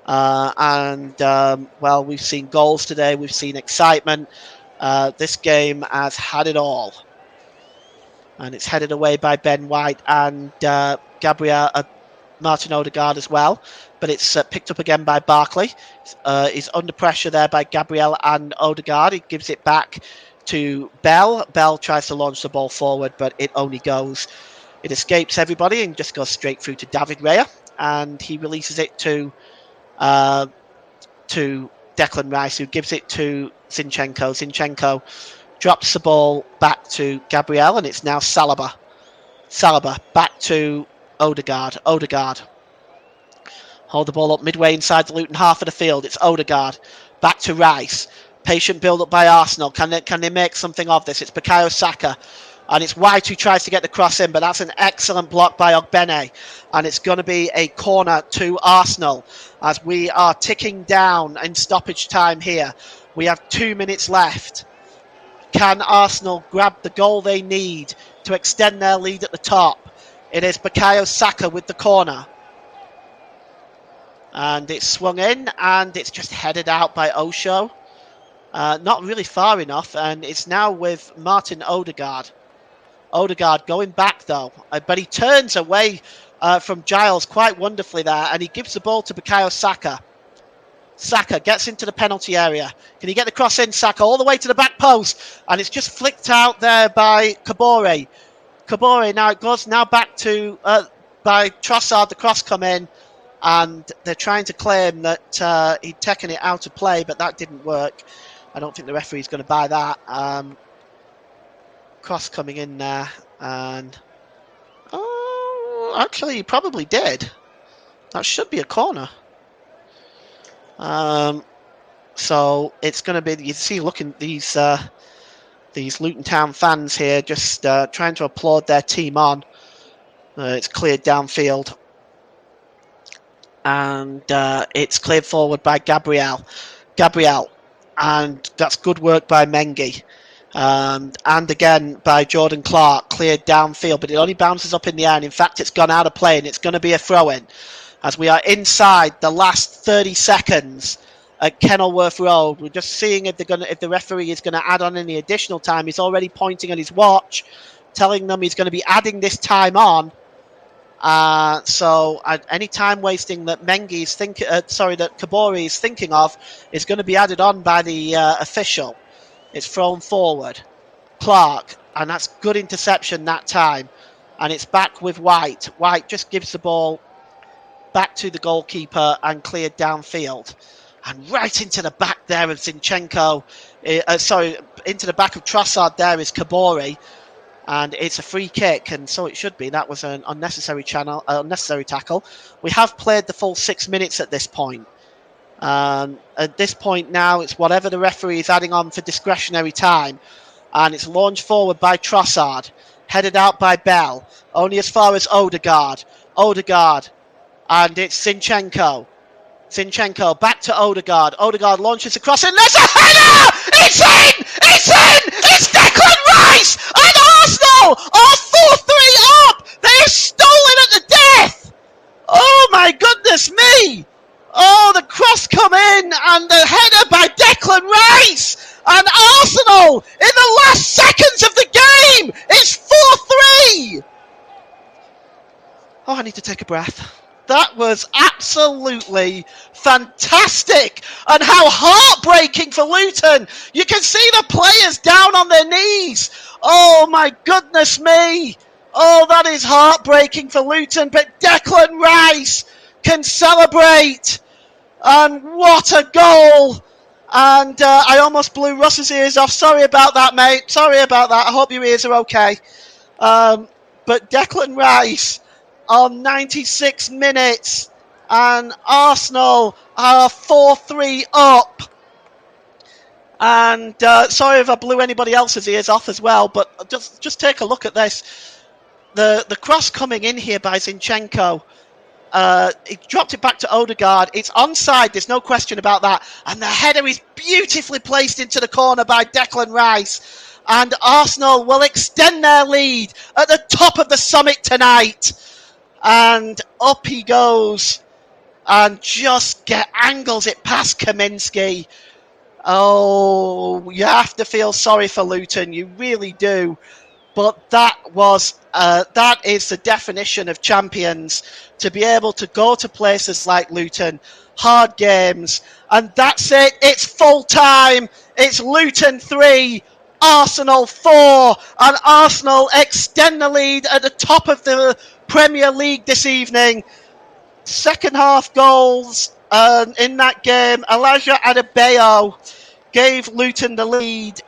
Well, we've seen goals today. We've seen excitement. This game has had it all. And it's headed away by Ben White and Martin Odegaard as well. But it's picked up again by Barkley. He's under pressure there by Gabriel and Odegaard. He gives it back to Bell. Bell tries to launch the ball forward, but it only goes. It escapes everybody and just goes straight through to David Raya. And he releases it to Declan Rice, who gives it to Zinchenko. Zinchenko drops the ball back to Gabriel, and it's now Saliba. Saliba back to Odegaard. Odegaard. Hold the ball up midway inside the Luton half of the field. It's Odegaard. Back to Rice. Patient build-up by Arsenal. Can they make something of this? It's Bukayo Saka. And it's White who tries to get the cross in, but that's an excellent block by Ogbene. And it's going to be a corner to Arsenal as we are ticking down in stoppage time here. We have 2 minutes left. Can Arsenal grab the goal they need to extend their lead at the top? It is Bukayo Saka with the corner. And it's swung in, and it's just headed out by Osho. Not really far enough, and it's now with Martin Odegaard. Odegaard going back, though. But he turns away from Giles quite wonderfully there, and he gives the ball to Bukayo Saka. Saka gets into the penalty area. Can he get the cross in? Saka all the way to the back post, and it's just flicked out there by Kabore. Kabore, now it goes now back to by Trossard. The cross come in, and they're trying to claim that he'd taken it out of play, but that didn't work. I don't think the referee's going to buy that. Cross coming in there, and actually he probably did. That should be a corner. So it's going to be, you see, looking these Luton Town fans here just trying to applaud their team on. It's cleared downfield, and it's cleared forward by Gabriel, and that's good work by Mengi. And again by Jordan Clark, cleared downfield, but it only bounces up in the air, and in fact it's gone out of play, and it's going to be a throw-in as we are inside the last 30 seconds at Kenilworth Road. We're just seeing if the referee is going to add on any additional time. He's already pointing at his watch, telling them he's going to be adding this time on. So any time wasting that that Kabore is thinking of is going to be added on by the official. It's thrown forward. Clark, and that's good interception that time. And it's back with White. White just gives the ball back to the goalkeeper and cleared downfield. And right into the back there of Zinchenko. Into the back of Trossard there is Kabore. and it's a free kick, and so it should be. That was an unnecessary tackle. We have played the full 6 minutes at this point. At this point now, it's whatever the referee is adding on for discretionary time, and it's launched forward by Trossard, headed out by Bell, only as far as Odegaard, and it's Zinchenko. Zinchenko back to Odegaard. Odegaard launches across, and there's a header! It's in! It's in! It's Declan Rice! And Arsenal are 4-3 up! They have stolen at the death! Oh my goodness me! Oh, the cross come in, and the header by Declan Rice! And Arsenal, in the last seconds of the game, it's 4-3! Oh, I need to take a breath. That was absolutely fantastic, and how heartbreaking for Luton. You can see the players down on their knees. Oh my goodness me. Oh, that is heartbreaking for Luton, but Declan Rice can celebrate, and what a goal. And I almost blew Russ's ears off. Sorry about that, mate. Sorry about that. I hope your ears are okay. But Declan Rice on 96 minutes, and Arsenal are 4-3 up. And sorry if I blew anybody else's ears off as well, but just take a look at this. The cross coming in here by Zinchenko. He dropped it back to Odegaard. It's onside, there's no question about that. And the header is beautifully placed into the corner by Declan Rice. And Arsenal will extend their lead at the top of the summit tonight. And up he goes and just angles it past Kaminsky. Oh, you have to feel sorry for Luton. You really do. But that is the definition of champions, to be able to go to places like Luton, hard games, and that's it. It's full time. It's Luton 3, Arsenal 4, and Arsenal extend the lead at the top of the Premier League this evening. Second half goals in that game. Elijah Adebayo gave Luton the lead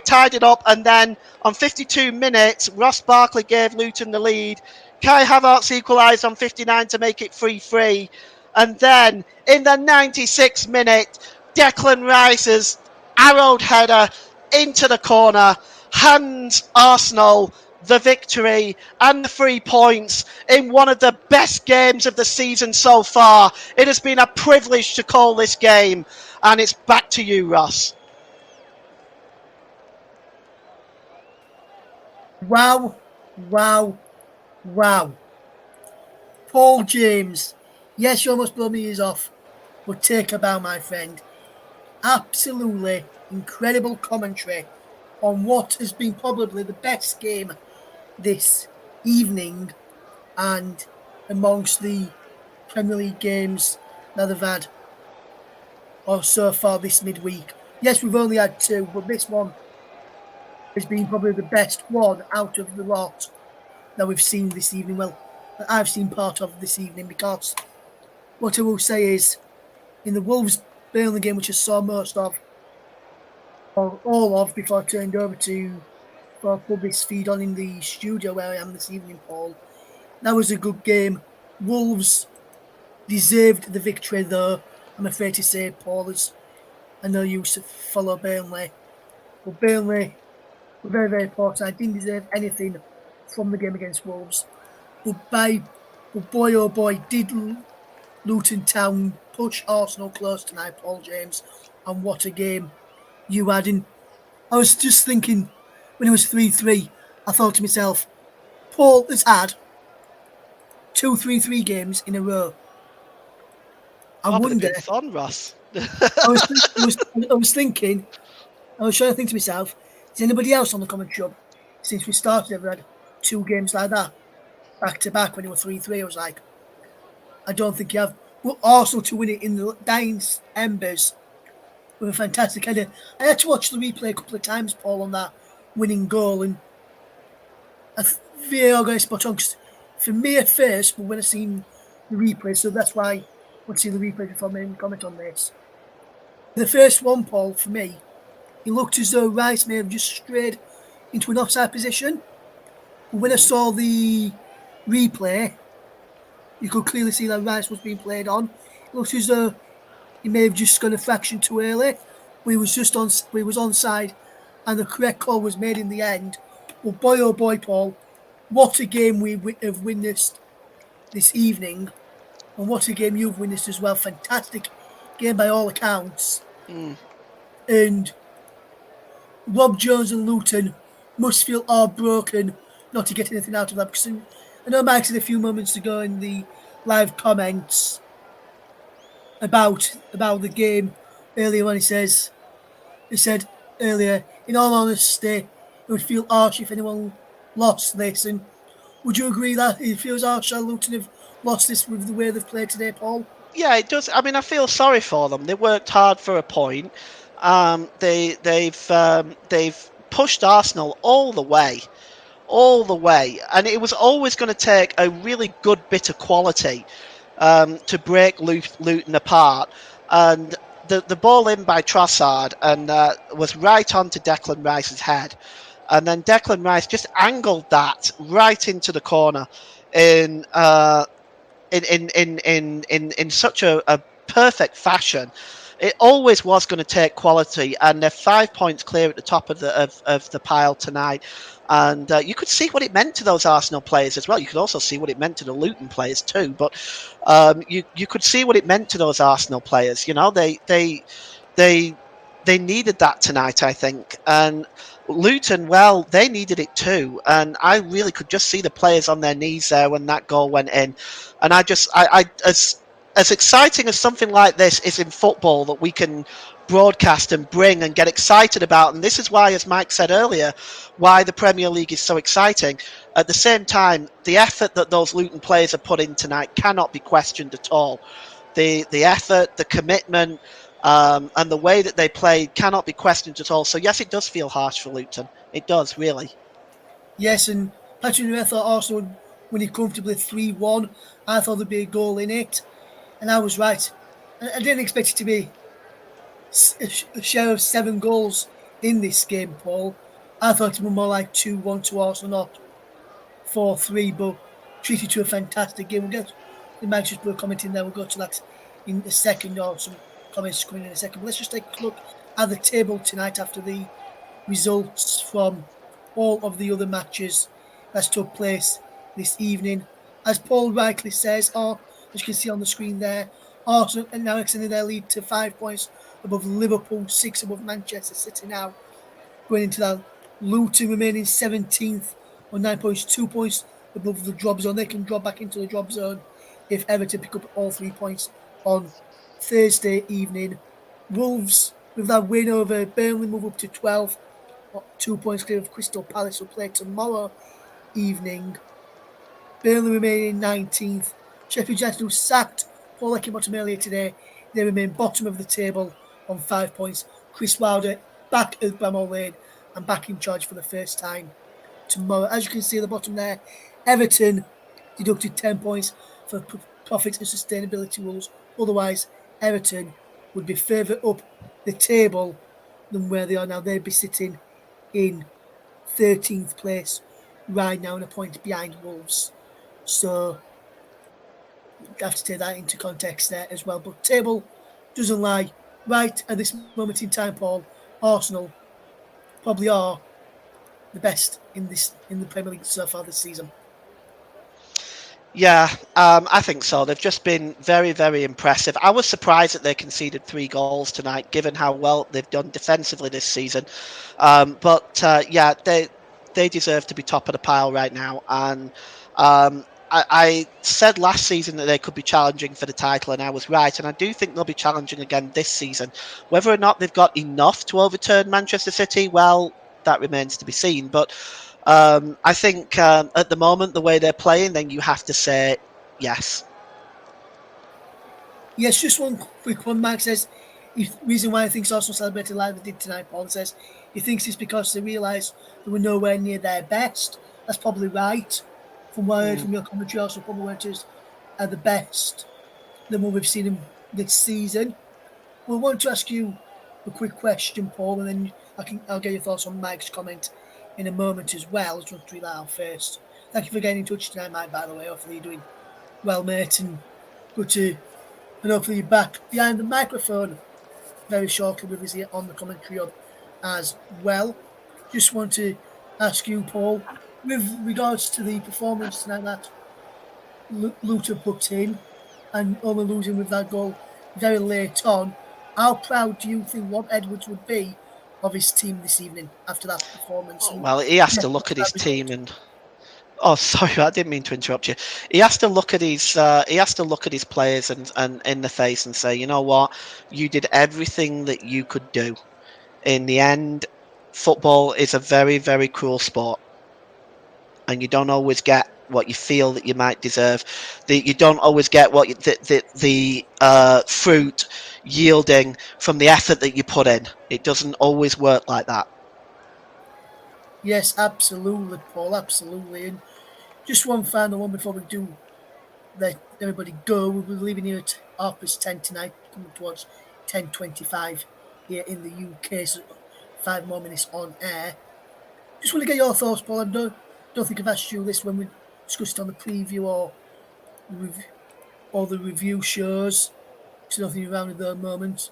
tied it up, and then on 52 minutes, Ross Barkley gave Luton the lead. Kai Havertz equalised on 59 to make it 3-3, and then in the 96th minute, Declan Rice's arrowed header into the corner hands Arsenal the victory and the 3 points in one of the best games of the season so far. It has been a privilege to call this game, and it's back to you, Ross. Wow. Paul James, yes, you almost blew me ears off, but take a bow, my friend. Absolutely incredible commentary on what has been probably the best game this evening and amongst the Premier League games that they've had or so far this midweek. Yes, we've only had 2, but this one has been probably the best one out of the lot that we've seen this evening. Well, that I've seen part of this evening, because what I will say is, in the Wolves-Burnley game, which I saw most of, or all of, before I turned over to put this feed on in the studio where I am this evening, Paul, that was a good game. Wolves deserved the victory, though, I'm afraid to say, Paul, as I know you used to follow Burnley. But Burnley were very, very poor tonight. Didn't deserve anything from the game against Wolves. But boy, oh boy, did Luton Town push Arsenal close tonight, Paul James. And what a game you had. And I was just thinking, when it was 3-3, I thought to myself, Paul has had 2 3-3 games in a row. I wonder. Fun, Ross. I was thinking, I was trying to think to myself, is anybody else on the comment shop since we started ever had 2 games like that back to back when it was 3-3? I was like, I don't think you have. But also to win it in the dying embers with a fantastic header. I had to watch the replay a couple of times, Paul, on that winning goal, and VAR got it spot on. Because for me at first, but when I seen the replay, so that's why I want to see the replay before I make a comment on this. The first one, Paul, for me, it looked as though Rice may have just strayed into an offside position. But when I Mhm. saw the replay, you could clearly see that Rice was being played on. It looked as though he may have just gone a fraction too early. But he was just on. He was onside, and the correct call was made in the end. But boy, oh boy, Paul, what a game we have witnessed this evening, and what a game you've witnessed as well. Fantastic game by all accounts. Mm. And Rob Jones and Luton must feel heartbroken not to get anything out of that. Because I know Mike said a few moments ago in the live comments about the game earlier on. He said earlier, in all honesty, it would feel harsh if anyone lost this. And would you agree that it feels harsh that Luton have lost this with the way they've played today, Paul? Yeah, it does. I mean, I feel sorry for them. They worked hard for a point. They've pushed Arsenal all the way, and it was always going to take a really good bit of quality to break Luton apart. And the ball in by Trossard and was right onto Declan Rice's head, and then Declan Rice just angled that right into the corner in in such a perfect fashion. It always was going to take quality, and they're 5 points clear at the top of the pile tonight. And you could see what it meant to those Arsenal players as well. You could also see what it meant to the Luton players too. But you could see what it meant to those Arsenal players. You know, they they needed that tonight, I think. And Luton, well, they needed it too. And I really could just see the players on their knees there when that goal went in. And I as exciting as something like this is in football that we can broadcast and bring and get excited about. And this is why, as Mike said earlier, why the Premier League is so exciting. At the same time, the effort that those Luton players have put in tonight cannot be questioned at all. The effort, the commitment, and the way that they played cannot be questioned at all. So yes, it does feel harsh for Luton. It does really. Yes, and Patrick, I thought Arsenal would win it comfortably 3-1. I thought there'd be a goal in it, and I was right. I didn't expect it to be a share of 7 goals in this game, Paul. I thought it would be more like 2-1 to Arsenal, not 4-3, but treated to a fantastic game. We'll get the Manchester commenting there. We'll go to that in a second, or some comments coming in a second. But let's just take a look at the table tonight after the results from all of the other matches that took place this evening. As Paul rightly says, or as you can see on the screen there, Arsenal are now extending their lead to 5 points above Liverpool, 6 above Manchester City now. Going into that, Luton remaining 17th on 9 points, 2 points above the drop zone. They can drop back into the drop zone if Everton pick up all 3 points on Thursday evening. Wolves, with that win over Burnley, move up to 12, 2 points clear of Crystal Palace, will play tomorrow evening. Burnley remaining 19th. Sheffield United, who sacked Paul Eckenbottom earlier today, they remain bottom of the table on 5 points. Chris Wilder back at Bramall Lane and back in charge for the first time tomorrow. As you can see at the bottom there, Everton deducted 10 points for profit and sustainability rules. Otherwise, Everton would be further up the table than where they are now. They'd be sitting in 13th place right now and a point behind Wolves. So you have to take that into context there as well. But table doesn't lie. Right at this moment in time, Paul, Arsenal probably are the best in the Premier League so far this season. Yeah, I think so. They've just been very, very impressive. I was surprised that they conceded 3 goals tonight, given how well they've done defensively this season. But yeah, they deserve to be top of the pile right now. And I said last season that they could be challenging for the title, and I was right. And I do think they'll be challenging again this season. Whether or not they've got enough to overturn Manchester City, well, that remains to be seen. But I think at the moment, the way they're playing, then you have to say yes. Yes, just one quick one. Mark says the reason why he thinks Arsenal celebrated like they did tonight, Paul says he thinks it's because they realised they were nowhere near their best. That's probably right. From what I heard Mm. from your commentary, Arsenal probably weren't at the best than what we've seen him this season. We want to ask you a quick question, Paul, and then I'll get your thoughts on Mike's comment in a moment as well. Let's run through that out first. Thank you for getting in touch tonight, Mike, by the way. Hopefully you're doing well, mate, and good to, and hopefully you're back behind the microphone very shortly with us here on the commentary hub as well. Just want to ask you, Paul, with regards to the performance tonight that Luton put in and only losing with that goal very late on, how proud do you think Rob Edwards would be of his team this evening after that performance? And Well, he has yeah, to look at that his result? team and. Oh, sorry, I didn't mean to interrupt you. He has to look at his players and in the face and say, you know what, you did everything that you could do. In the end, football is a very, very cruel sport, and you don't always get what you feel that you might deserve. You don't always get what the fruit yielding from the effort that you put in. It doesn't always work like that. Yes, absolutely, Paul, absolutely. And just one final one before we do let everybody go. We'll be leaving here at 10:30 tonight, coming towards 10:25 here in the UK. So 5 more minutes on air. Just want to get your thoughts, Paul. I don't think I've asked you this when we discussed on the preview rev- or the review shows. There's nothing around at the moment.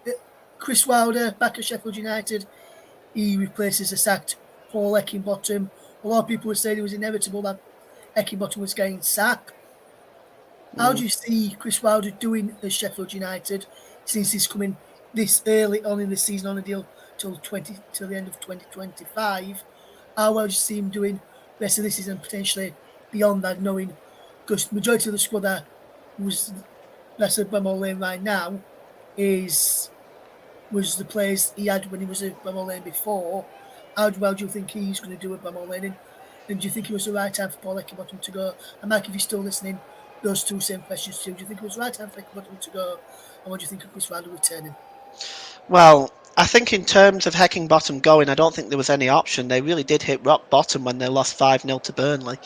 Uh, Chris Wilder back at Sheffield United. He replaces the sacked Paul Eckingbottom. A lot of people were saying it was inevitable that Eckingbottom was getting sacked. How do Mm. you see Chris Wilder doing at Sheffield United since he's coming this early on in the season on a deal till the end of 2025? How well do you see him doing the rest of this season, potentially beyond that, knowing because majority of the squad that was that's at Bramall Lane right now is was the players he had when he was at Bramall Lane before. How well do you think he's going to do at Bramall Lane? And do you think it was the right time for Paul Eckingbottom to go? And Mike, if you're still listening, those two same questions too. Do you think it was the right time for Eckingbottom to go? And what do you think of Chris Wilder returning? Well, I think in terms of Heckingbottom going, I don't think there was any option. They really did hit rock bottom when they lost 5-0 to Burnley.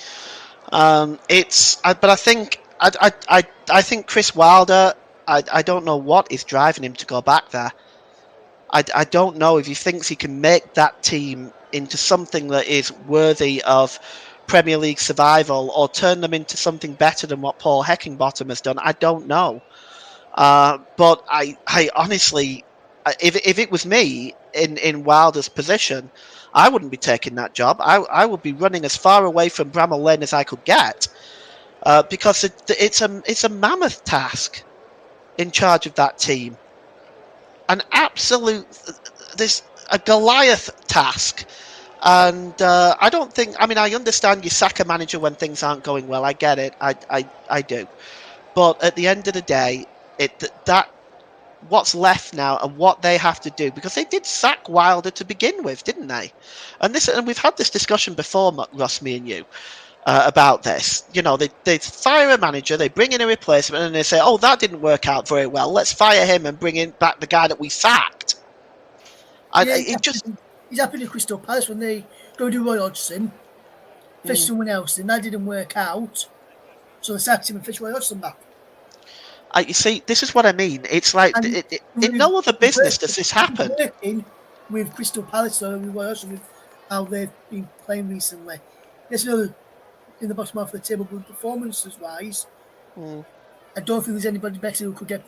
But I think I think Chris Wilder. I don't know what is driving him to go back there. I don't know if he thinks he can make that team into something that is worthy of Premier League survival or turn them into something better than what Paul Heckingbottom has done. I don't know. But I honestly, if it was me in Wilder's position, I wouldn't be taking that job. I would be running as far away from Bramall Lane as I could get, because it's a mammoth task in charge of that team, an absolute this a Goliath task. And I don't think. I mean, I understand you sack a manager when things aren't going well. I get it. I do. But at the end of the day, that what's left now and what they have to do, because they did sack Wilder to begin with, didn't they? And we've had this discussion before, Ross, me and you, about this. You know, they fire a manager, they bring in a replacement, and they say, "Oh, that didn't work out very well. Let's fire him and bring in back the guy that we sacked." Yeah, It just. he's happened to Crystal Palace when they go to Roy Hodgson, fish Mm. someone else, and that didn't work out. So they sacked him and fished Roy Hodgson back. You see, this is what I mean. It's like And in with no other business does this it's been happen. working with Crystal Palace, so with Roy Hodgson, with how they've been playing recently. There's another in the bottom half of the table, good performances wise. Mm. I don't think there's anybody better who could get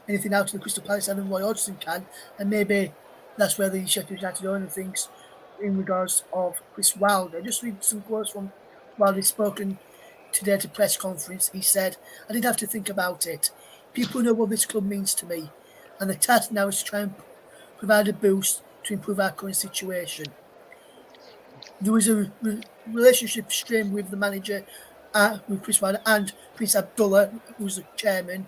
anything out of the Crystal Palace than Roy Hodgson can, and maybe that's where the Sheffield United owner thinks in regards of Chris Wilder. Just read some quotes from Wilder's spoken today at a press conference. He said, "I did have to think about it. People know what this club means to me, and the task now is to try and provide a boost to improve our current situation." There was a relationship strain with the manager, with Chris Wilder and Prince Abdullah, who was the chairman.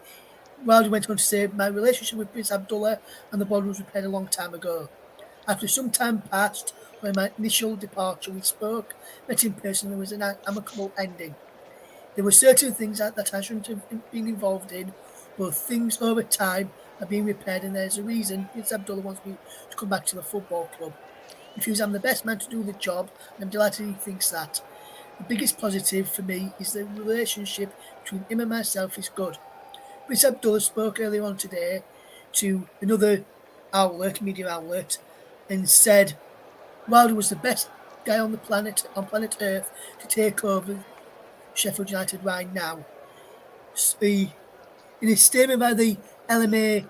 Wilder went on to say, "My relationship with Prince Abdullah and the board was repaired a long time ago. After some time passed from my initial departure, we spoke, met in person, and there was an amicable ending. There were certain things that I shouldn't have been involved in, but things over time are being repaired, and there's a reason Prince Abdullah wants me to come back to the football club. He feels I'm the best man to do the job, and I'm delighted he thinks that. The biggest positive for me is the relationship between him and myself is good." Prince Abdullah spoke earlier on today to another outlet, media outlet, and said Wilder was the best guy on planet Earth to take over Sheffield United right now. In his statement by the LMA,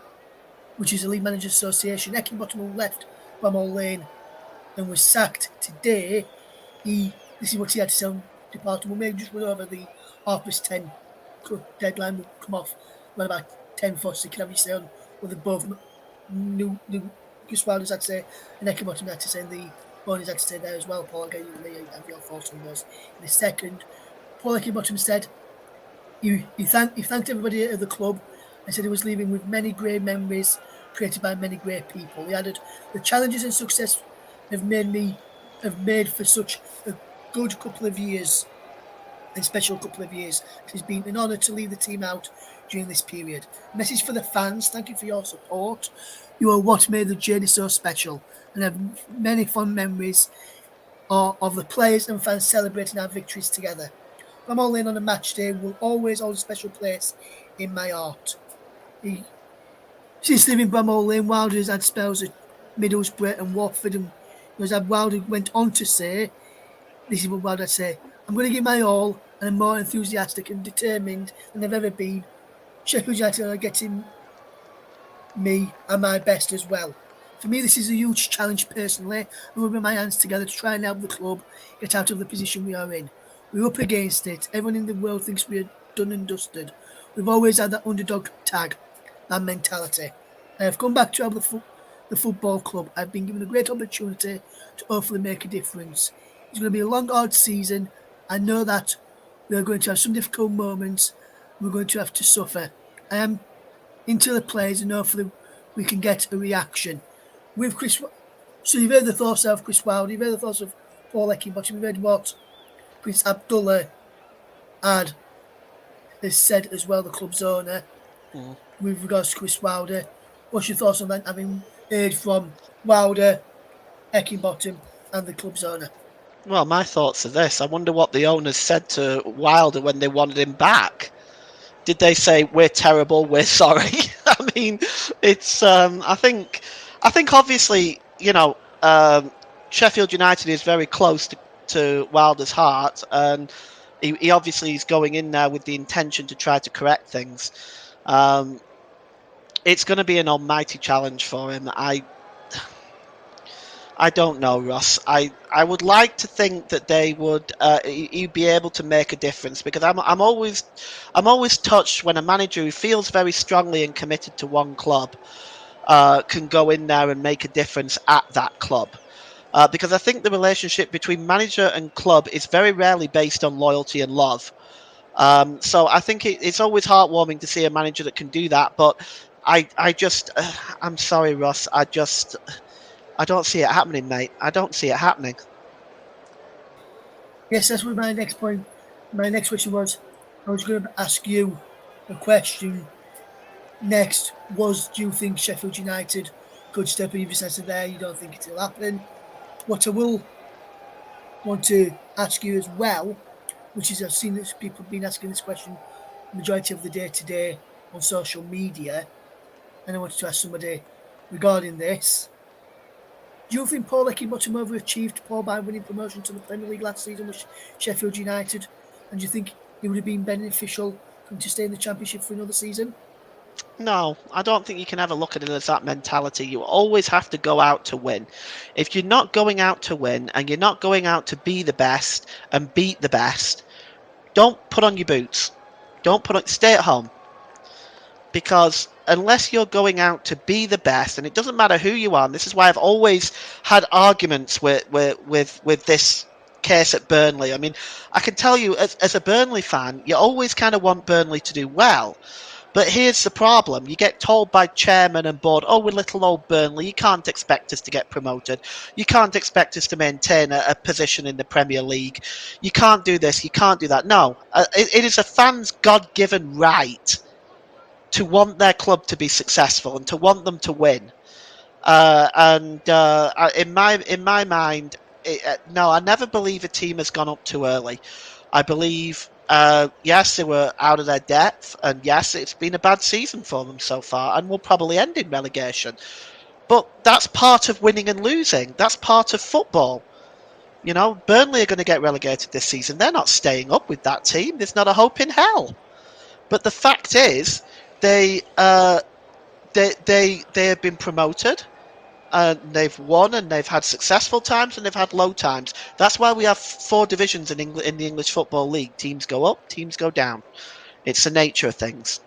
which is the League Managers Association, Eckingbottom left Bramall Lane and was sacked today. This is what he had to say on departing. We'll maybe just run over the 10 deadline. Will come off around about 10 for so you can have your say on what the both new Chris Wilder's had to say and Eckingbottom had to say and the owners had to say there as well. Paul, again, you have your thoughts on those in a second. Paul Eckingbottom said he thanked everybody at the club and said he was leaving with many great memories created by many great people. He added, the challenges and success have made for such a good couple of years and special couple of years. It has been an honour to lead the team out during this period. Message for the fans, thank you for your support. You are what made the journey so special and have many fond memories of the players and fans celebrating our victories together. Bramall Lane on a match day will always hold a special place in my heart. Since leaving Bramall Lane, Wilder has had spells at Middlesbrough and Watford, and Wilder went on to say, this is what Wilder said, I'm going to give my all and I'm more enthusiastic and determined than I've ever been. Sheffield United are getting me and my best as well. For me, this is a huge challenge personally. I'm rubbing my hands together to try and help the club get out of the position we are in. We're up against it. Everyone in the world thinks we're done and dusted. We've always had that underdog tag, that mentality. I have come back to help the football club. I've been given a great opportunity to hopefully make a difference. It's going to be a long, hard season. I know that we are going to have some difficult moments. We're going to have to suffer. I am into the players and hopefully we can get a reaction. With Chris, so you've heard the thoughts of Chris Wilder, you've heard the thoughts of Paul Eckingbottom, you've heard what Prince Abdullah has said as well, the club's owner, with regards to Chris Wilder. What's your thoughts on that, having heard from Wilder, Eckingbottom and the club's owner? Well, my thoughts are this. I wonder what the owners said to Wilder when they wanted him back. Did they say, we're terrible, we're sorry? I mean, it's, I think obviously, Sheffield United is very close to Wilder's heart, and he obviously is going in there with the intention to try to correct things. It's going to be an almighty challenge for him. I don't know, Ross. I would like to think that they would he'd be able to make a difference, because I'm always touched when a manager who feels very strongly and committed to one club can go in there and make a difference at that club. Because I think the relationship between manager and club is very rarely based on loyalty and love. So I think it's always heartwarming to see a manager that can do that. But I just, I'm sorry, Ross. I don't see it happening, mate. I don't see it happening. Yes, that's what my next point. My next question was, I was going to ask you a question next. Do you think Sheffield United could step in? You've said there you don't think it'll happen. What I will want to ask you as well, which is I've seen this, people have been asking this question majority of the day today on social media, and I wanted to ask somebody regarding this. Do you think Paul Eckingbottom overachieved Paul by winning promotion to the Premier League last season with Sheffield United? And do you think it would have been beneficial for him to stay in the Championship for another season? No, I don't think you can ever look at it as that mentality. You always have to go out to win. If you're not going out to win and you're not going out to be the best and beat the best, don't put on your boots. Stay at home. Because unless you're going out to be the best, and it doesn't matter who you are, and this is why I've always had arguments with this case at Burnley. I mean, I can tell you, as a Burnley fan, you always kind of want Burnley to do well. But here's the problem. You get told by chairman and board, oh, we're little old Burnley. You can't expect us to get promoted. You can't expect us to maintain a position in the Premier League. You can't do this. You can't do that. No, it is a fan's God-given right to want their club to be successful and to want them to win. In my mind, no, I never believe a team has gone up too early. I believe, yes, they were out of their depth, and yes, it's been a bad season for them so far, and will probably end in relegation. But that's part of winning and losing. That's part of football. You know, Burnley are going to get relegated this season. They're not staying up with that team. There's not a hope in hell. But the fact is, they they have been promoted, and they've won, and they've had successful times, and they've had low times. That's why we have four divisions in the English Football League. Teams go up, teams go down. It's the nature of things.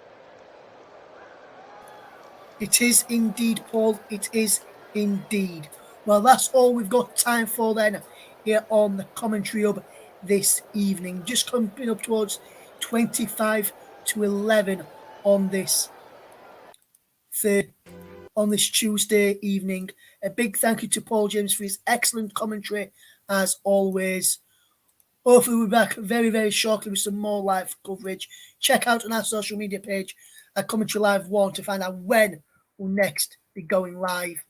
It is indeed, Paul. It is indeed. Well, that's all we've got time for then here on the Commentary Hub this evening. Just coming up towards 25 to 11 on this third on this Tuesday evening. A big thank you to Paul James for his excellent commentary as always. Hopefully we'll be back very, very shortly with some more live coverage. Check out on our social media page at Commentary Live 1 to find out when we'll next be going live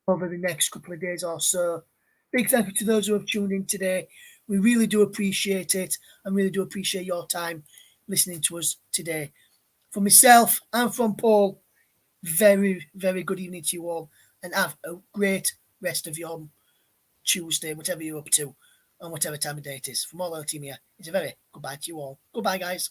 over the next couple of days or so. Big thank you to those who have tuned in today. We really do appreciate it and really do appreciate your time listening to us today. From myself and from Paul, very, very good evening to you all and have a great rest of your Tuesday, whatever you're up to and whatever time of day it is. From all our team here, it's a very goodbye to you all. Goodbye, guys.